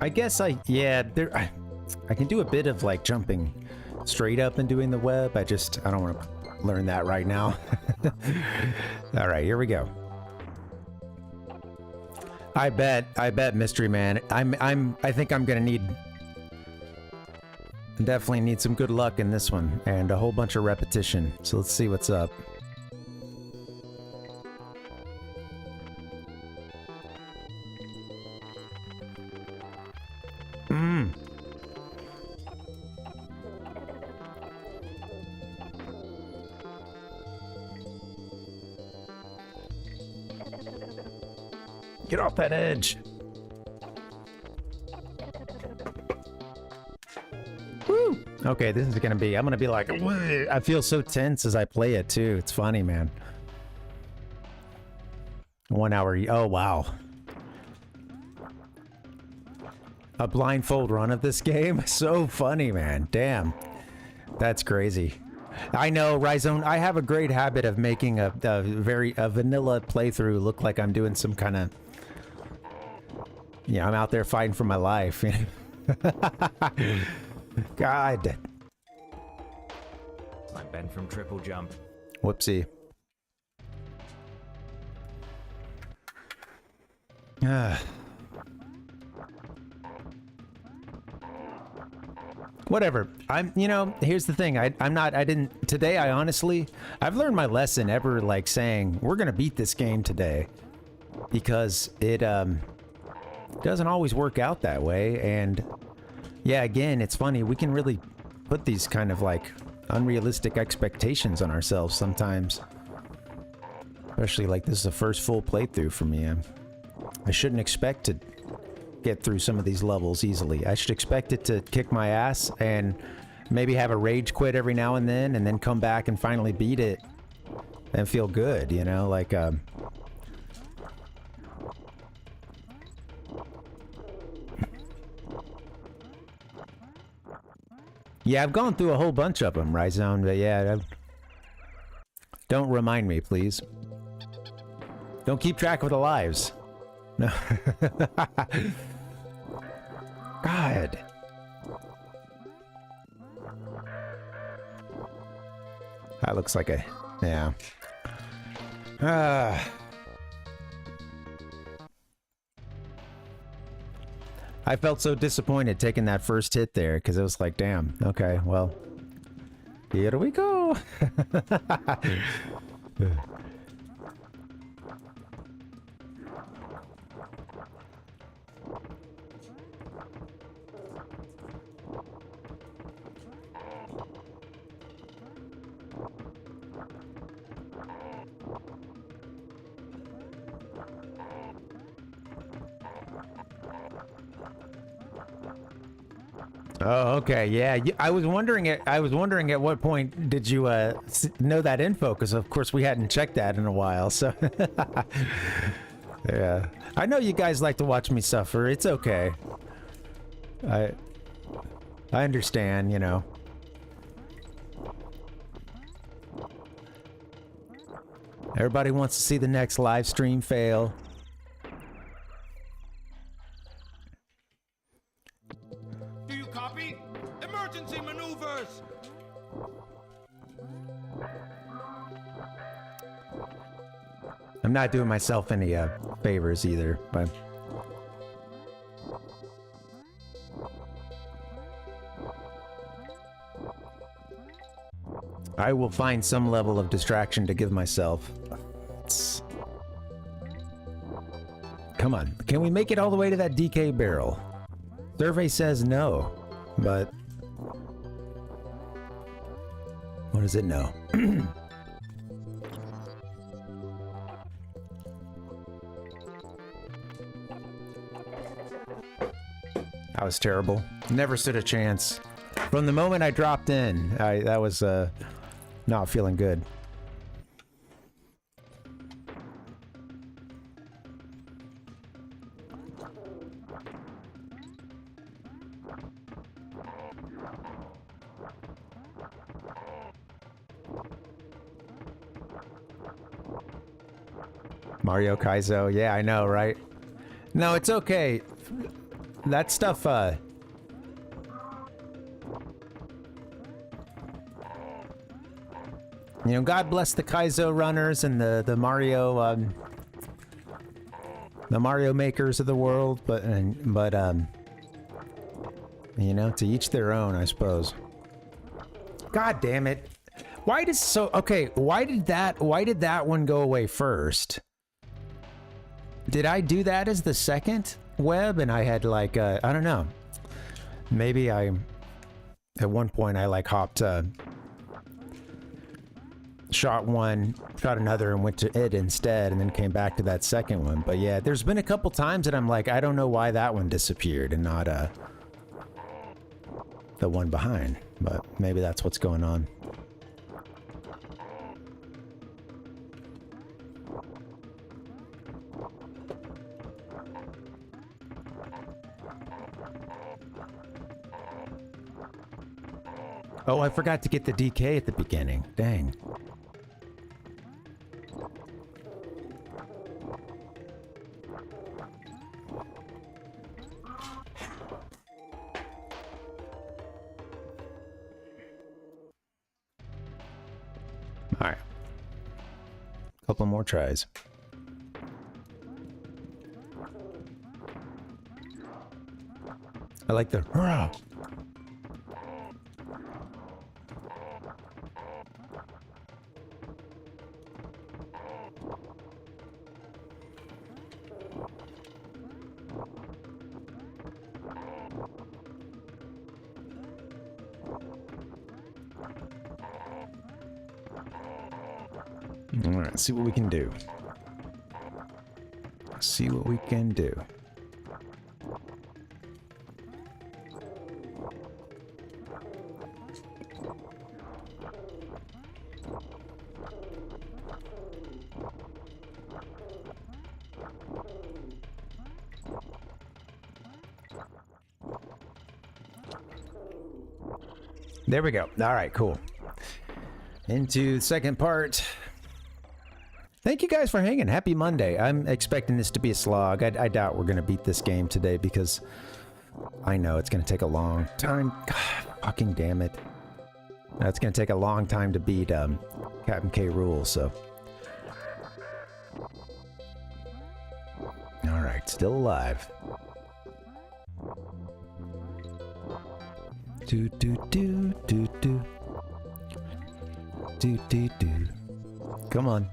I guess I can do a bit of like jumping straight up and doing the web. I don't want to learn that right now. All right, here we go. I bet Mystery Man. I think I'm gonna definitely need some good luck in this one and a whole bunch of repetition. So let's see what's up. Get off that edge. Woo! Okay, this is gonna be, I'm gonna be like, I feel so tense as I play it too. It's funny, man. 1 hour, oh wow. A blindfold run of this game? So funny, man. Damn. That's crazy. I know, Rhizone, I have a great habit of making a vanilla playthrough look like I'm doing some kind of... Yeah, I'm out there fighting for my life. God. I'm Ben from Triple Jump. Whoopsie. Whatever. Here's the thing. Today, I've learned my lesson ever, like, saying, we're gonna beat this game today. Because it, doesn't always work out that way, and yeah, again, it's funny, we can really put these kind of like unrealistic expectations on ourselves sometimes. Especially like this is the first full playthrough for me. I shouldn't expect to get through some of these levels easily. I should expect it to kick my ass and maybe have a rage quit every now and then come back and finally beat it and feel good, you know, like yeah, I've gone through a whole bunch of them, Rhizone, but yeah, don't remind me, please. Don't keep track of the lives. No. God. That looks like a... yeah. I felt so disappointed taking that first hit there, because it was like, damn, okay, well, here we go. Oh, okay, yeah. I was wondering at what point did you know that info? Because of course we hadn't checked that in a while. So yeah, I know you guys like to watch me suffer. It's okay. I understand, you know. Everybody wants to see the next live stream fail. Do you copy? Emergency maneuvers! I'm not doing myself any favors either, but I will find some level of distraction to give myself. Come on, can we make it all the way to that DK barrel? Survey says no, but what does it know? That was terrible. Never stood a chance. From the moment I dropped in, that was not feeling good. Mario Kaizo, yeah, I know, right? No, it's okay. That stuff, you know, God bless the Kaizo runners and the Mario makers of the world, but you know, to each their own, I suppose. God damn it. Why did why did that one go away first? Did I do that as the second web and I had like I don't know. Maybe at one point I like hopped shot one, shot another, and went to it instead, and then came back to that second one. But yeah, there's been a couple times that I'm like, I don't know why that one disappeared and not the one behind. But maybe that's what's going on. Oh, I forgot to get the DK at the beginning. Dang. Alright. Couple more tries. I like the hurrah. Alright, see what we can do. See what we can do. There we go. All right, cool. Into the second part. Thank you guys for hanging. Happy Monday. I'm expecting this to be a slog. I doubt we're going to beat this game today because I know it's going to take a long time. God, fucking damn it. It's going to take a long time to beat Captain K. Rule, so. All right, still alive. Do do do do do. Do do do. Come on.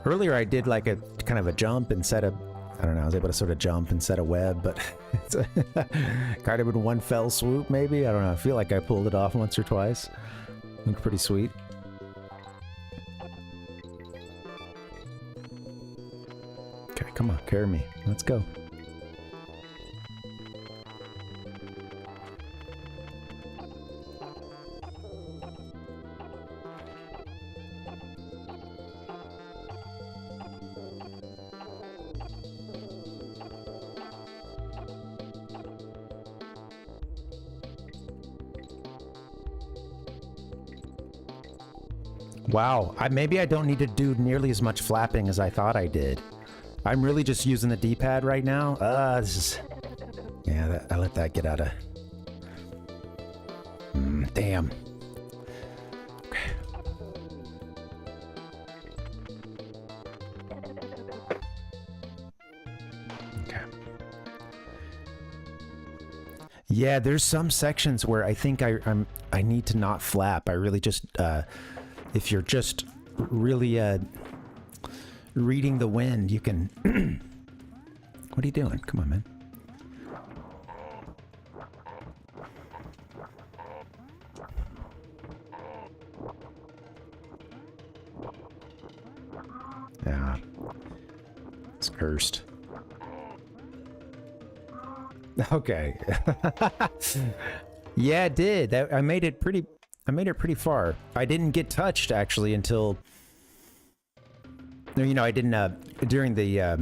Earlier I did like a kind of a jump and set a, I don't know, I was able to sort of jump and set a web, but it's kind of in one fell swoop maybe? I don't know, I feel like I pulled it off once or twice. Looked pretty sweet. Okay, come on, carry me. Let's go. Wow, maybe I don't need to do nearly as much flapping as I thought I did. I'm really just using the D-pad right now. This is... Yeah, I let that get out of... damn. Okay. Okay. Yeah, there's some sections where I think I need to not flap. I really just... if you're just really reading the wind, you can... What are you doing? Come on, man. Yeah. It's cursed. Okay. Yeah, it did. I made it pretty far. I didn't get touched actually until, you know, I didn't during the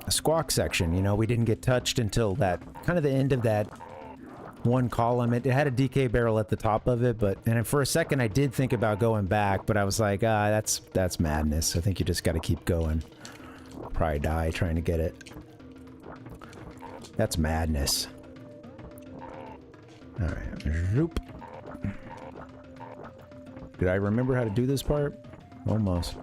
squawk section, you know, we didn't get touched until that kind of the end of that one column. It had a DK barrel at the top of it, and for a second I did think about going back, but I was like, that's madness. I think you just got to keep going. Probably die trying to get it. That's madness. All right. Zoop. Did I remember how to do this part? Almost.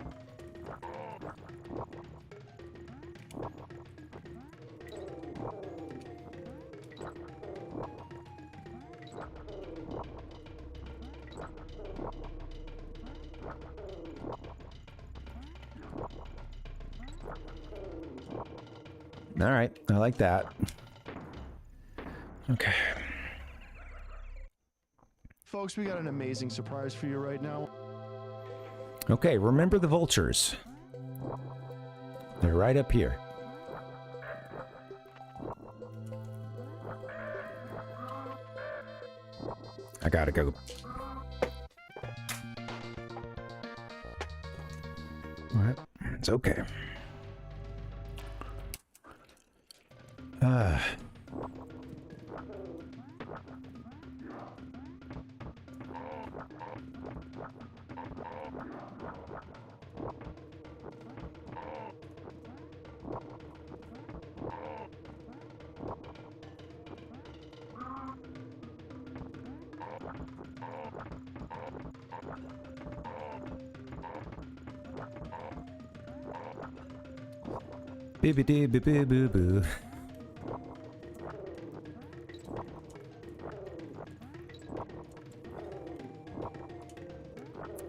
All right. I like that. Okay. Folks, we got an amazing surprise for you right now. Okay, remember the vultures. They're right up here. I gotta go. Alright, it's okay. Boo-boo-doo-boo-boo-boo-boo.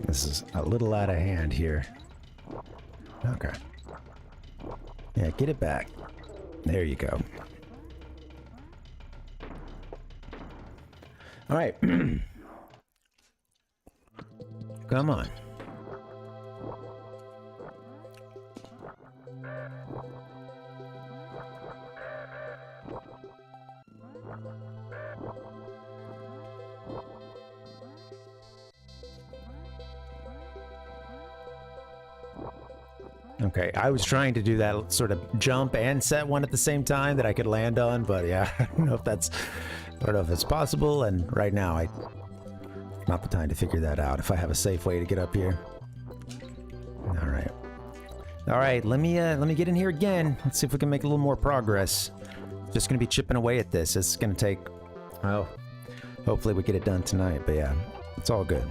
This is a little out of hand here. Okay. Yeah, get it back. There you go. All right. Come on. Okay, I was trying to do that sort of jump and set one at the same time that I could land on, but yeah, I don't know if it's possible, and right now not the time to figure that out. If I have a safe way to get up here. All right, let me get in here again. Let's see if we can make a little more progress. Just gonna be chipping away at this. It's gonna take, oh, hopefully we get it done tonight, but yeah, it's all good.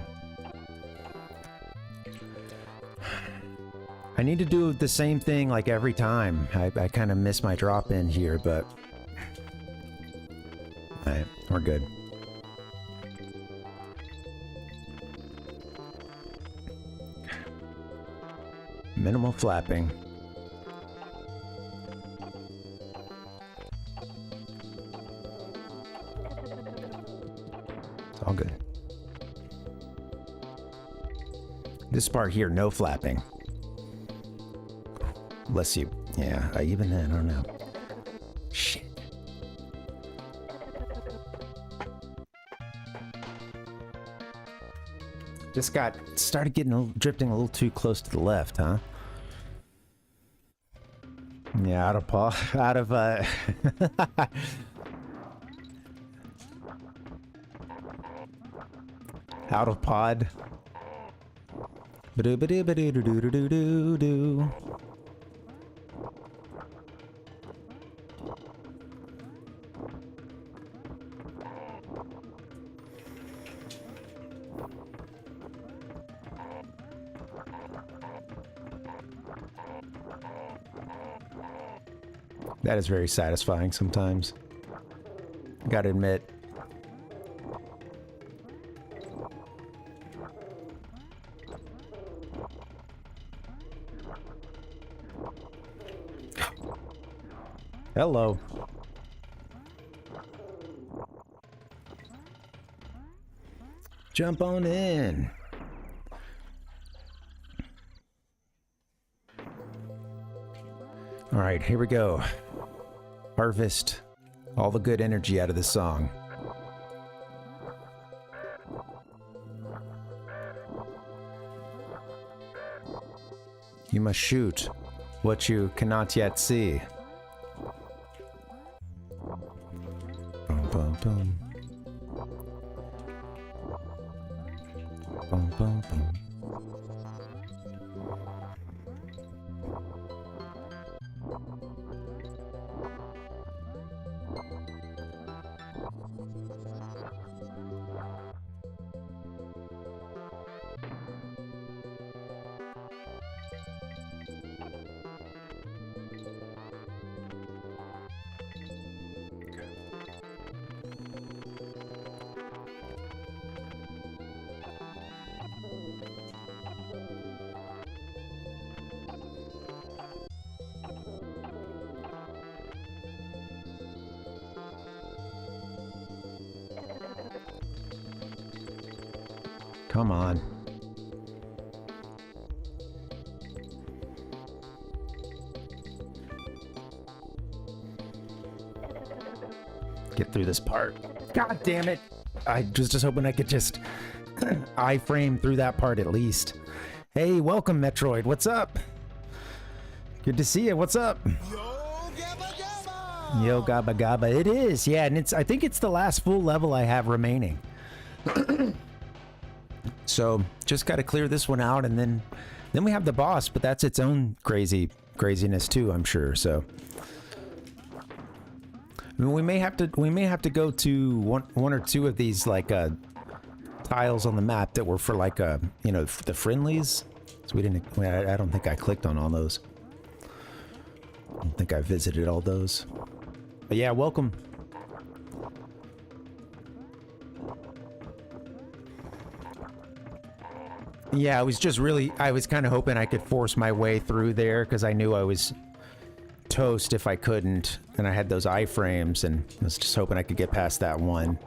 I need to do the same thing like every time. I kind of miss my drop in here, but all right, we're good. Minimal flapping. It's all good. This part here, no flapping. Unless you, yeah, even then, I don't know. Shit. Just started getting drifting a little too close to the left, huh? Yeah, out of out of pod. Ba-do-ba-do-ba-do-do-do-do-do-do. That is very satisfying sometimes. Gotta admit. Hello. Jump on in. All right, here we go. Harvest all the good energy out of this song. You must shoot what you cannot yet see. Boom, boom, boom. Boom, boom, boom. Come on. Get through this part. God damn it. I was just hoping I could just iframe through that part at least. Hey, welcome Metroid. What's up? Good to see you. What's up? Yo Gabba Gabba. It is. Yeah, and I think it's the last full level I have remaining. So just got to clear this one out, and then we have the boss, but that's its own craziness too, I'm sure. So I mean, we may have to go to one or two of these like tiles on the map that were for like you know, the friendlies. So I don't think I clicked on all those. I don't think I visited all those. But yeah, welcome. Yeah, I was kind of hoping I could force my way through there because I knew I was toast if I couldn't, and I had those iframes, and I was just hoping I could get past that one.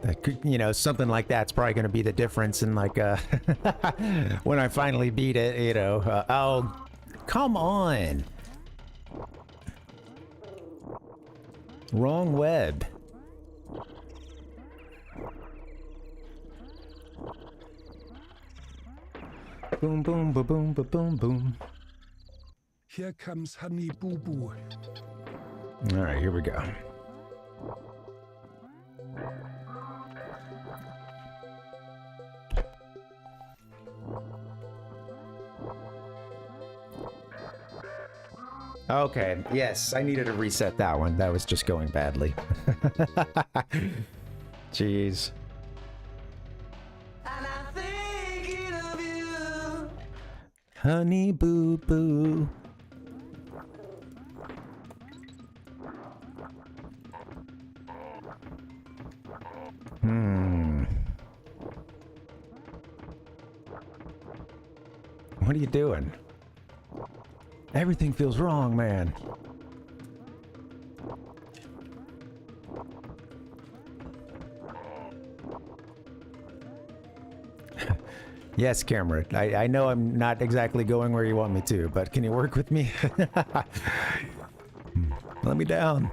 That could, you know, something like that's probably going to be the difference in like when I finally beat it, you know. Oh, come on. Wrong web. Boom, boom, ba boom, ba boom, boom. Here comes Honey Boo Boo. All right, here we go. Okay, yes, I needed to reset that one. That was just going badly. Jeez. Honey Boo Boo. What are you doing? Everything feels wrong, man. Yes, Cameron. I know I'm not exactly going where you want me to, but can you work with me? Let me down.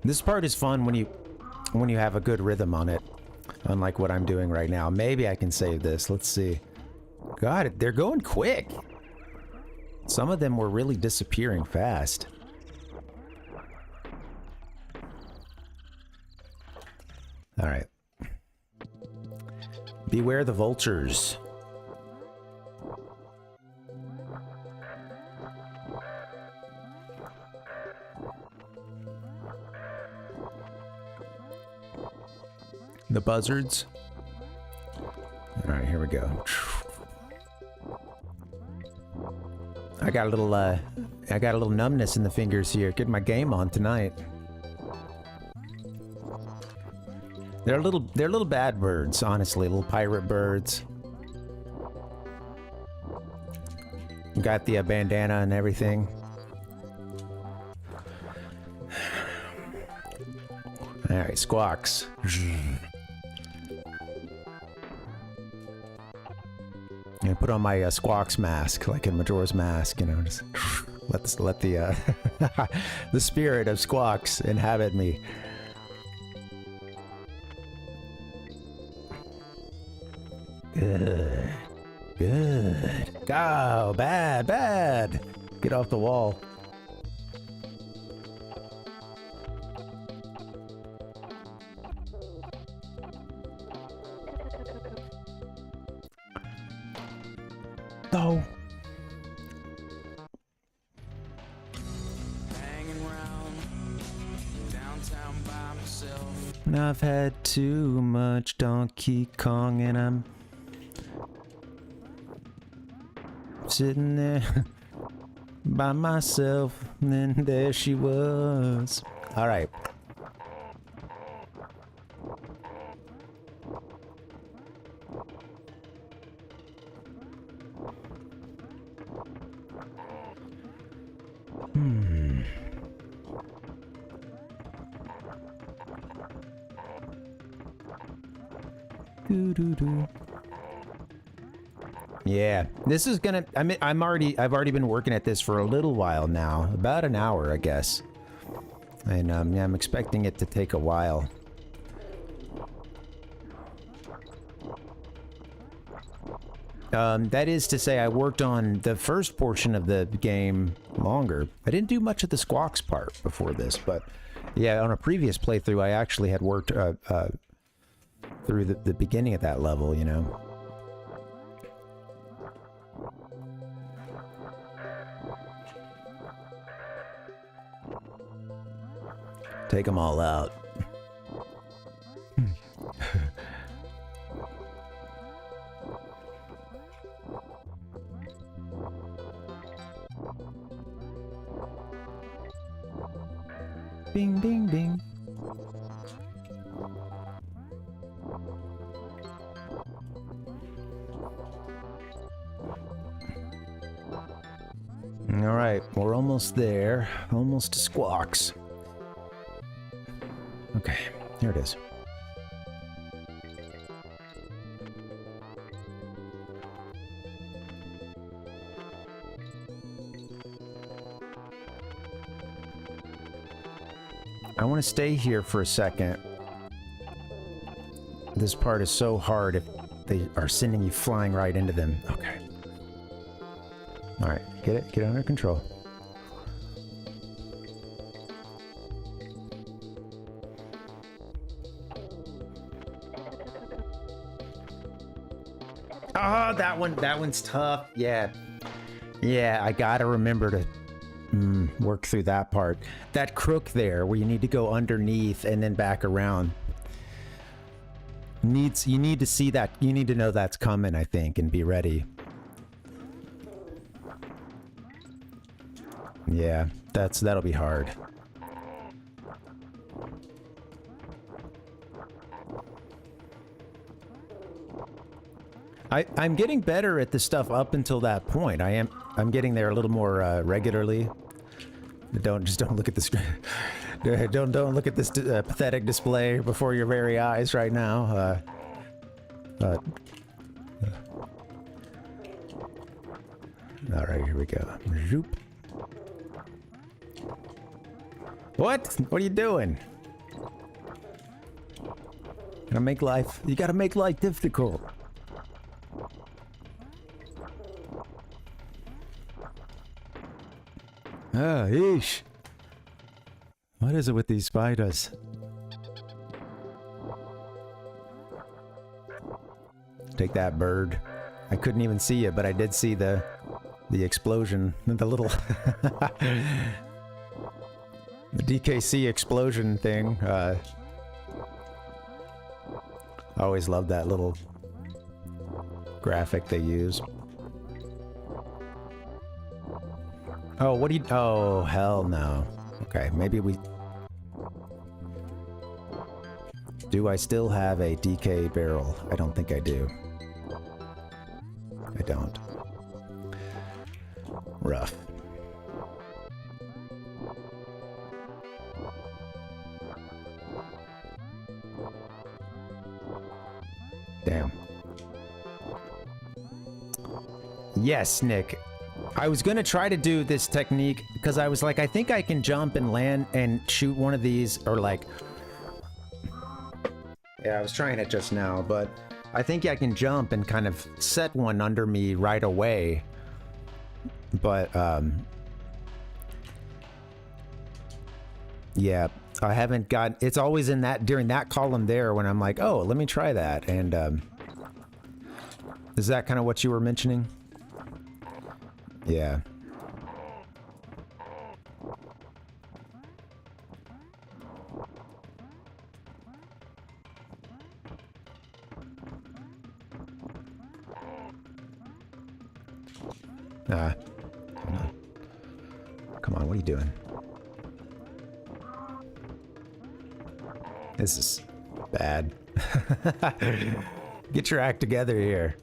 This part is fun when you have a good rhythm on it, unlike what I'm doing right now. Maybe I can save this. Let's see. God, they're going quick. Some of them were really disappearing fast. All right. Beware the vultures. The buzzards. All right, here we go. I got a little numbness in the fingers here. Getting my game on tonight. They're little bad birds, honestly, little pirate birds. Got the bandana and everything. All right, squawks. I put on my squawks mask, like in Majora's Mask, you know, just let the the spirit of squawks inhabit me. Good. Good. Oh, bad, bad. Get off the wall. Oh. Hanging around downtown by myself. I've had too much Donkey Kong and I'm sitting there by myself, and then there she was. All right. Doo-doo-doo. Yeah, this is gonna. I've already been working at this for a little while now, about an hour, I guess, and yeah, I'm expecting it to take a while. That is to say, I worked on the first portion of the game longer. I didn't do much of the squawks part before this, but yeah, on a previous playthrough, I actually had worked through the beginning of that level, you know. Take them all out. Bing, bing, bing. All right, we're almost there. Almost to squawks. Okay, here it is. I want to stay here for a second. This part is so hard if they are sending you flying right into them. Okay. All right, get it under control. Oh, that one's tough. Yeah, I gotta remember to work through that part. That crook there, where you need to go underneath and then back around. You need to see that. You need to know that's coming, I think, and be ready. Yeah, that'll be hard. I'm getting better at this stuff up until that point. I'm getting there a little more regularly. Don't look at the screen. don't look at this pathetic display before your very eyes right now. All right, here we go. Zoop. What? What are you doing? Gotta make life. You gotta make life difficult. Ah, yeesh. What is it with these spiders? Take that, bird. I couldn't even see it, but I did see the explosion. The little the DKC explosion thing. I always loved that little graphic they use. Oh, what do you... Oh, hell no. Okay, maybe we... Do I still have a DK barrel? I don't think I do. I don't. Rough. Damn. Yes, Nick. I was gonna try to do this technique because I was like, I think I can jump and land and shoot one of these, or like... Yeah, I was trying it just now, but I think I can jump and kind of set one under me right away. But, yeah, I haven't got... It's always in that, during that column there when I'm like, oh, let me try that. And, is that kind of what you were mentioning? Yeah. Come on, what are you doing? This is bad. Get your act together here.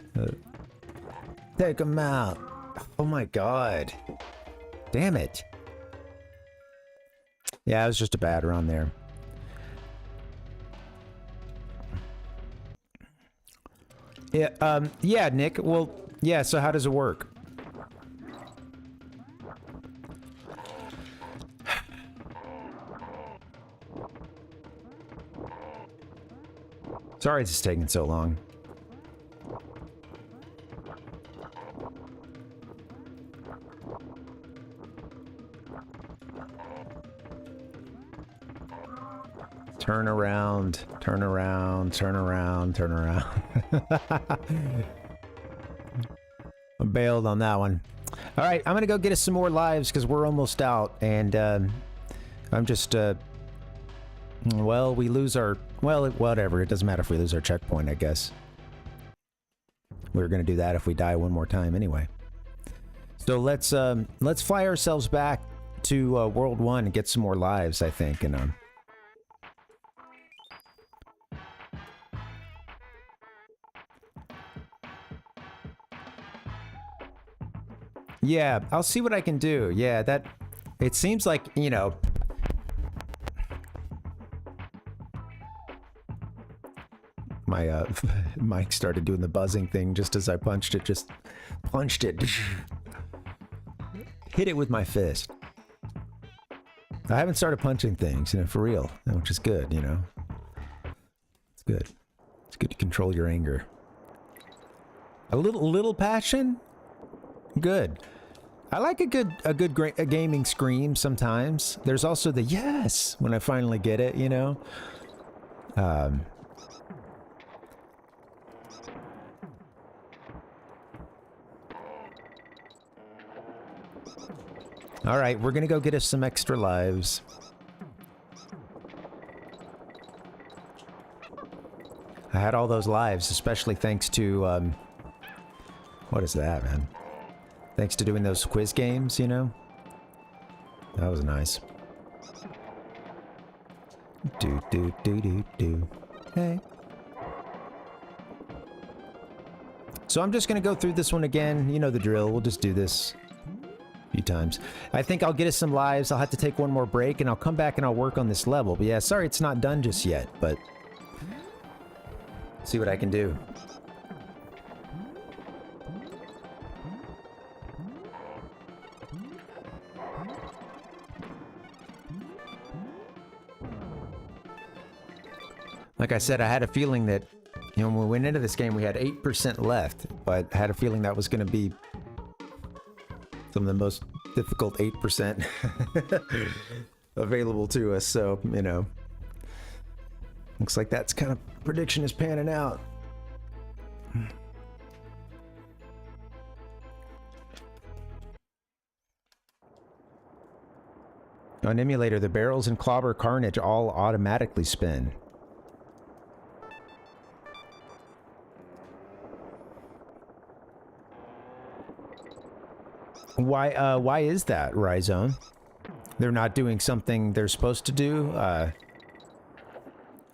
Take him out. Oh my god. Damn it. Yeah, it was just a bad run there. Yeah, yeah, Nick. Well, yeah, so how does it work? Sorry it's taking so long. Turn around, turn around, turn around, turn around. I bailed on that one. All right, I'm gonna go get us some more lives because we're almost out, and I'm just, well, we lose our, well, whatever. It doesn't matter if we lose our checkpoint, I guess. We're gonna do that if we die one more time anyway. So let's fly ourselves back to World 1 and get some more lives, I think, and yeah, I'll see what I can do. Yeah, that... It seems like, you know... My, mic started doing the buzzing thing just as I punched it. Just punched it. Hit it with my fist. I haven't started punching things, you know, for real. Which is good, you know. It's good. It's good to control your anger. A little passion? Good. I like a good gaming scream sometimes. There's also the yes when I finally get it, you know. All right, we're gonna go get us some extra lives. I had all those lives, especially thanks to what is that, man? Thanks to doing those quiz games, you know? That was nice. Do. Hey. So I'm just gonna go through this one again. You know the drill. We'll just do this. few times. I think I'll get us some lives. I'll have to take one more break, and I'll come back and I'll work on this level. But yeah, sorry it's not done just yet, but see what I can do. Like I said, I had a feeling that, you know, when we went into this game, we had 8% left, but I had a feeling that was going to be some of the most difficult 8% available to us. So, you know, looks like that's kind of prediction is panning out. On emulator, the barrels and clobber carnage all automatically spin. Why is that, Rhizome? They're not doing something they're supposed to do?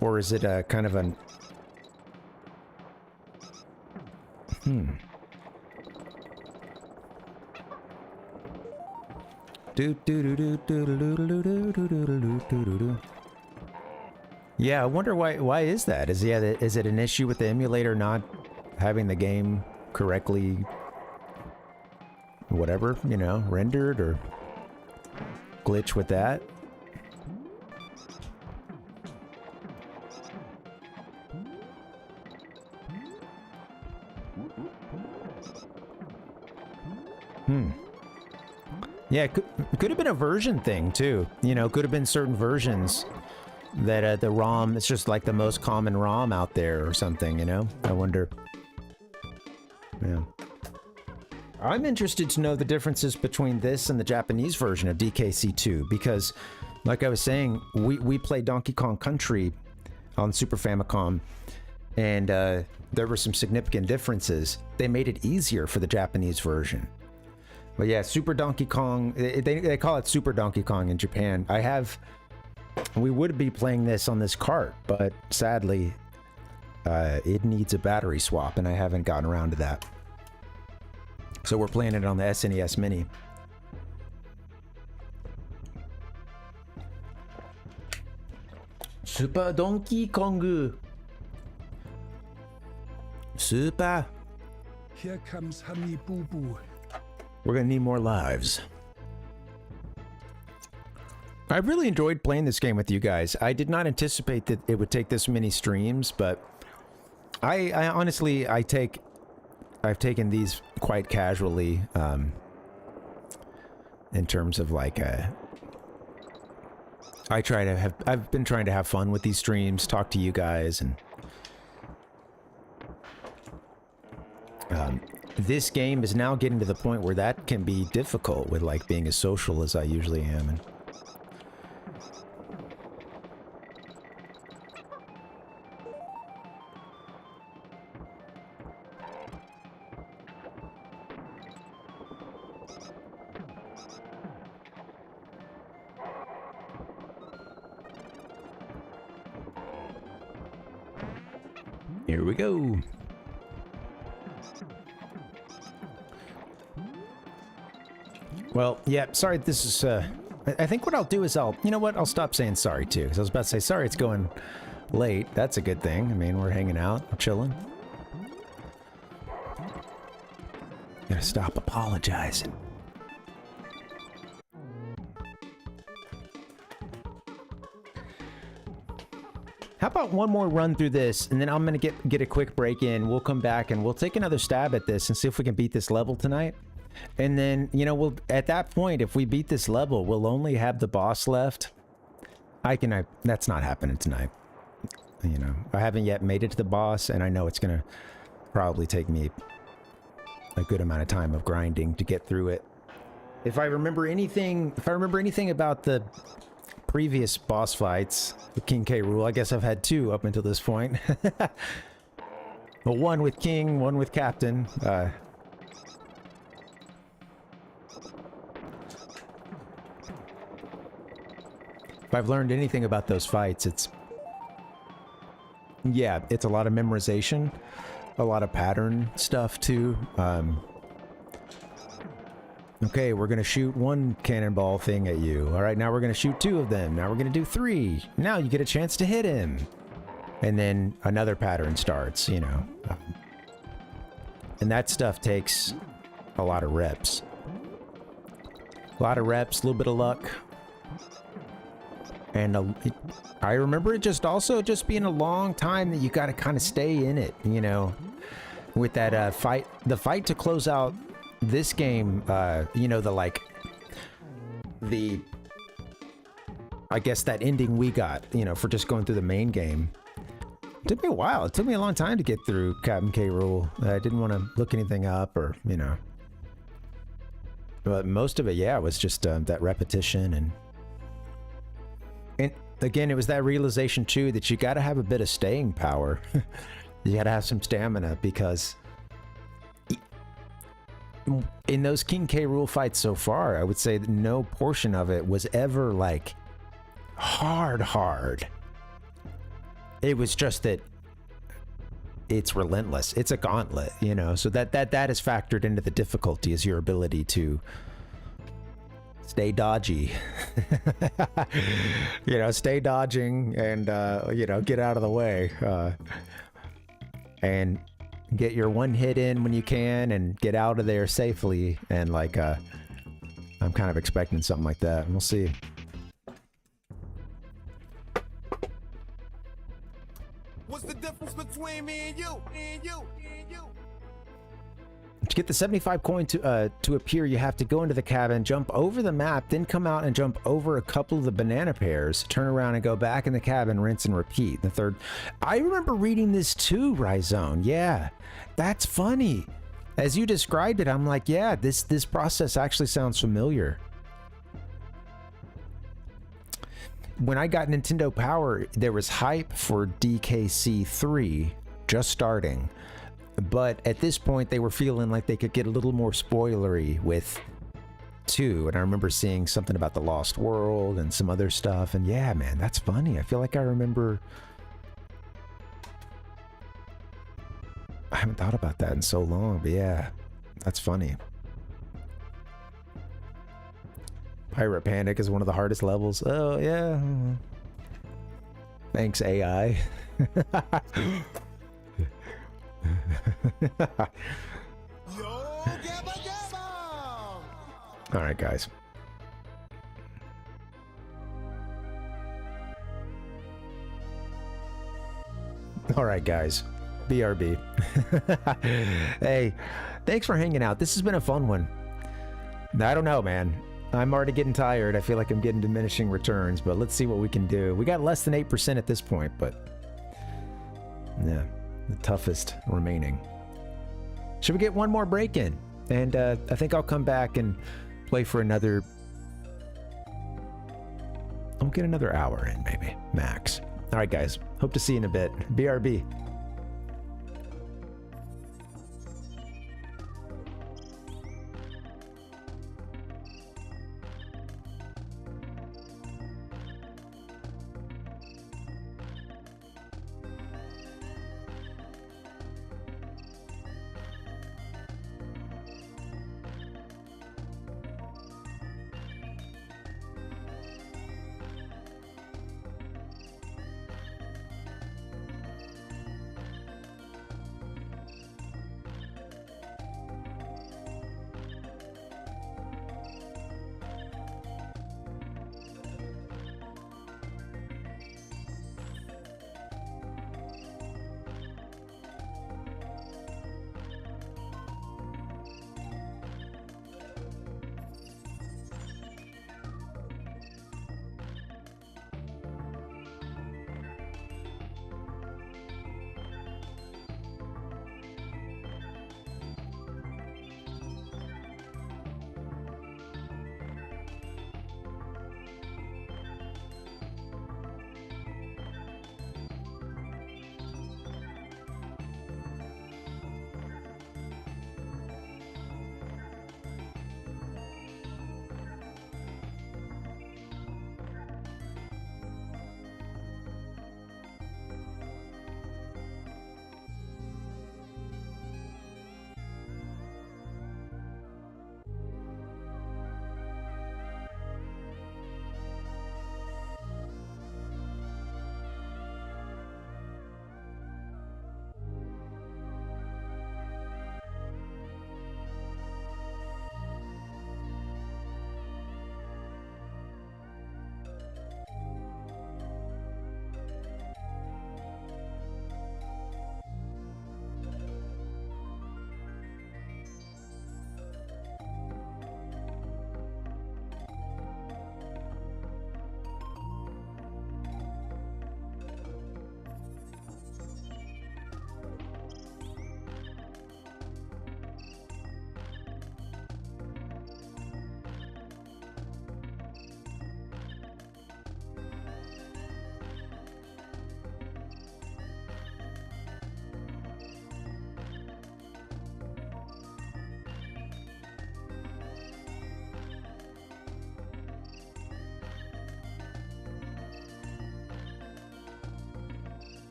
Or is it a kind of an... Yeah, I wonder why is that? Is it an issue with the emulator not having the game correctly, whatever, you know, rendered, or glitch with that? Yeah, it could have been a version thing too. You know, could have been certain versions that the ROM, it's just like the most common ROM out there or something, you know? I wonder. Yeah. I'm interested to know the differences between this and the Japanese version of DKC 2, because, like I was saying, we played Donkey Kong Country on Super Famicom, and there were some significant differences. They made it easier for the Japanese version. But yeah, Super Donkey Kong, they call it Super Donkey Kong in Japan. We would be playing this on this cart, but sadly, it needs a battery swap, and I haven't gotten around to that. So we're playing it on the SNES Mini. Super Donkey Kong. Super. Here comes Honey Boo Boo. We're gonna need more lives. I really enjoyed playing this game with you guys. I did not anticipate that it would take this many streams, but I honestly, I've taken these quite casually, in terms of like, I've been trying to have fun with these streams, talk to you guys, and this game is now getting to the point where that can be difficult with like being as social as I usually am. And here we go. Well, yeah, sorry, this is, I think what I'll do is you know what, I'll stop saying sorry too, because I was about to say sorry it's going late. That's a good thing. I mean, we're hanging out, we're chilling. Gotta stop apologizing. How about one more run through this, and then I'm gonna get a quick break in. We'll come back and we'll take another stab at this and see if we can beat this level tonight. And then, you know, at that point, if we beat this level, we'll only have the boss left. That's not happening tonight. You know, I haven't yet made it to the boss, and I know it's gonna probably take me a good amount of time of grinding to get through it. If I remember anything about the previous boss fights, the King K. Rool, I guess I've had two up until this point. Well, one with King, one with Captain. If I've learned anything about those fights, it's a lot of memorization, a lot of pattern stuff too. Okay, we're gonna shoot one cannonball thing at you. All right, now we're gonna shoot 2 of them. Now we're gonna do 3. Now you get a chance to hit him. And then another pattern starts, you know. And that stuff takes a lot of reps. A lot of reps, a little bit of luck. And I remember it just also just being a long time that you got to kind of stay in it, you know, with that fight. The fight to close out this game, you know, I guess that ending we got, you know, for just going through the main game. It took me a while. It took me a long time to get through Captain K. Rool. I didn't want to look anything up or, you know. But most of it, yeah, was just that repetition and again, it was that realization too that you got to have a bit of staying power. You got to have some stamina because in those King K. Rool fights so far, I would say that no portion of it was ever like hard. It was just that it's relentless. It's a gauntlet, you know. So that is factored into the difficulty is your ability to stay dodgy. You know, stay dodging and you know, get out of the way and get your one hit in when you can and get out of there safely. And like I'm kind of expecting something like that. We'll see. What's the difference between me and you? To get the 75 coin to appear, you have to go into the cabin, jump over the map, then come out and jump over a couple of the banana pears, turn around and go back in the cabin, rinse and repeat. The third, I remember reading this too, Ryzone. Yeah, that's funny. As you described it, I'm like, yeah, this process actually sounds familiar. When I got Nintendo Power, there was hype for DKC 3 just starting. But at this point, they were feeling like they could get a little more spoilery with 2. And I remember seeing something about the Lost World and some other stuff. And yeah, man, that's funny. I feel like I remember... I haven't thought about that in so long, but yeah, that's funny. Pirate Panic is one of the hardest levels. Oh, yeah. Thanks, AI. All right, guys. All right, guys. BRB. Hey, thanks for hanging out. This has been a fun one. I don't know, man. I'm already getting tired. I feel like I'm getting diminishing returns, but let's see what we can do. We got less than 8% at this point, but yeah, the toughest remaining. Should we get one more break in? And I think I'll come back and play for another... I'll get another hour in, maybe, max. All right, guys. Hope to see you in a bit. BRB.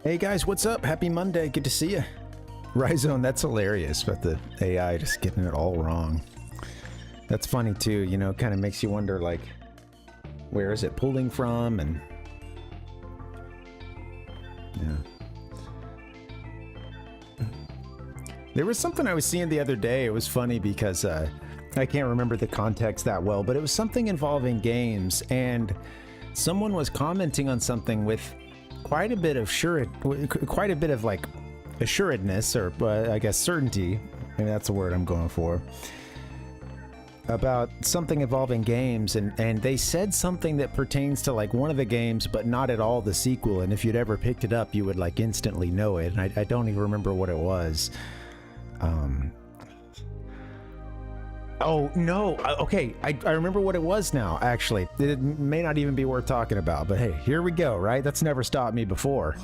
Hey guys, what's up? Happy Monday. Good to see you. Rhizone, that's hilarious, but the AI just getting it all wrong. That's funny too, you know, kind of makes you wonder, like, where is it pulling from? And yeah. There was something I was seeing the other day. It was funny because I can't remember the context that well, but it was something involving games, and someone was commenting on something with quite a bit of like assuredness, or I guess certainty. Maybe that's the word I'm going for. About something involving games, and they said something that pertains to like one of the games, but not at all the sequel. And if you'd ever picked it up, you would like instantly know it. And I don't even remember what it was. Oh no, okay, I remember what it was now, actually. It may not even be worth talking about, but hey, here we go, right? That's never stopped me before.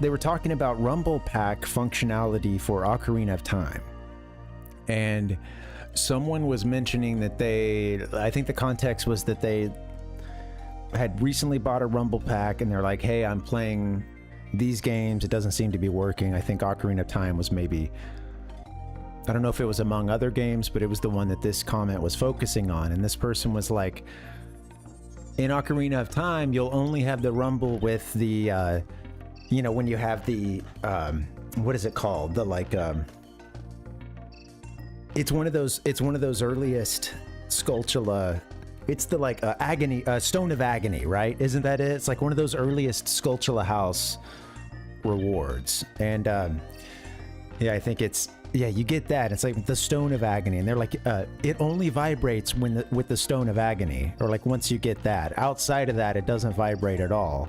They were talking about Rumble Pack functionality for Ocarina of Time. And someone was mentioning that I think the context was that they had recently bought a Rumble Pack, and they're like, hey, I'm playing these games, it doesn't seem to be working. I think Ocarina of Time was maybe, I don't know if it was among other games, but it was the one that this comment was focusing on. And this person was like, in Ocarina of Time, you'll only have the rumble with the, you know, when you have the, what is it called? The like, it's one of those earliest Skulltula. It's the like agony, Stone of Agony, right? Isn't that it? It's like one of those earliest Skulltula House rewards. And yeah, I think it's, yeah, you get that. It's like the Stone of Agony, and they're like, it only vibrates with the Stone of Agony, or like once you get that. Outside of that, it doesn't vibrate at all.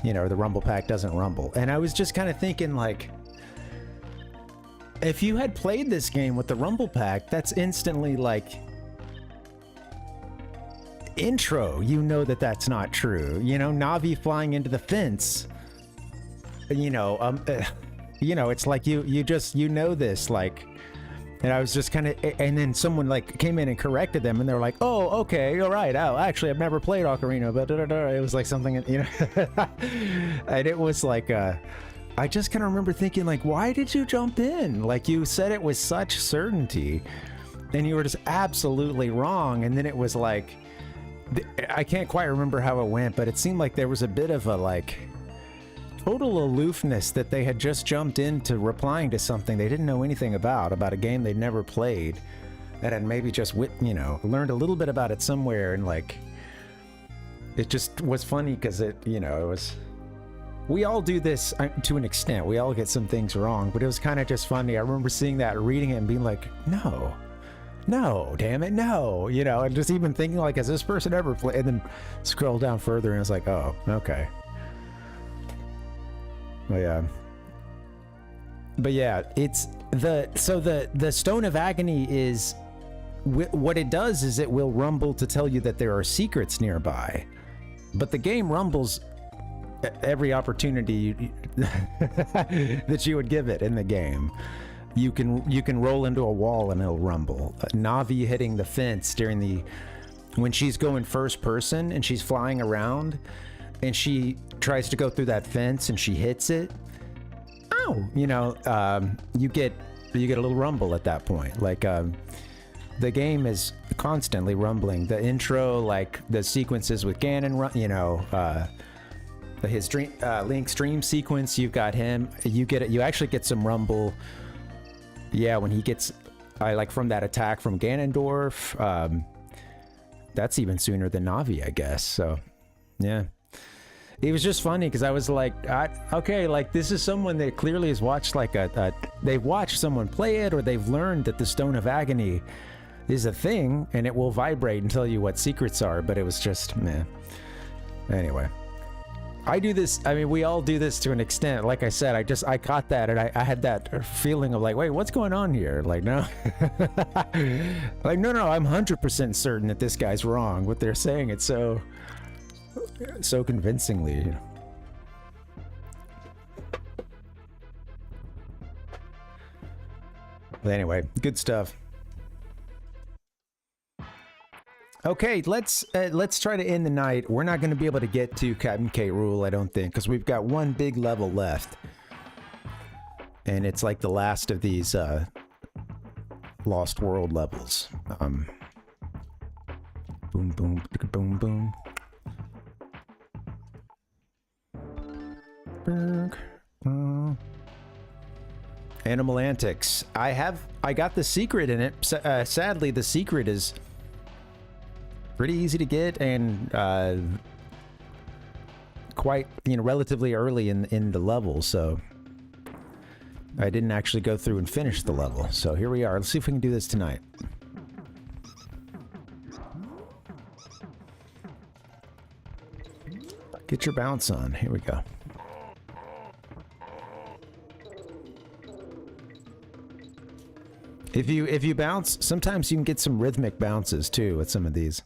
You know, the Rumble Pack doesn't rumble. And I was just kind of thinking, like, if you had played this game with the Rumble Pack, that's instantly like intro. You know that that's not true. You know, Navi flying into the fence. You know, it's like you know this, like, and I was just kind of, and then someone like came in and corrected them, and they're like, oh, okay, all right. Oh, actually, I've never played Ocarina, but it was like something, you know, and it was like, I just kind of remember thinking, like, why did you jump in? Like, you said it with such certainty, and you were just absolutely wrong. And then it was like, I can't quite remember how it went, but it seemed like there was a bit of a like total aloofness, that they had just jumped into replying to something they didn't know anything about a game they'd never played, that had maybe just, you know, learned a little bit about it somewhere. And like, it just was funny because it, you know, it was, we all do this to an extent. We all get some things wrong, but it was kind of just funny. I remember seeing that, reading it, and being like, no, damn it, no, you know, and just even thinking like, has this person ever played? And then scroll down further, and it's like, oh, okay. But yeah, it's the Stone of Agony is what it does is it will rumble to tell you that there are secrets nearby, but the game rumbles every opportunity that you would give it in the game. You can roll into a wall and it'll rumble. Navi hitting the fence when she's going first person and she's flying around, and she tries to go through that fence and she hits it. Ow! You know, you get a little rumble at that point. Like, the game is constantly rumbling. The intro, like the sequences with Ganon, you know, his Link stream sequence. You've got him. You actually get some rumble. Yeah, when he gets, like from that attack from Ganondorf. That's even sooner than Navi, I guess. So, yeah. It was just funny because I was like, okay, like this is someone that clearly has watched like they've watched someone play it, or they've learned that the Stone of Agony is a thing and it will vibrate and tell you what secrets are. But it was just, meh. Anyway, I do this. I mean, we all do this to an extent. Like I said, I caught that, and I had that feeling of like, wait, what's going on here? Like, no, like, no, I'm 100% certain that this guy's wrong. What they're saying, it's so convincingly, you know. But anyway, good stuff. Okay, let's try to end the night. We're not going to be able to get to Captain K. Rool, I don't think, because we've got one big level left. And it's like the last of these Lost World levels. Boom, boom, boom, boom. Animal Antics. I got the secret in it. Sadly, the secret is pretty easy to get and quite, relatively early in the level, so I didn't actually go through and finish the level. So here we are. Let's see if we can do this tonight. Get your bounce on. Here we go. If you bounce, sometimes you can get some rhythmic bounces too with some of these.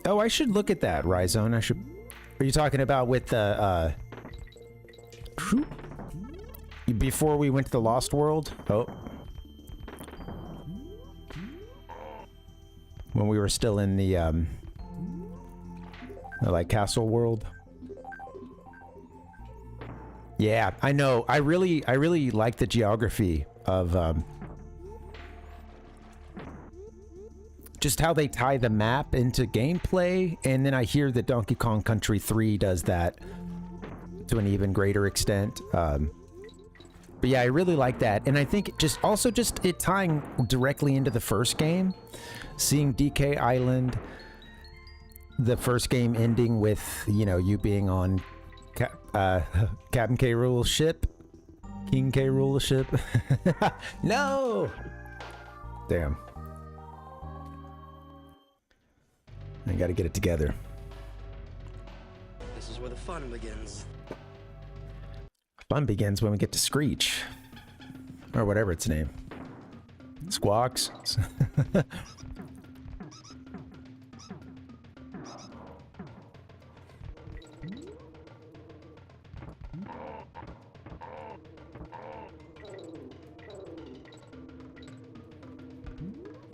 Oh, I should look at that, Rhizone. Are you talking about with the before we went to the Lost World? Oh. When we were still in the like Castle World. Yeah, I know. I really like the geography of just how they tie the map into gameplay, and then I hear that Donkey Kong Country 3 does that to an even greater extent. But yeah, I really like that, and I think just it tying directly into the first game, seeing DK Island, the first game ending with you being on Captain K. Rool's ship, King K. Rool's ship. No, damn. I gotta get it together. This is where the fun begins. Fun begins when we get to Screech. Or whatever its name. Squawks.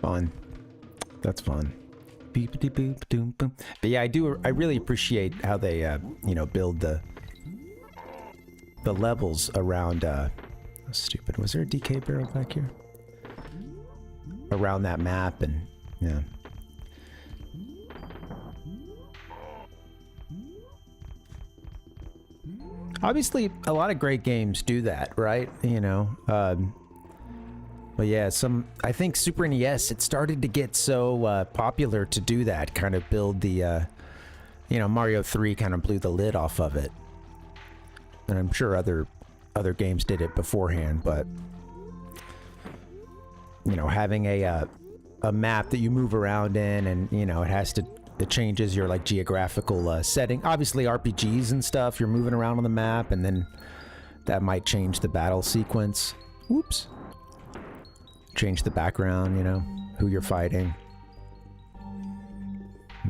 Fun. That's fun. But yeah, I really appreciate how they build the levels around stupid. Was there a DK barrel back here? Around that map, and yeah. Obviously a lot of great games do that, right? But yeah, I think Super NES, it started to get so popular to do that, kind of build the, Mario 3 kind of blew the lid off of it. And I'm sure other games did it beforehand, but, having a map that you move around in, and, it changes your, like, geographical setting. Obviously, RPGs and stuff, you're moving around on the map, and then that might change the battle sequence. Whoops. Change the background, who you're fighting.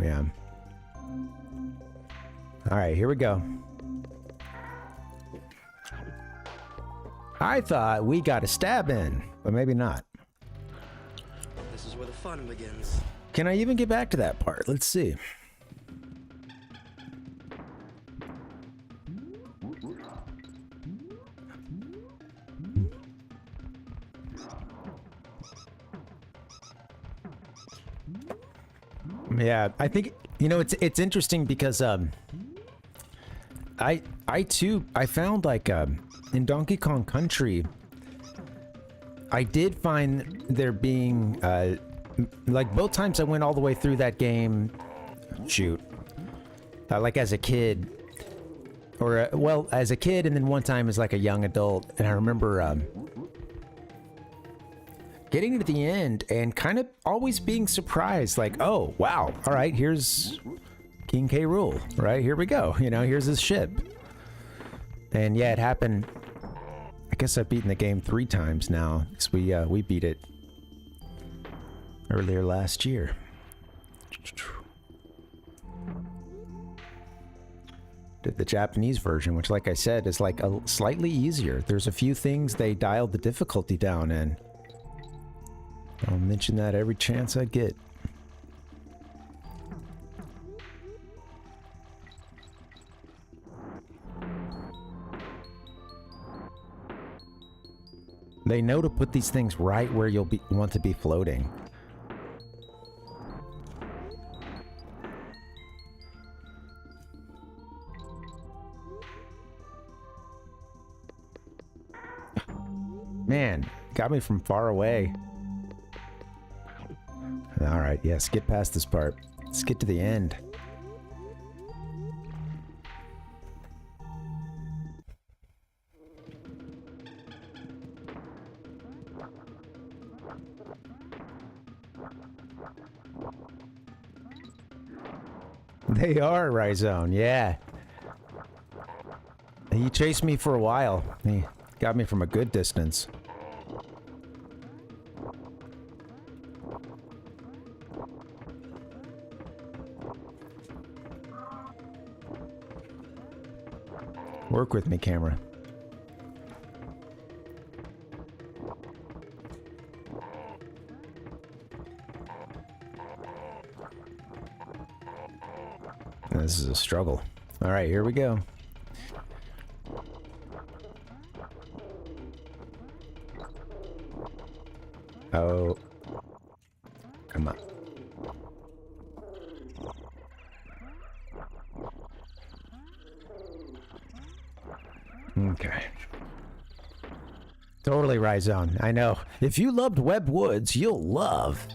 Yeah. All right, here we go. I thought we got a stab in, but maybe not. This is where the fun begins. Can I even get back to that part? Let's see. Yeah, I think it's interesting because I found like in Donkey Kong Country, I did find there being like both times I went all the way through that game, like as a kid, or well, as a kid, and then one time as like a young adult, and I remember getting to the end and kind of always being surprised, like, oh wow, all right, here's King K. Rool, right? Here we go, here's his ship. And yeah, it happened. I guess I've beaten the game 3 times now, because we beat it earlier last year. Did the Japanese version, which, like I said, is like slightly easier. There's a few things they dialed the difficulty down in. I'll mention that every chance I get. They know to put these things right where you'll want to be floating. Man, got me from far away. Alright, yes, get past this part. Let's get to the end. They are, Rhizone, yeah. He chased me for a while. He got me from a good distance. Work with me, camera. This is a struggle. All right, here we go. Oh. Come on. Okay. Totally Rhizone. I know. If you loved Web Woods, you'll love...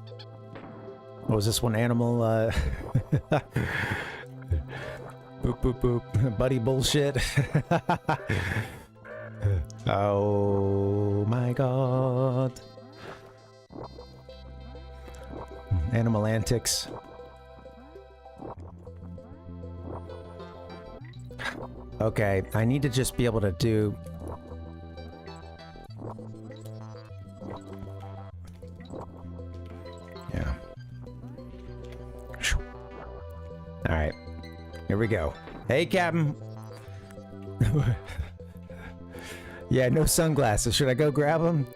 What was this one? Animal, boop, boop, boop. Buddy bullshit. Oh my god. Animal antics. Okay, I need to just be able to do... Yeah. Alright. Here we go. Hey, Captain! Yeah, no sunglasses. Should I go grab them?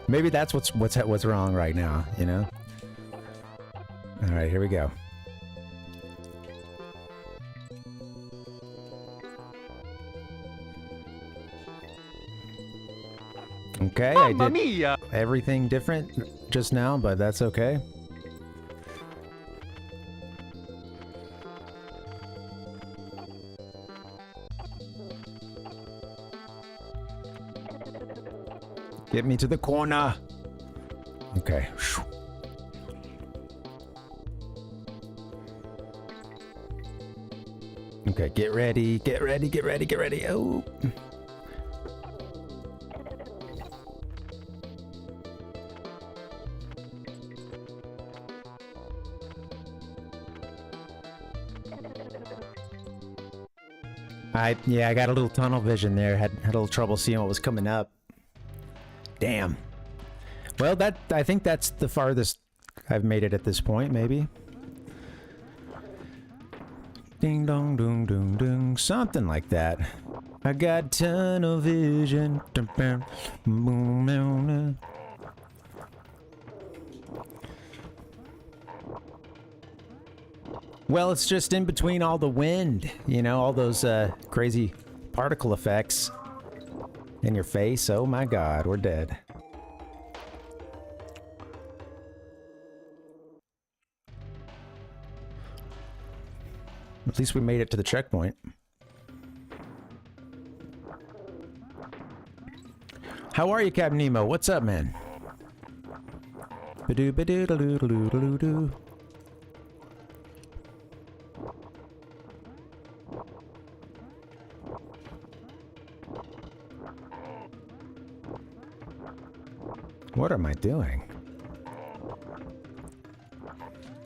Maybe that's what's wrong right now, you know? Alright, here we go. Okay, I did everything different just now, but that's okay. Get me to the corner. Okay. Okay, get ready, get ready, get ready, get ready. Oh. Yeah, I got a little tunnel vision there. Had a little trouble seeing what was coming up. Damn. Well, I think that's the farthest I've made it at this point, maybe. Ding dong doong doong doong, something like that. I got tunnel vision. Well, it's just in between all the wind, you know, all those crazy particle effects in your face. Oh my god, we're dead. At least we made it to the checkpoint. How are you, Captain Nemo? What's up, man? Ba-doo ba-doo da-doo da-doo da-doo doo. What am I doing?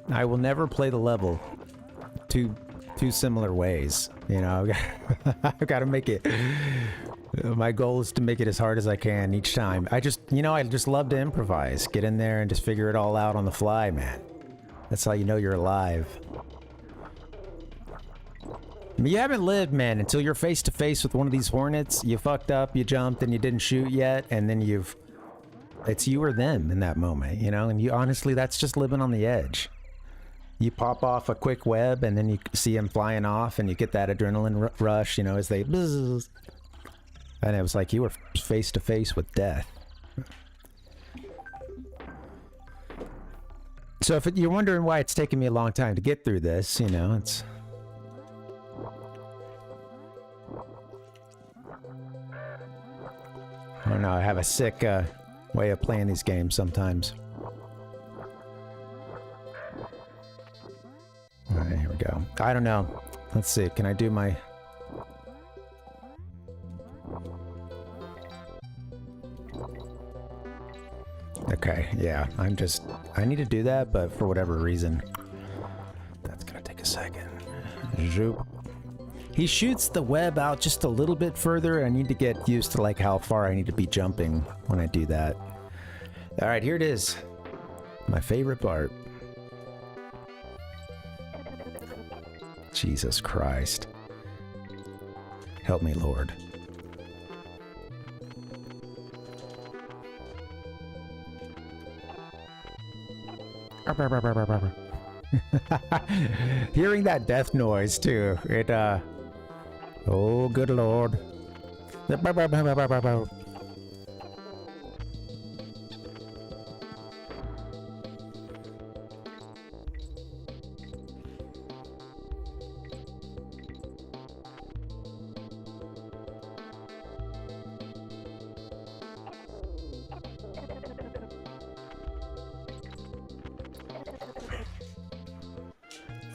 I will never play the level two similar ways. You know, I've got to make it. My goal is to make it as hard as I can each time. I just love to improvise. Get in there and just figure it all out on the fly, man. That's how you know you're alive. I mean, you haven't lived, man, until you're face to face with one of these hornets. You fucked up, you jumped, and you didn't shoot yet, and then you've It's you or them in that moment, you know? And you honestly, that's just living on the edge. You pop off a quick web and then you see them flying off and you get that adrenaline rush, you know, as they buzz. And it was like you were face to face with death. So if you're wondering why it's taken me a long time to get through this, you know, it's... I don't know, I have a sick way of playing these games sometimes. Alright, here we go. I don't know. Let's see, can I do my... Okay, yeah, I need to do that, but for whatever reason. That's gonna take a second. Zoop. He shoots the web out just a little bit further. I need to get used to like how far I need to be jumping when I do that. All right, here it is. My favorite part. Jesus Christ. Help me, Lord. Hearing that death noise too, it oh good Lord.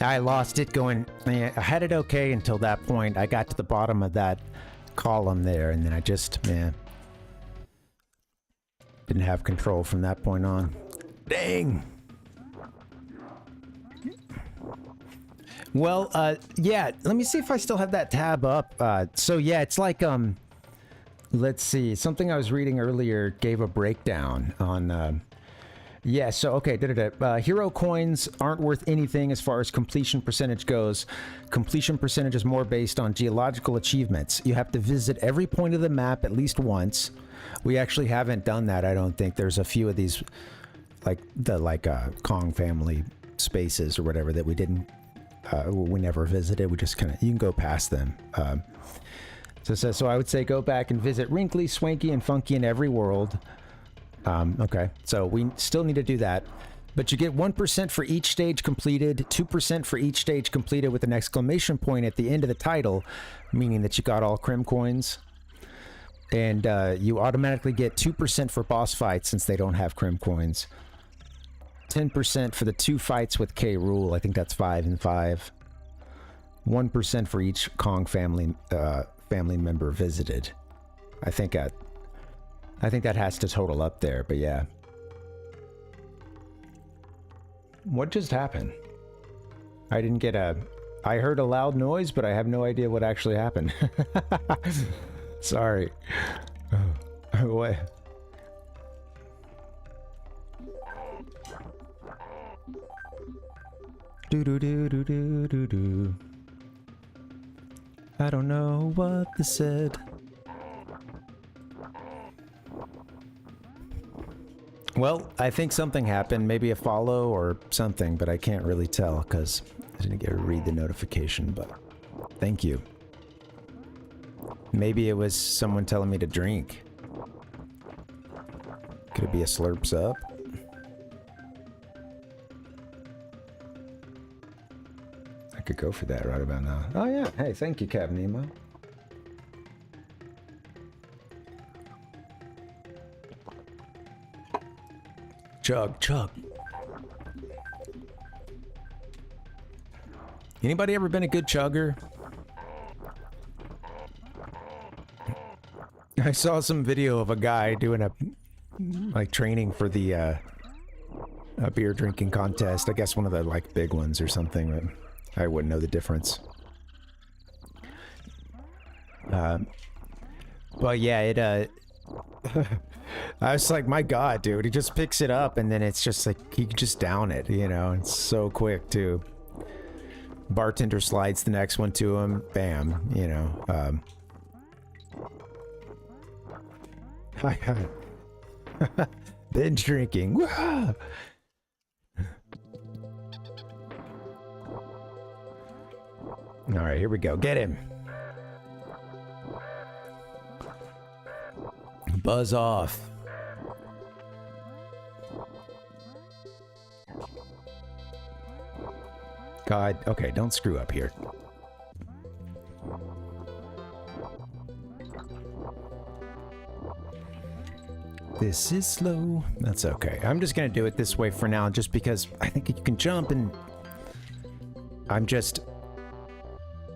I lost it going, I had it okay until that point. I got to the bottom of that column there, and then I just, man, didn't have control from that point on. Dang! Well, yeah, let me see if I still have that tab up. So yeah, it's like, let's see, something I was reading earlier gave a breakdown on, yeah, so, okay, hero coins aren't worth anything as far as completion percentage goes. Completion percentage is more based on geological achievements. You have to visit every point of the map at least once. We actually haven't done that, I don't think. There's a few of these, like, Kong family spaces or whatever that we didn't, we never visited. We just kind of, you can go past them. So I would say go back and visit Wrinkly, Swanky, and Funky in every world. Okay, so we still need to do that, but you get 1% for each stage completed, 2% for each stage completed with an exclamation point at the end of the title, meaning that you got all Crim coins, and you automatically get 2% for boss fights since they don't have Crim coins, 10% for the 2 fights with K. Rool, I think that's 5 and 5, 1% for each Kong family member visited. I think that has to total up there, but yeah. What just happened? I didn't get I heard a loud noise, but I have no idea what actually happened. Sorry. What? Do. I don't know what this said. Well, I think something happened, maybe a follow or something, but I can't really tell because I didn't get to read the notification, but thank you. Maybe it was someone telling me to drink. Could it be a slurps up? I could go for that right about now. Oh yeah, hey, thank you, Captain Nemo. Chug, chug. Anybody ever been a good chugger? I saw some video of a guy doing training for the a beer drinking contest. I guess one of the big ones or something. But I wouldn't know the difference. But yeah, it I was like, my God, dude, he just picks it up and then it's just like, he can just down it, you know, it's so quick too. Bartender slides the next one to him, bam, you know. Binge drinking. Woo! All right, here we go. Get him. Buzz off. God, okay, don't screw up here. This is slow. That's okay. I'm just gonna do it this way for now, just because I think you can jump and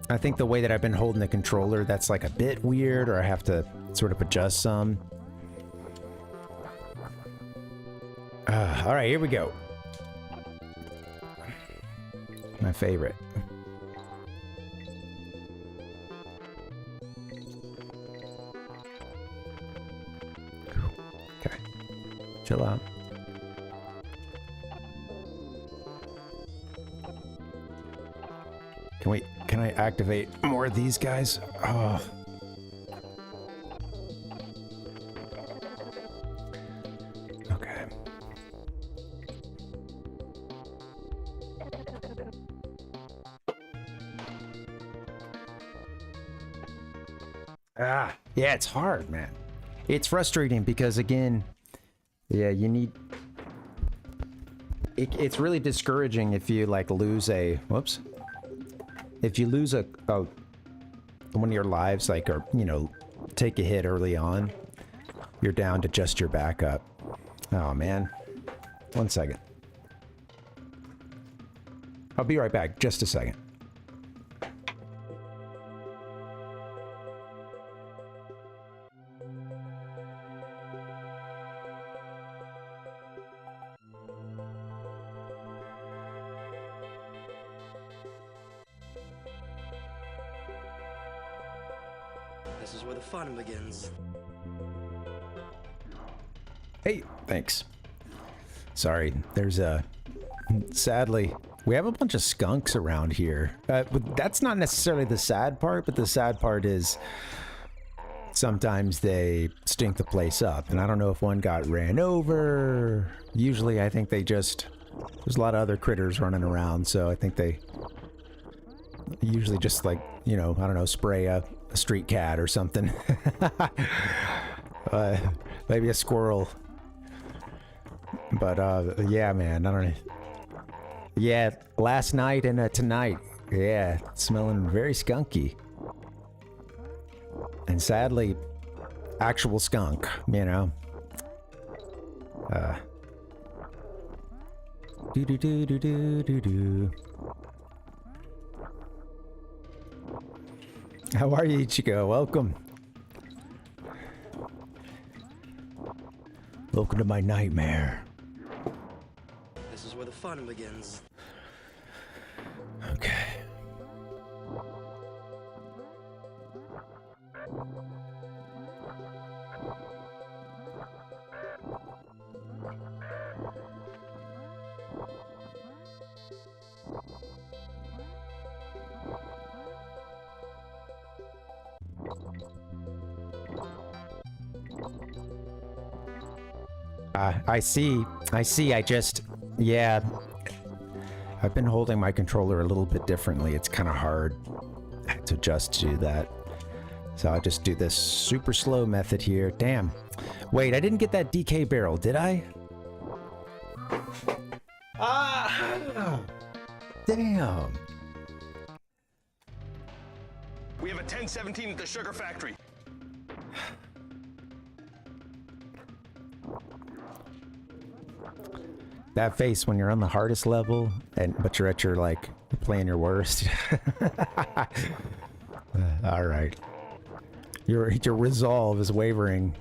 I think the way that I've been holding the controller, that's like a bit weird, or I have to sort of adjust some. All right, here we go. My favorite. Okay, chill out. Can I activate more of these guys? Oh. Okay. Yeah, it's hard, man. It's frustrating because, again, yeah, you need... It's really discouraging if you, like, lose a... Whoops. If you lose one of your lives, like, or, you know, take a hit early on, you're down to just your backup. Oh, man. 1 second. I'll be right back. Just a second. This is where the fun begins. Hey, thanks. Sorry, there's sadly, we have a bunch of skunks around here. But that's not necessarily the sad part, but the sad part is sometimes they stink the place up. And I don't know if one got ran over. Usually I think they just, there's a lot of other critters running around, so I think they usually just, like, you know, I don't know, spray a street cat or something. Maybe a squirrel. But yeah, man, I don't know. Yeah, last night and tonight, yeah, smelling very skunky. And sadly, actual skunk, you know. Do do do do do do do. How are you, Ichigo? Welcome. Welcome to my nightmare. This is where the fun begins. Okay. I see, I just, yeah, I've been holding my controller a little bit differently. It's kind of hard to adjust to that. So I'll just do this super slow method here. Damn. Wait, I didn't get that DK barrel, did I? Ah! Damn. We have a 1017 at the sugar factory. That face when you're on the hardest level, but you're at your, like, playing your worst. All right. Your resolve is wavering.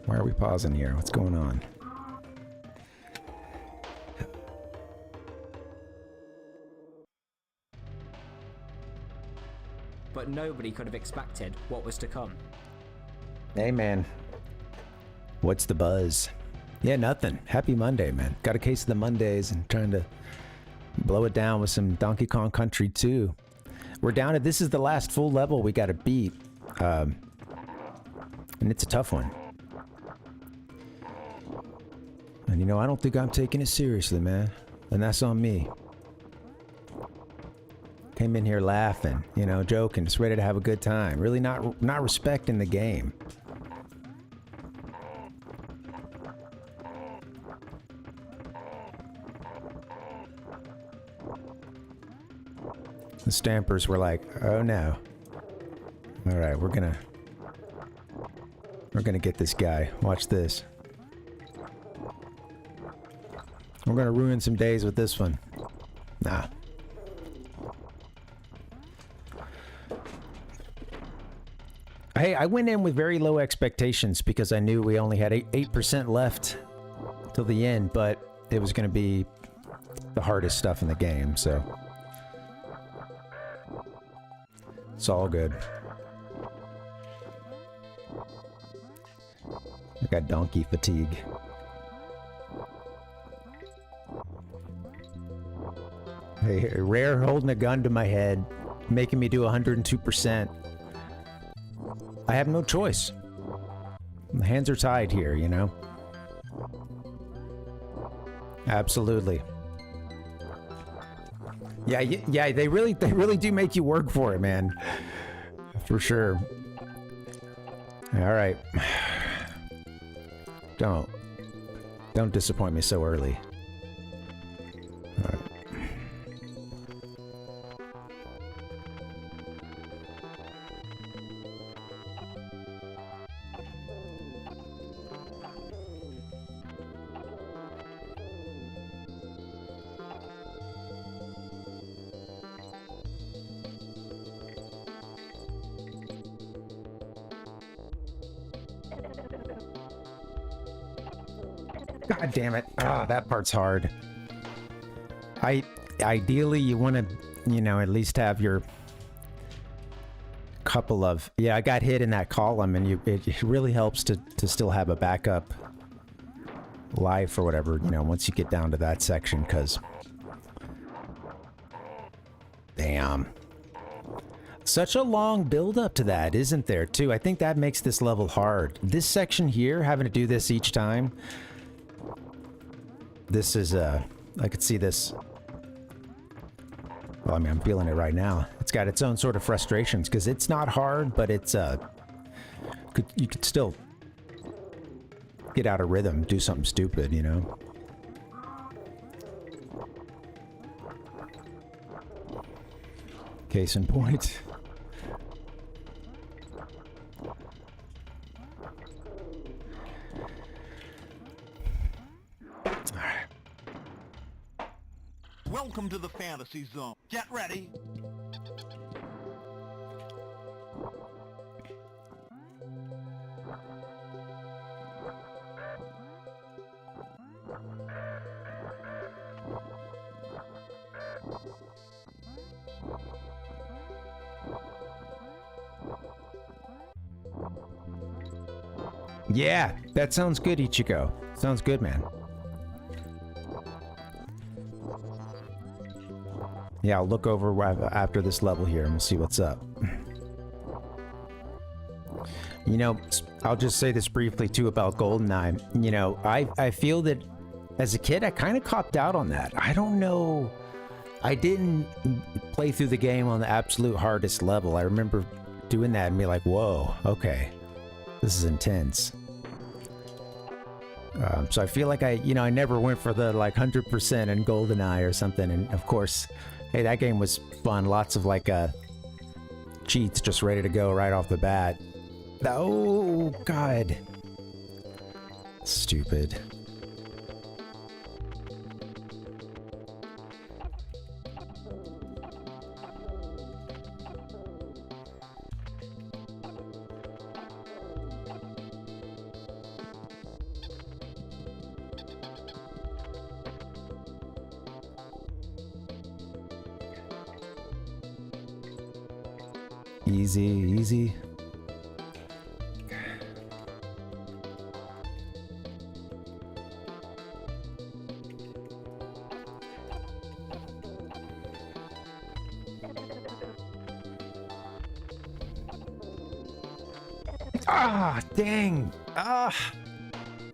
Why are we pausing here? What's going on? But nobody could have expected what was to come. Hey, man. What's the buzz? Yeah, nothing. Happy Monday, man. Got a case of the Mondays and trying to blow it down with some Donkey Kong Country 2. We're down to, this is the last full level we got to beat. And it's a tough one. And you know, I don't think I'm taking it seriously, man. And that's on me. Came in here laughing, you know, joking, just ready to have a good time. Really not respecting the game. The stampers were like, oh no. All right, we're gonna get this guy. Watch this. We're gonna ruin some days with this one. Nah. Hey, I went in with very low expectations because I knew we only had 8% left till the end, but it was gonna be the hardest stuff in the game, so it's all good. I got donkey fatigue. Hey, Rare holding a gun to my head, making me do 102%. I have no choice. The hands are tied here, you know? Absolutely. Yeah, they really do make you work for it, man. For sure. All right. Don't disappoint me so early. All right. God damn it. Ah, that part's hard. Ideally, you want to, you know, at least have your couple of... Yeah, I got hit in that column, and it really helps to still have a backup life or whatever, you know, once you get down to that section, because... Damn. Such a long build up to that, isn't there, too? I think that makes this level hard. This section here, having to do this each time... This is, I could see this. Well, I mean, I'm feeling it right now. It's got its own sort of frustrations, because it's not hard, but it's, you could still get out of rhythm, do something stupid, you know? Case in point. Welcome to the fantasy zone. Get ready. Yeah, that sounds good, Ichigo. Sounds good, man. Yeah, I'll look over after this level here and we'll see what's up. You know, I'll just say this briefly too about GoldenEye. You know, I feel that as a kid I kind of copped out on that. I don't know. I didn't play through the game on the absolute hardest level. I remember doing that and be like, whoa, okay, this is intense. So I feel like I never went for the like 100% in GoldenEye or something. And of course, hey, that game was fun. Lots of like cheats just ready to go right off the bat. Oh, God. Stupid. Easy, easy. Ah, dang. Ah.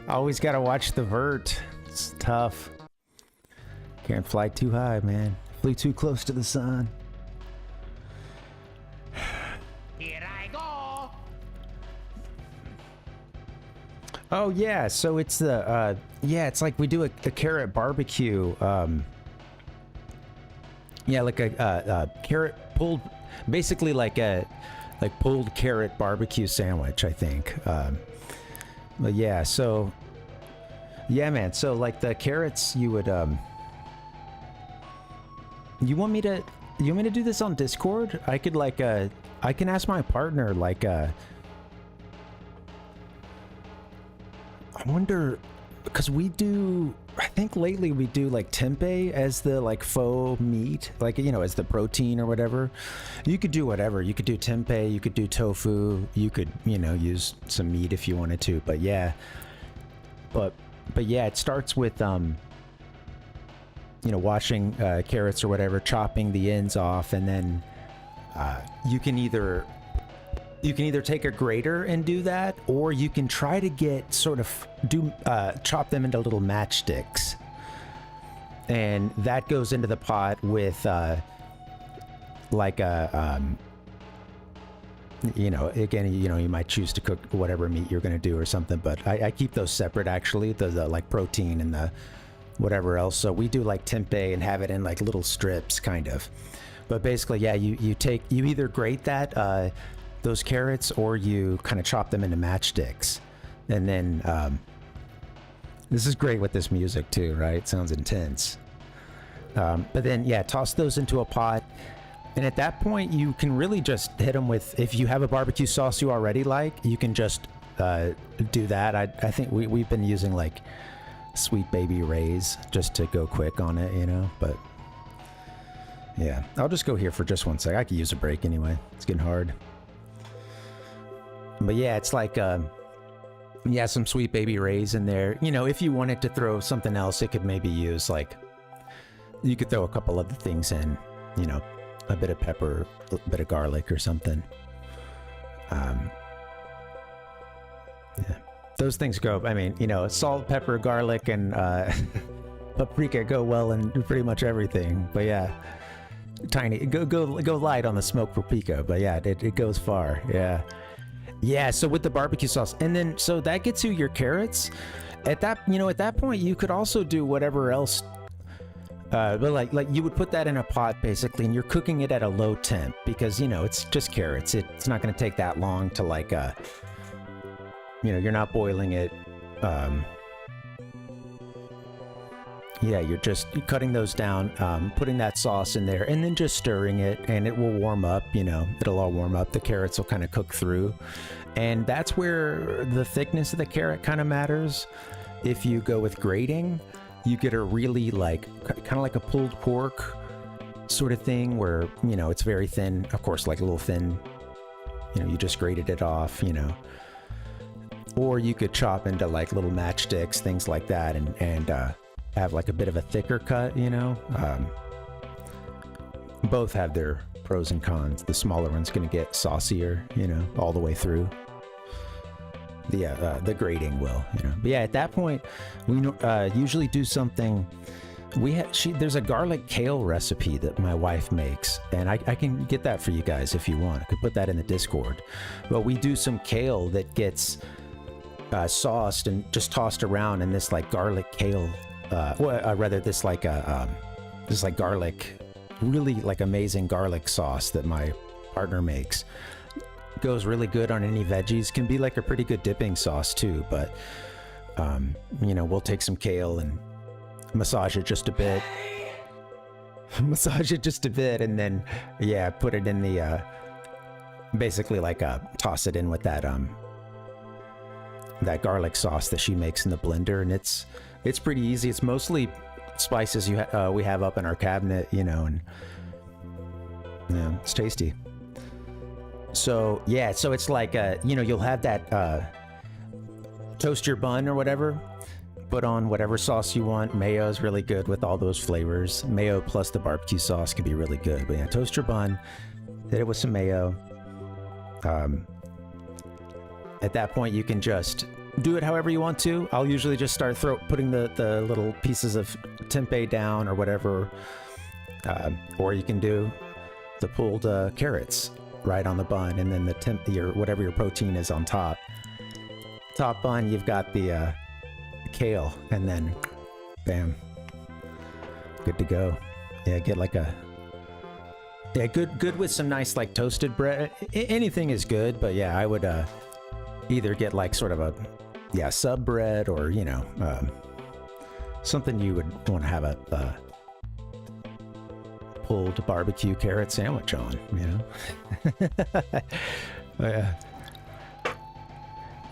Always gotta watch the vert. It's tough. Can't fly too high, man. Flew too close to the sun. Here I go. Oh yeah, so it's the yeah, it's like we do a carrot barbecue. Yeah, like a carrot pulled, basically like a pulled carrot barbecue sandwich, I think. But yeah, so yeah, man. So like the carrots, you would you want me to do this on Discord? I could like I can ask my partner like I wonder, because we do, I think lately we do like tempeh as the like faux meat, like, you know, as the protein or whatever. You could do whatever. You could do tempeh, you could do tofu, you could, you know, use some meat if you wanted to. But yeah, but yeah, it starts with you know, washing carrots or whatever, chopping the ends off, and then you can either take a grater and do that, or you can try to get sort of chop them into little matchsticks, and that goes into the pot with like a you know, again, you know, you might choose to cook whatever meat you're going to do or something, but I keep those separate, actually, the like protein and the whatever else. So we do like tempeh and have it in like little strips, kind of. But basically, yeah, you either grate that those carrots, or you kind of chop them into matchsticks, and then this is great with this music too, right? Sounds intense. But then yeah, toss those into a pot, and at that point you can really just hit them with, if you have a barbecue sauce you already like, you can just do that. I think we've been using like Sweet Baby Ray's just to go quick on it, you know. But yeah, I'll just go here for just 1 sec. I could use a break anyway. It's getting hard. But yeah, it's like yeah, some Sweet Baby Ray's in there. You know, if you wanted to throw something else, it could maybe use like, you could throw a couple other things in, you know, a bit of pepper, a bit of garlic or something. Yeah, those things go, I mean, you know, salt, pepper, garlic, and paprika go well in pretty much everything. But yeah, go light on the smoked paprika, but yeah, it goes far. Yeah, so with the barbecue sauce, and then so that gets you your carrots. At that point you could also do whatever else, but like you would put that in a pot basically, and you're cooking it at a low temp, because, you know, it's just carrots. It's not going to take that long to like you know, you're not boiling it. Yeah, you're just cutting those down, putting that sauce in there, and then just stirring it, and it will warm up, you know, it'll all warm up. The carrots will kind of cook through, and that's where the thickness of the carrot kind of matters. If you go with grating, you get a really like, kind of like a pulled pork sort of thing, where, you know, it's very thin, of course, like a little thin, you know, you just grated it off, you know. Or you could chop into like little matchsticks, things like that, and have like a bit of a thicker cut, you know. Both have their pros and cons. The smaller one's going to get saucier, you know, all the way through. The grating will, you know. But yeah, at that point, we usually do something. There's a garlic kale recipe that my wife makes, and I can get that for you guys if you want. I could put that in the Discord. But we do some kale that gets sauced and just tossed around in this like garlic kale, this like garlic, really like amazing garlic sauce that my partner makes. Goes really good on any veggies. Can be like a pretty good dipping sauce too. But you know, we'll take some kale and massage it just a bit. And then yeah, put it in the basically like toss it in with that that garlic sauce that she makes in the blender, and it's pretty easy. It's mostly spices we have up in our cabinet, you know, and yeah, it's tasty. So yeah, so it's like you know, you'll have that toast your bun or whatever, put on whatever sauce you want. Mayo is really good with all those flavors. Mayo plus the barbecue sauce can be really good. But yeah, toast your bun, hit it with some mayo, at that point you can just do it however you want to. I'll usually just start putting the little pieces of tempeh down or whatever, or you can do the pulled carrots right on the bun, and then the whatever your protein is on top. Top bun, you've got the kale, and then bam, good to go. Yeah, get like a good with some nice like toasted bread. Anything is good, but yeah, I would either get like sort of a sub bread, or you know, something you would want to have a pulled barbecue carrot sandwich on, you know.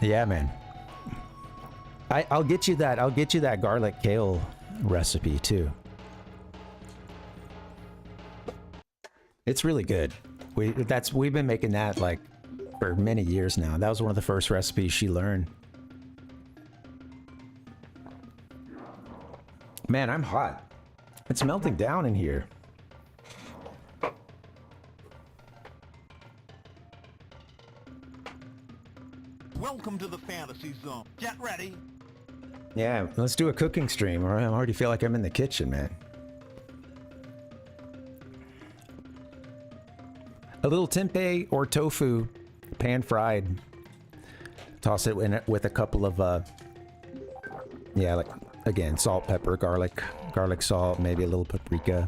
Yeah, man. I'll get you that garlic kale recipe too. It's really good. We've been making that like for many years now. That was one of the first recipes she learned. Man, I'm hot. It's melting down in here. Welcome to the fantasy zone. Get ready. Yeah, let's do a cooking stream. I already feel like I'm in the kitchen, man. A little tempeh or tofu, pan fried. Toss it in it with a couple of, like, again, salt, pepper, garlic salt, maybe a little paprika.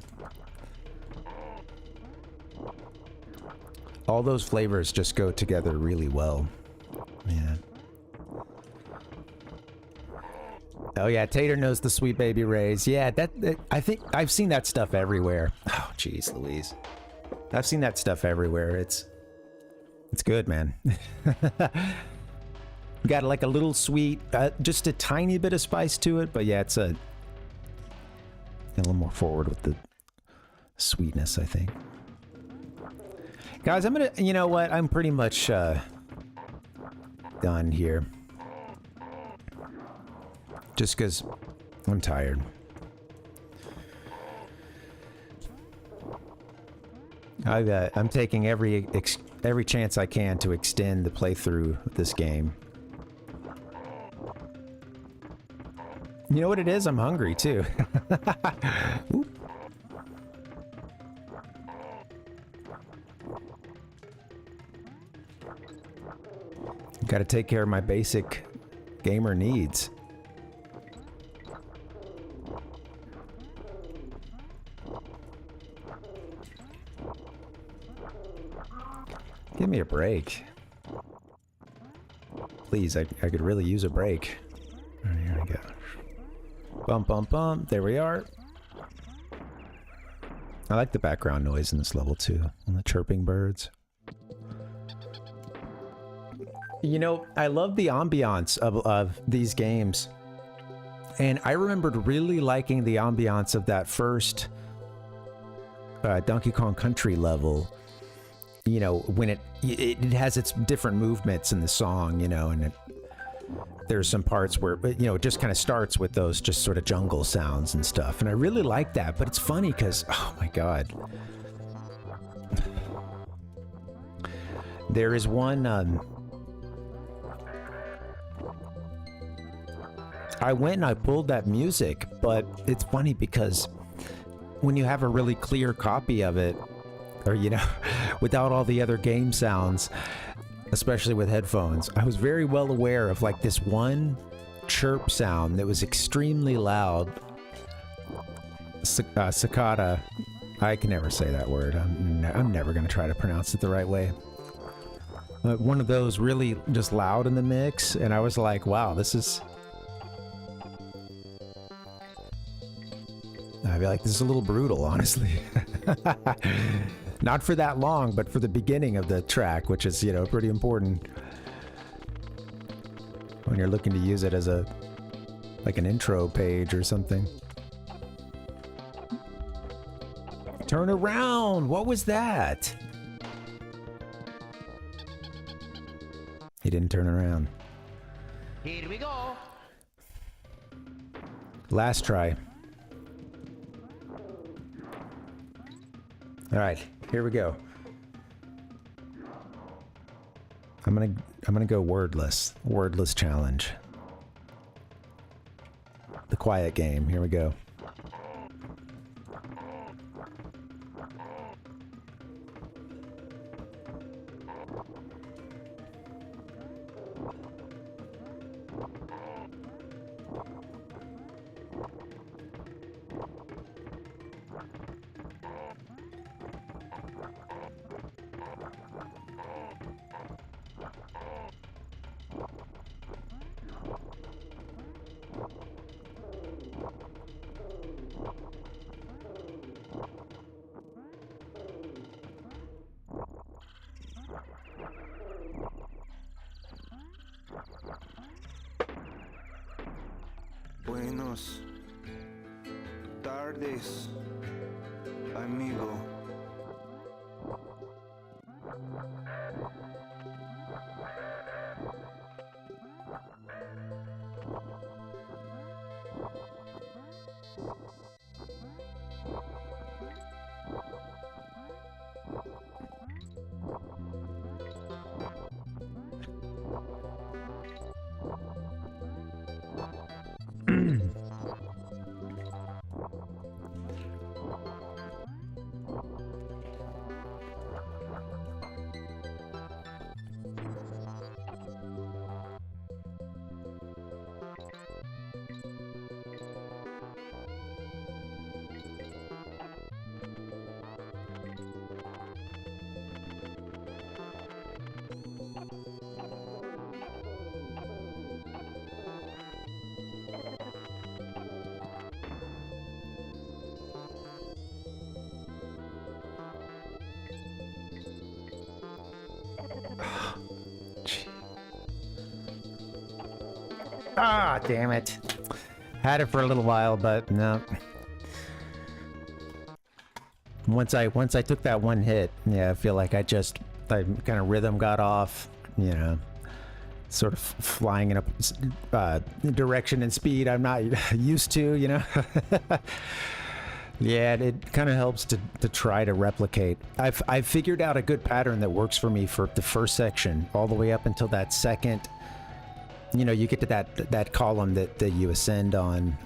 All those flavors just go together really well. Yeah. Oh yeah, Tater knows the Sweet Baby Rays. Yeah, I think I've seen that stuff everywhere. Oh jeez, Louise. I've seen that stuff everywhere. It's good, man. Got like a little sweet, just a tiny bit of spice to it, but yeah, it's a little more forward with the sweetness, I think. Guys, I'm gonna, you know what? I'm pretty much done here. Just because I'm tired. I'm taking every chance I can to extend the playthrough of this game. You know what it is? I'm hungry too. Got to take care of my basic gamer needs. Give me a break. Please, I could really use a break. Right, here we go. Bump, bump, bump. There we are. I like the background noise in this level too, and the chirping birds. You know, I love the ambiance of these games. And I remembered really liking the ambiance of that first Donkey Kong Country level. You know, when it has its different movements in the song, you know, and there's some parts where, you know, it just kind of starts with those just sort of jungle sounds and stuff. And I really like that, but it's funny because, oh my God. There is one, I went and I pulled that music, but it's funny because when you have a really clear copy of it, or, you know, without all the other game sounds, especially with headphones, I was very well aware of like this one chirp sound that was extremely loud. Cicada. I can never say that word. I'm never going to try to pronounce it the right way. One of those really just loud in the mix, and I was like, wow, this is... I feel like this is a little brutal, honestly. Not for that long, but for the beginning of the track, which is, you know, pretty important when you're looking to use it as a, like an intro page or something. Turn around! What was that? He didn't turn around. Here we go. Last try. All right, here we go. I'm gonna I'm gonna go wordless. Wordless challenge. The quiet game. Here we go. Buenos tardes, amigo. Ah, damn it. Had it for a little while, but no. Once I took that one hit, yeah, I feel like I kind of rhythm got off, you know, sort of flying in a direction and speed I'm not used to, you know. Yeah, it kind of helps to try to replicate. I've figured out a good pattern that works for me for the first section all the way up until that second. You know, you get to that column that you ascend on.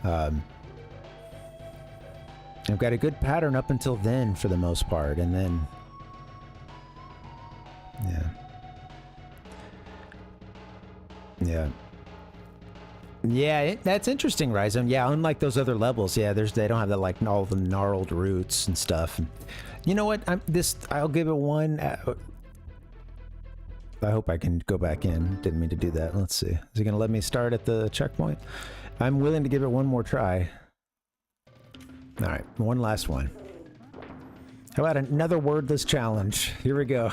I've got a good pattern up until then for the most part, and then yeah, that's interesting, Rhizome. Yeah, unlike those other levels, yeah, they don't have that, like, all the gnarled roots and stuff. You know what? I'll give it one. I hope I can go back in. Didn't mean to do that. Let's see. Is he gonna let me start at the checkpoint? I'm willing to give it one more try. All right, one last one. How about another wordless challenge? Here we go.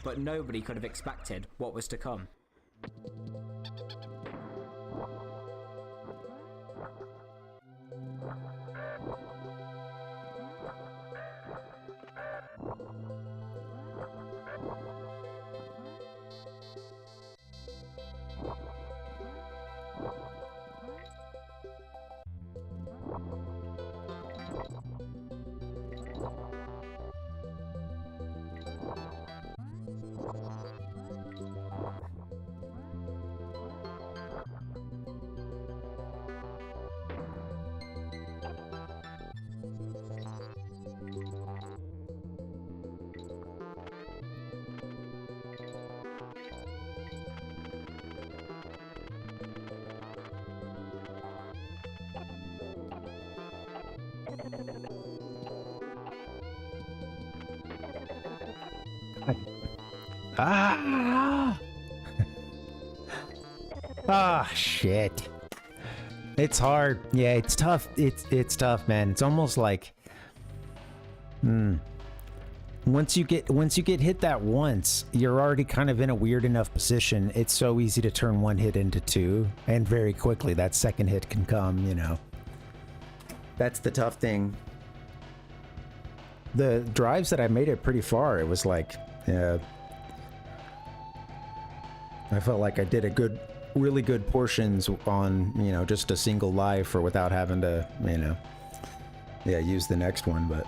But nobody could have expected what was to come. Ah! Ah, shit. It's hard. Yeah, it's tough. It's tough, man. It's almost like once you get hit that once, you're already kind of in a weird enough position. It's so easy to turn one hit into two, and very quickly that second hit can come, you know. That's the tough thing. The drives that I made it pretty far, it was like, I felt like I did really good portions on, you know, just a single life or without having to, you know, use the next one. But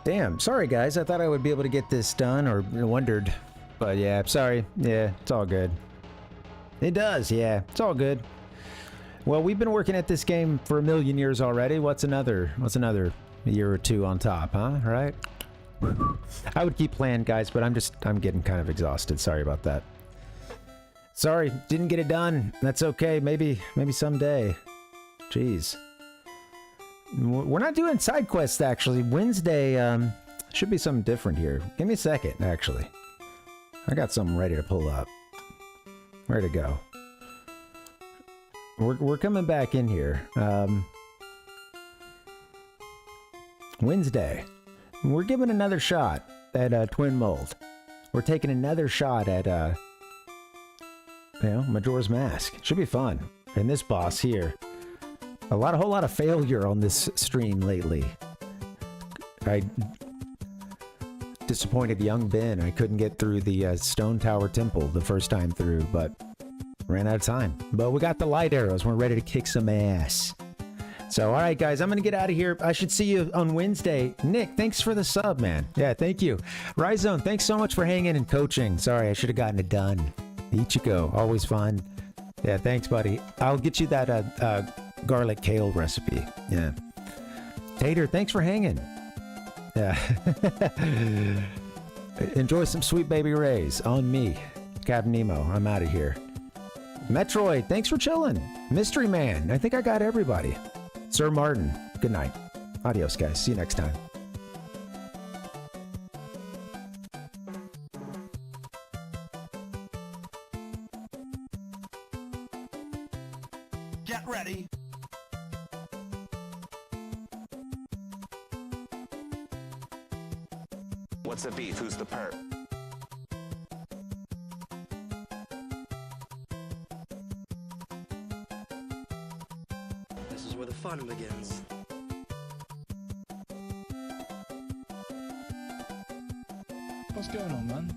damn, sorry guys, I thought I would be able to get this done, or wondered, but yeah, sorry. Yeah, it's all good. It does, yeah, it's all good. Well, we've been working at this game for 1,000,000 years already. What's another year or two on top, huh? Right? I would keep playing, guys, but I'm getting kind of exhausted. Sorry about that. Sorry, didn't get it done. That's okay. Maybe someday. Jeez. We're not doing side quests, actually. Wednesday, should be something different here. Give me a second, actually. I got something ready to pull up. Where to go? We're coming back in here. Wednesday. We're giving another shot at Twin Mold. We're taking another shot at you know, Majora's Mask. Should be fun. And this boss here. A whole lot of failure on this stream lately. I disappointed young Ben. I couldn't get through the Stone Tower Temple the first time through, but ran out of time. But we got the light arrows. We're ready to kick some ass. So, all right, guys, I'm going to get out of here. I should see you on Wednesday. Nick, thanks for the sub, man. Yeah, thank you. Ryzone, thanks so much for hanging and coaching. Sorry, I should have gotten it done. Ichigo, always fun. Yeah, thanks, buddy. I'll get you that garlic kale recipe. Yeah. Tater, thanks for hanging. Yeah. Enjoy some Sweet Baby Rays on me. Captain Nemo, I'm out of here. Metroid, thanks for chilling. Mystery Man, I think I got everybody. Sir Martin, good night. Adios, guys. See you next time. Get ready. What's the beef? Who's the perp? This is where the fun begins. What's going on, man?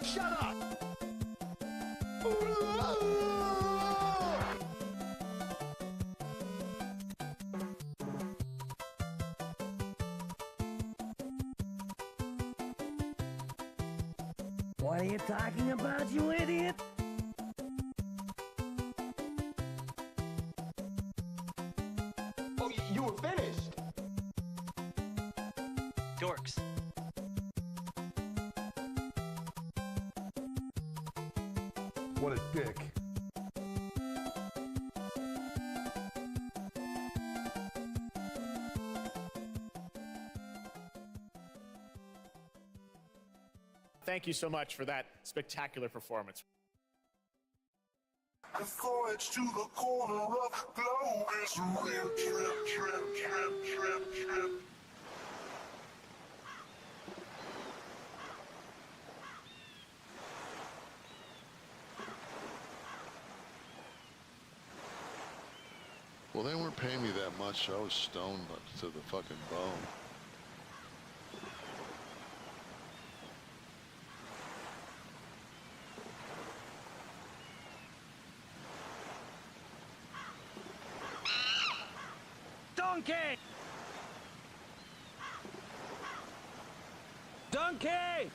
Shut up! What are you talking about, you idiot? Oh, you were finished! Dorks. What a dick. Thank you so much for that spectacular performance. The forage to the corner of glow is a real trip. Well, they weren't paying me that much, so I was stoned to the fucking bone. Donkey! Donkey!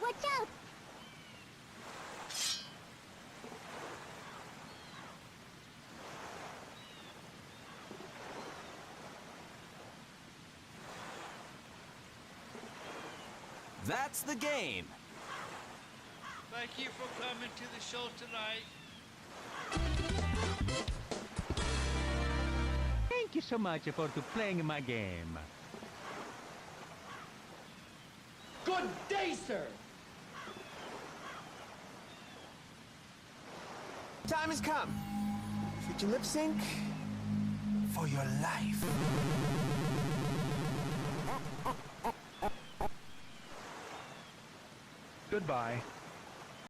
Watch out! That's the game. Thank you for coming to the show tonight. Thank you so much for playing my game. Good day, sir. Time has come. Should you lip sync for your life? Goodbye.